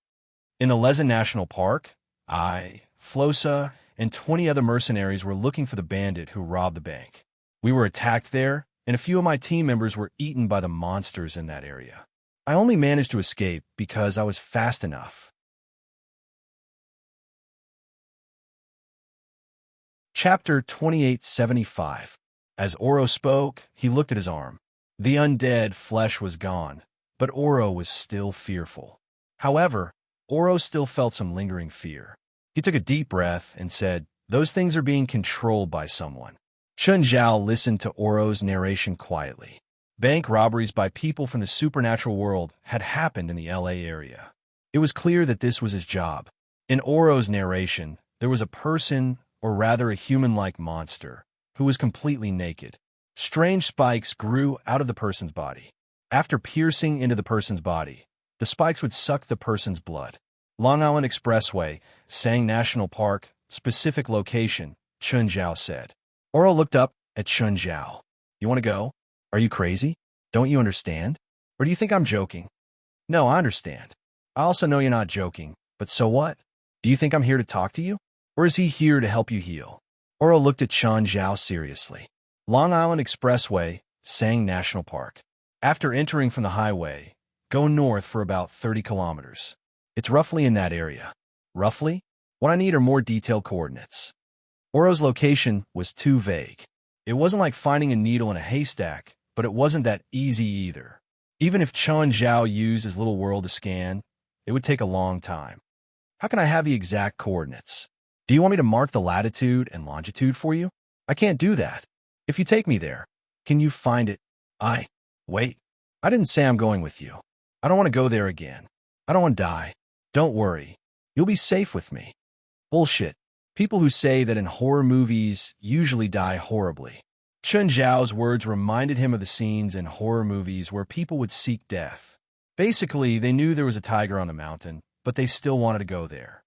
In the Leza National Park, I, Flosa, and 20 other mercenaries were looking for the bandit who robbed the bank. We were attacked there, and a few of my team members were eaten by the monsters in that area. I only managed to escape because I was fast enough. Chapter 2875. As Oro spoke, he looked at his arm. The undead flesh was gone, but Oro was still fearful. However, Oro still felt some lingering fear. He took a deep breath and said, "Those things are being controlled by someone." Chun Zhao listened to Oro's narration quietly. Bank robberies by people from the supernatural world had happened in the LA area. It was clear that this was his job. In Oro's narration, there was a person, or rather a human-like monster, who was completely naked. Strange spikes grew out of the person's body. After piercing into the person's body, the spikes would suck the person's blood. Long Island Expressway, Sang National Park, specific location, Chun Zhao said. Oro looked up at Chun Zhao. You want to go? Are you crazy? Don't you understand? Or do you think I'm joking? No, I understand. I also know you're not joking, but so what? Do you think I'm here to talk to you? Or is he here to help you heal? Oro looked at Chun Zhao seriously. Long Island Expressway, Sang National Park. After entering from the highway, go north for about 30 kilometers. It's roughly in that area. Roughly? What I need are more detailed coordinates. Oro's location was too vague. It wasn't like finding a needle in a haystack, but it wasn't that easy either. Even if Chun Zhao used his little world to scan, it would take a long time. How can I have the exact coordinates? Do you want me to mark the latitude and longitude for you? I can't do that. If you take me there, can you find it? Wait. I didn't say I'm going with you. I don't want to go there again. I don't want to die. Don't worry. You'll be safe with me. Bullshit. People who say that in horror movies usually die horribly. Chun Zhao's words reminded him of the scenes in horror movies where people would seek death. Basically, they knew there was a tiger on the mountain, but they still wanted to go there.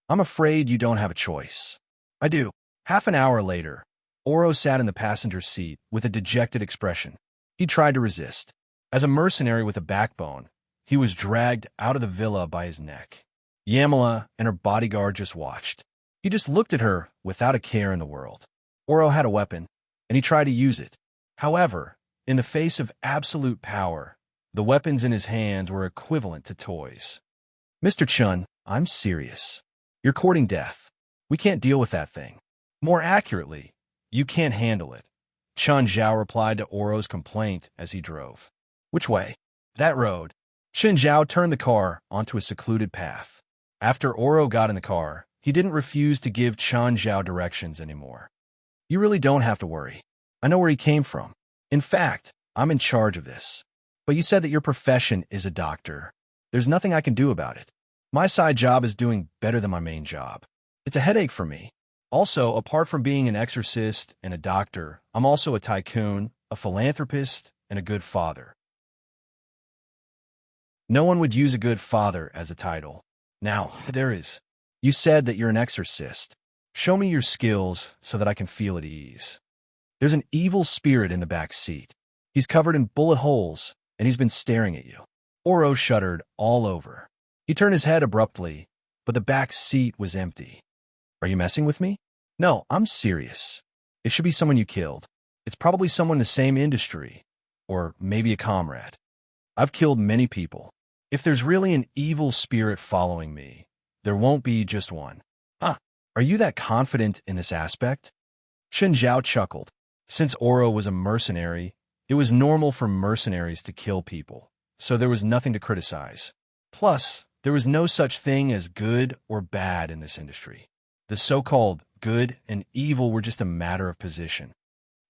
I'm afraid you don't have a choice. I do. Half an hour later, Oro sat in the passenger seat with a dejected expression. He tried to resist. As a mercenary with a backbone, he was dragged out of the villa by his neck. Yamila and her bodyguard just watched. He just looked at her without a care in the world. Oro had a weapon, and he tried to use it. However, in the face of absolute power, the weapons in his hands were equivalent to toys. Mr. Chun, I'm serious. You're courting death. We can't deal with that thing. More accurately, you can't handle it. Chun Zhao replied to Oro's complaint as he drove. Which way? That road. Chun Zhao turned the car onto a secluded path. After Oro got in the car, he didn't refuse to give Chun Zhao directions anymore. You really don't have to worry. I know where he came from. In fact, I'm in charge of this. But you said that your profession is a doctor. There's nothing I can do about it. My side job is doing better than my main job. It's a headache for me. Also, apart from being an exorcist and a doctor, I'm also a tycoon, a philanthropist, and a good father. No one would use a good father as a title. Now, there is. You said that you're an exorcist. Show me your skills so that I can feel at ease. There's an evil spirit in the back seat. He's covered in bullet holes, and he's been staring at you. Oro shuddered all over. He turned his head abruptly, but the back seat was empty. Are you messing with me? No, I'm serious. It should be someone you killed. It's probably someone in the same industry, or maybe a comrade. I've killed many people. If there's really an evil spirit following me, there won't be just one. Are you that confident in this aspect? Chun Zhao chuckled. Since Oro was a mercenary, it was normal for mercenaries to kill people, so there was nothing to criticize. Plus, there was no such thing as good or bad in this industry. The so-called good and evil were just a matter of position.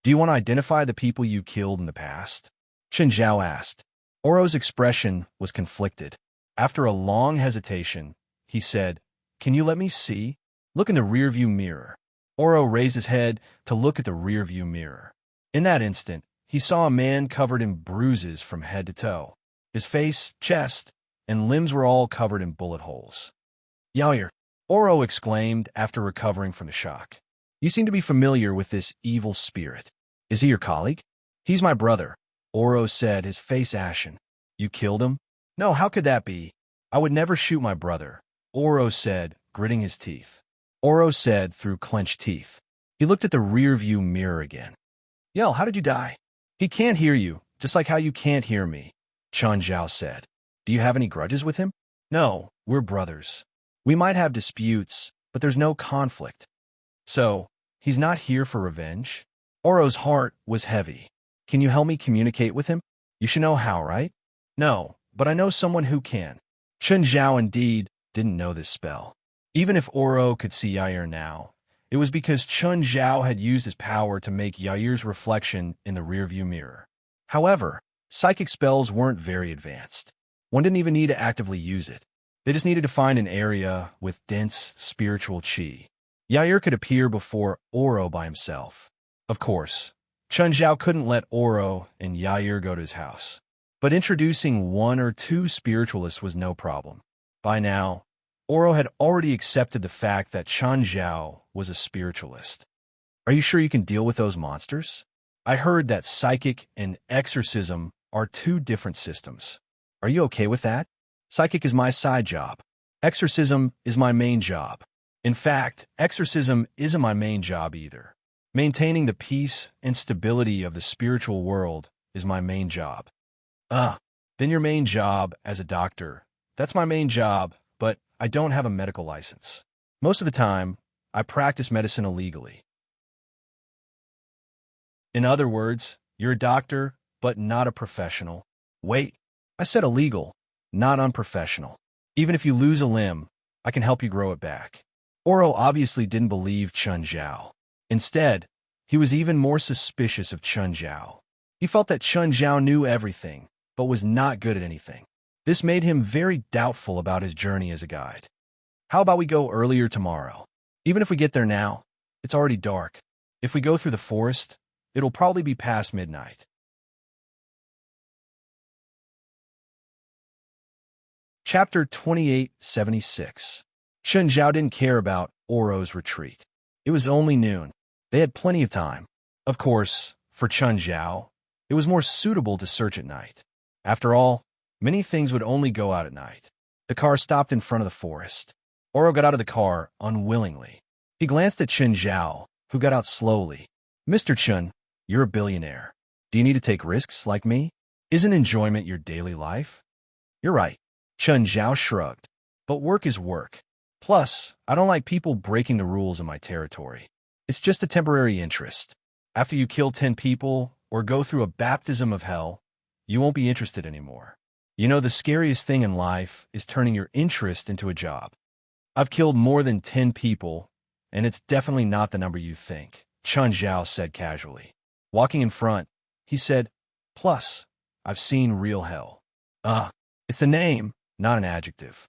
Do you want to identify the people you killed in the past? Chun Zhao asked. Oro's expression was conflicted. After a long hesitation, he said, Can you let me see? Look in the rearview mirror. Oro raised his head to look at the rearview mirror. In that instant, he saw a man covered in bruises from head to toe. His face, chest, and limbs were all covered in bullet holes. Yaoyer, Oro exclaimed after recovering from the shock. You seem to be familiar with this evil spirit. Is he your colleague? He's my brother, Oro said, his face ashen. You killed him? No, how could that be? I would never shoot my brother, Oro said, gritting his teeth. Oro said through clenched teeth. He looked at the rearview mirror again. Yell, how did you die? He can't hear you, just like how you can't hear me, Chun Zhao said. Do you have any grudges with him? No, we're brothers. We might have disputes, but there's no conflict. So, he's not here for revenge? Oro's heart was heavy. Can you help me communicate with him? You should know how, right? No, but I know someone who can. Chun Zhao indeed didn't know this spell. Even if Oro could see Yair now, it was because Chun Zhao had used his power to make Yair's reflection in the rearview mirror. However, psychic spells weren't very advanced. One didn't even need to actively use it. They just needed to find an area with dense spiritual chi. Yair could appear before Oro by himself. Of course, Chun Zhao couldn't let Oro and Yair go to his house. But introducing one or two spiritualists was no problem. By now, Oro had already accepted the fact that Chun Zhao was a spiritualist. Are you sure you can deal with those monsters? I heard that psychic and exorcism are two different systems. Are you okay with that? Psychic is my side job. Exorcism is my main job. In fact, exorcism isn't my main job either. Maintaining the peace and stability of the spiritual world is my main job. Then your main job as a doctor. That's my main job, but I don't have a medical license. Most of the time, I practice medicine illegally. In other words, you're a doctor, but not a professional. Wait, I said illegal, not unprofessional. Even if you lose a limb, I can help you grow it back. Oro obviously didn't believe Chun Zhao. Instead, he was even more suspicious of Chun Zhao. He felt that Chun Zhao knew everything, but was not good at anything. This made him very doubtful about his journey as a guide. How about we go earlier tomorrow? Even if we get there now, it's already dark. If we go through the forest, it'll probably be past midnight. Chapter 2876. Chun Zhao didn't care about Oro's retreat. It was only noon. They had plenty of time. Of course, for Chun Zhao, it was more suitable to search at night. After all, many things would only go out at night. The car stopped in front of the forest. Oro got out of the car unwillingly. He glanced at Chun Zhao, who got out slowly. Mr. Chun, you're a billionaire. Do you need to take risks like me? Isn't enjoyment your daily life? You're right. Chun Zhao shrugged. But work is work. Plus, I don't like people breaking the rules in my territory. It's just a temporary interest. After you kill 10 people or go through a baptism of hell, you won't be interested anymore. You know, the scariest thing in life is turning your interest into a job. I've killed more than 10 people, and it's definitely not the number you think, Chun Zhao said casually. Walking in front, he said, plus, I've seen real hell. It's the name, not an adjective.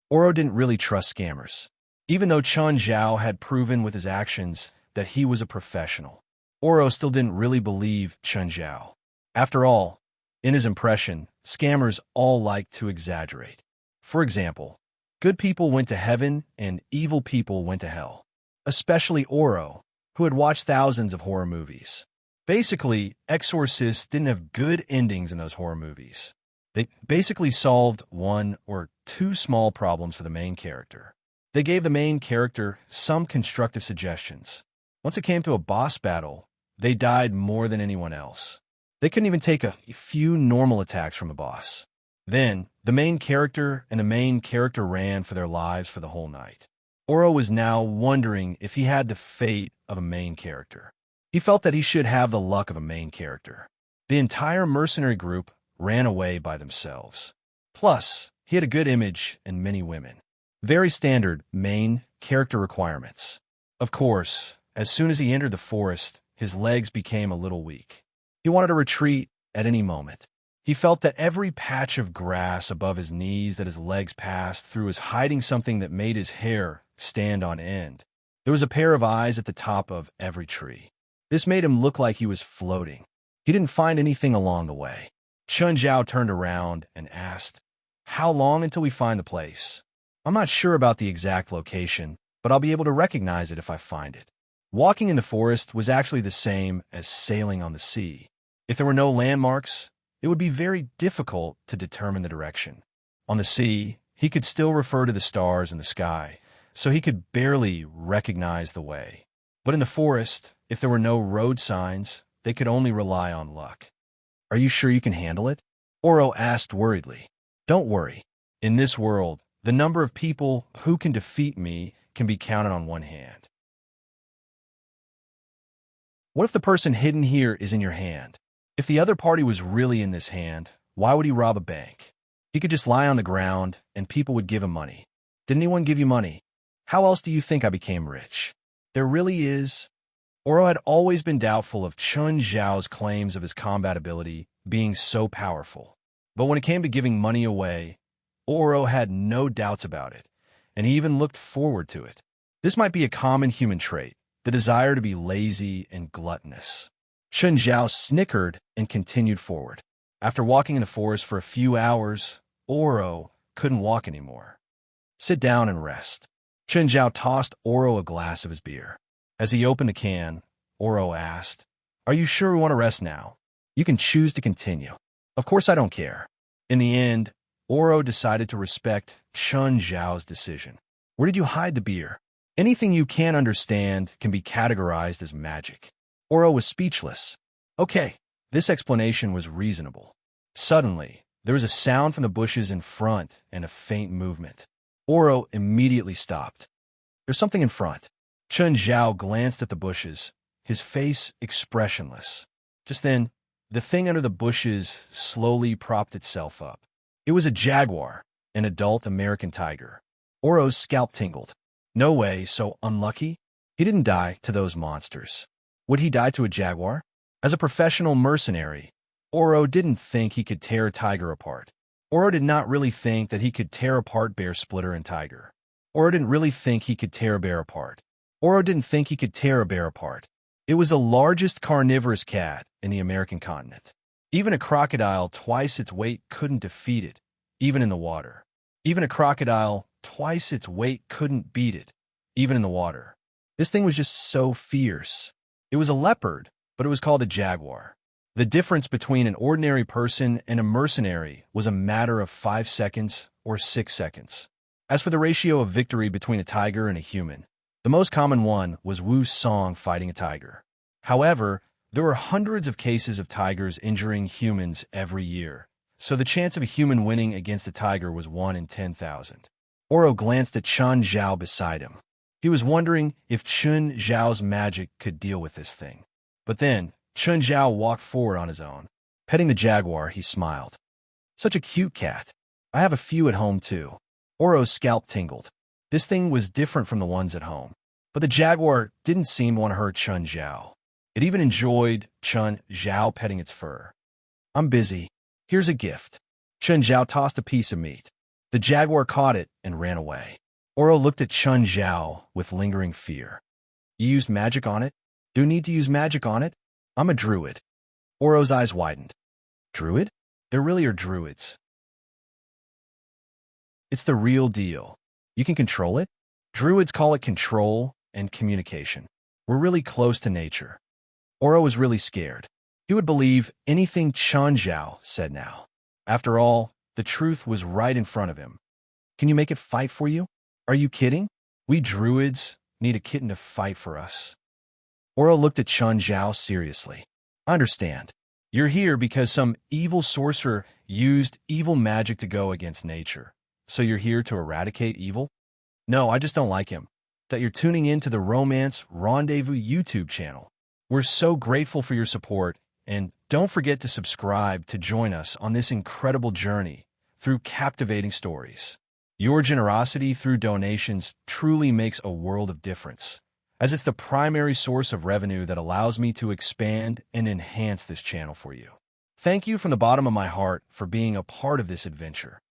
Oro didn't really trust scammers. Even though Chun Zhao had proven with his actions that he was a professional, Oro still didn't really believe Chun Zhao. After all, in his impression, scammers all like to exaggerate. For example, good people went to heaven and evil people went to hell. Especially Oro, who had watched thousands of horror movies. Basically, exorcists didn't have good endings in those horror movies. They basically solved one or two small problems for the main character. They gave the main character some constructive suggestions. Once it came to a boss battle, they died more than anyone else. They couldn't even take a few normal attacks from the boss. Then, the main character and the main character ran for their lives for the whole night. Oro was now wondering if he had the fate of a main character. He felt that he should have the luck of a main character. The entire mercenary group ran away by themselves. Plus, he had a good image and many women. Very standard main character requirements. Of course, as soon as he entered the forest, his legs became a little weak. He wanted to retreat at any moment. He felt that every patch of grass above his knees that his legs passed through was hiding something that made his hair stand on end. There was a pair of eyes at the top of every tree. This made him look like he was floating. He didn't find anything along the way. Chun Zhao turned around and asked, "How long until we find the place?" "I'm not sure about the exact location, but I'll be able to recognize it if I find it." Walking in the forest was actually the same as sailing on the sea. If there were no landmarks, it would be very difficult to determine the direction. On the sea, he could still refer to the stars in the sky, so he could barely recognize the way. But in the forest, if there were no road signs, they could only rely on luck. "Are you sure you can handle it?" Oro asked worriedly. "Don't worry. In this world, the number of people who can defeat me can be counted on one hand." What if the person hidden here is in your hand? If the other party was really in this hand, why would he rob a bank? He could just lie on the ground and people would give him money. Did anyone give you money? How else do you think I became rich? There really is. Oro had always been doubtful of Chun Zhao's claims of his combat ability being so powerful. But when it came to giving money away, Oro had no doubts about it, and he even looked forward to it. This might be a common human trait, the desire to be lazy and gluttonous. Chun Zhao snickered and continued forward. After walking in the forest for a few hours, Oro couldn't walk anymore. "Sit down and rest." Chun Zhao tossed Oro a glass of his beer. As he opened the can, Oro asked, "Are you sure we want to rest now? You can choose to continue." "Of course I don't care." In the end, Oro decided to respect Chun Zhao's decision. "Where did you hide the beer?" "Anything you can't understand can be categorized as magic." Oro was speechless. Okay, this explanation was reasonable. Suddenly, there was a sound from the bushes in front and a faint movement. Oro immediately stopped. "There's something in front." Chun Zhao glanced at the bushes, his face expressionless. Just then, the thing under the bushes slowly propped itself up. It was a jaguar, an adult American tiger. Oro's scalp tingled. No way, so unlucky? He didn't die to those monsters. Would he die to a jaguar? As a professional mercenary, Oro didn't think he could tear a tiger apart. Oro did not really think that he could tear apart Bear Splitter and Tiger. Oro didn't really think he could tear a bear apart. Oro didn't think he could tear a bear apart. It was the largest carnivorous cat in the American continent. Even a crocodile twice its weight couldn't defeat it, even in the water. Even a crocodile twice its weight couldn't beat it, even in the water. This thing was just so fierce. It was a leopard, but it was called a jaguar. The difference between an ordinary person and a mercenary was a matter of 5 seconds or 6 seconds. As for the ratio of victory between a tiger and a human, the most common one was Wu Song fighting a tiger. However, there were hundreds of cases of tigers injuring humans every year, so the chance of a human winning against a tiger was 1 in 10,000. Oro glanced at Chun Zhao beside him. He was wondering if Chun Zhao's magic could deal with this thing. But then, Chun Zhao walked forward on his own. Petting the jaguar, he smiled. Such a cute cat. I have a few at home too. Oro's scalp tingled. This thing was different from the ones at home. But the jaguar didn't seem to want to hurt Chun Zhao. It even enjoyed Chun Zhao petting its fur. I'm busy. Here's a gift. Chun Zhao tossed a piece of meat. The jaguar caught it and ran away. Oro looked at Chun Zhao with lingering fear. You used magic on it? Do you need to use magic on it? I'm a druid. Oro's eyes widened. Druid? There really are druids. It's the real deal. You can control it? Druids call it control and communication. We're really close to nature. Oro was really scared. He would believe anything Chun Zhao said now. After all, the truth was right in front of him. Can you make it fight for you? Are you kidding? We druids need a kitten to fight for us. Oro looked at Chun Zhao seriously. I understand. You're here because some evil sorcerer used evil magic to go against nature. So you're here to eradicate evil? No, I just don't like him. That you're tuning in to the Romance Rendezvous YouTube channel. We're so grateful for your support, and don't forget to subscribe to join us on this incredible journey through captivating stories. Your generosity through donations truly makes a world of difference, as it's the primary source of revenue that allows me to expand and enhance this channel for you. Thank you from the bottom of my heart for being a part of this adventure.